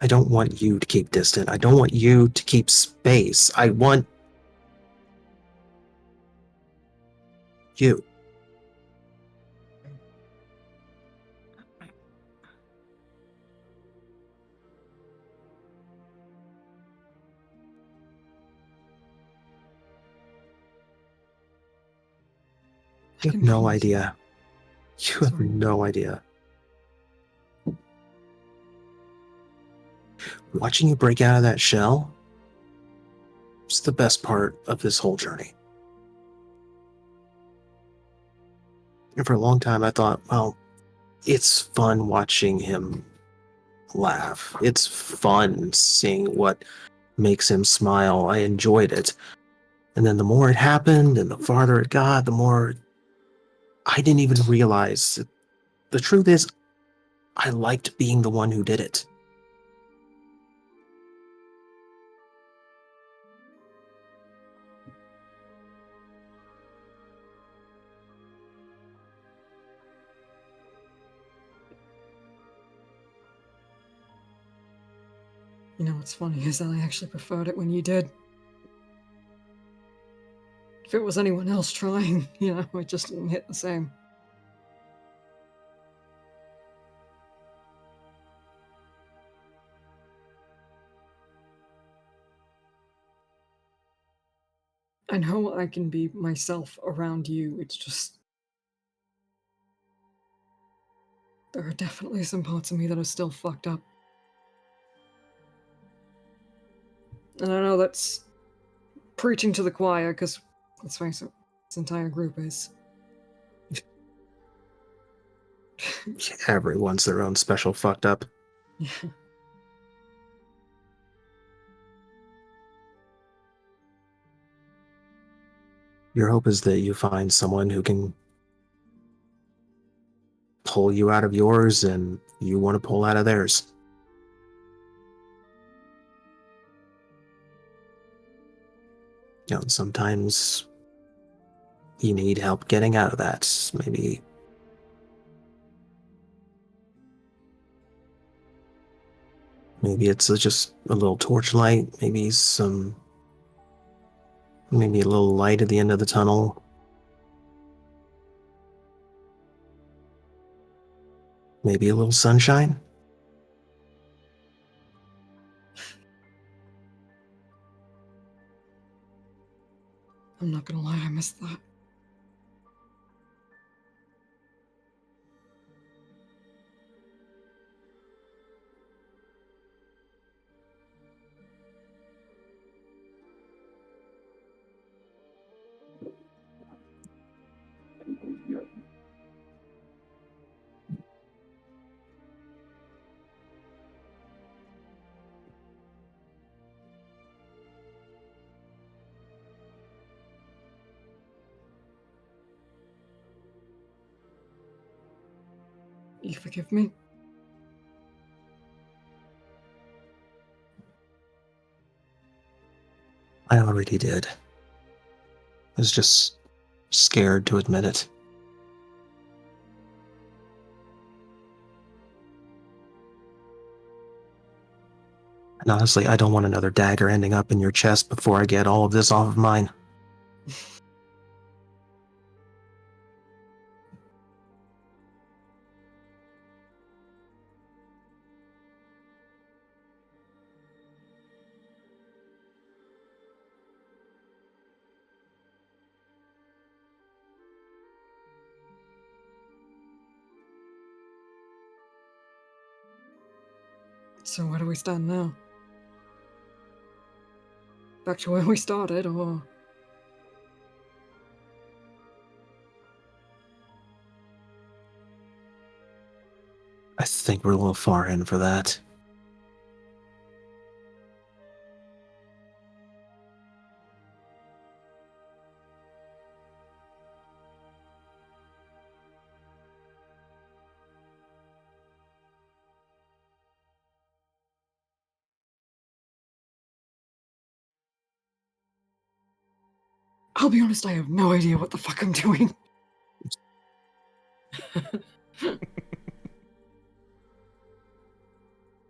I don't want you to keep distant. I don't want you to keep space. I want you. You have no idea. You have no idea. Watching you break out of that shell is the best part of this whole journey. And for a long time, I thought, well, it's fun watching him laugh. It's fun seeing what makes him smile. I enjoyed it. And then the more it happened and the farther it got, the more I didn't even realize. The truth is, I liked being the one who did it. You know what's funny is I actually preferred it when you did. If it was anyone else trying, you know, it just didn't hit the same. I know I can be myself around you, it's just... There are definitely some parts of me that are still fucked up. And I know that's preaching to the choir, because, let's face it, this entire group is. Everyone's their own special fucked up. Yeah. Your hope is that you find someone who can pull you out of yours and you want to pull out of theirs. Sometimes you need help getting out of that. Maybe it's just a little torchlight, maybe a little light at the end of the tunnel. Maybe a little sunshine. I'm not gonna lie, I missed that. You forgive me? I already did. I was just scared to admit it. And honestly, I don't want another dagger ending up in your chest before I get all of this off of mine. So where do we stand now? Back to where we started, or...? I think we're a little far in for that. I'll be honest, I have no idea what the fuck I'm doing.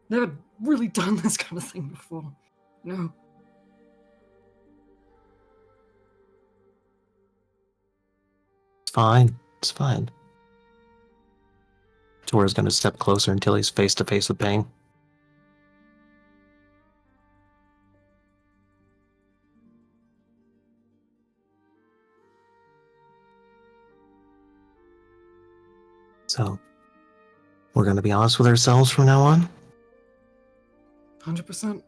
Never really done this kind of thing before. No. It's fine. It's fine. Tora's gonna step closer until he's face to face with Bane. So, we're gonna be honest with ourselves from now on? 100%.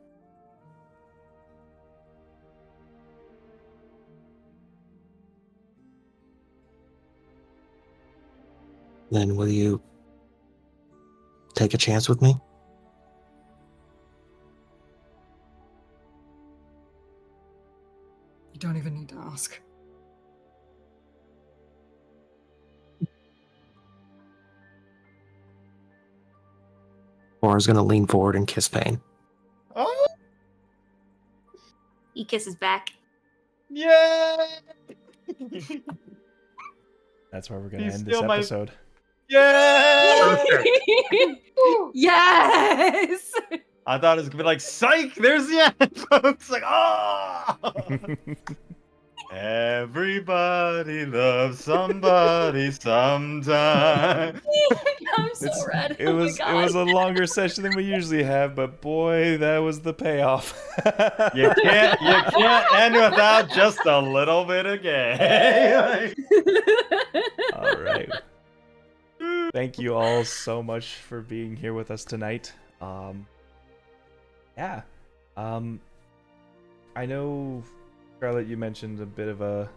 Then will you take a chance with me? You don't even need to ask. Tora's gonna lean forward and kiss Bane. Oh, He kisses back. yeah! That's where we're gonna He's end this still my- episode. Yeah! Yes! I thought it was gonna be like, psych, there's the end, folks. Like, oh! Everybody loves somebody sometime. I'm so It's- red. It Oh my was God. it was a longer session than we usually have, but boy, that was the payoff. You can't end without just a little bit of gay. All right. Thank you all so much for being here with us tonight. Yeah. I know, Scarlett, you mentioned a bit of a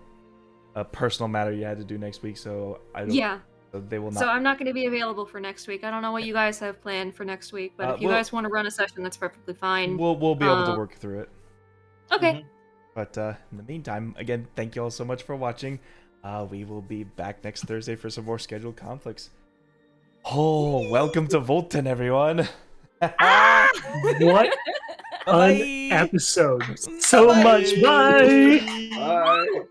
personal matter you had to do next week, so I don't. Yeah. So they will not. So I'm not going to be available for next week. I don't know what you guys have planned for next week, but if you guys want to run a session, that's perfectly fine. We'll be able to work through it. Okay. But in the meantime, again, thank you all so much for watching. We will be back next Thursday for some more scheduled conflicts. Oh, welcome to Volton, everyone. What Bye. an episode. So much. Bye. Bye.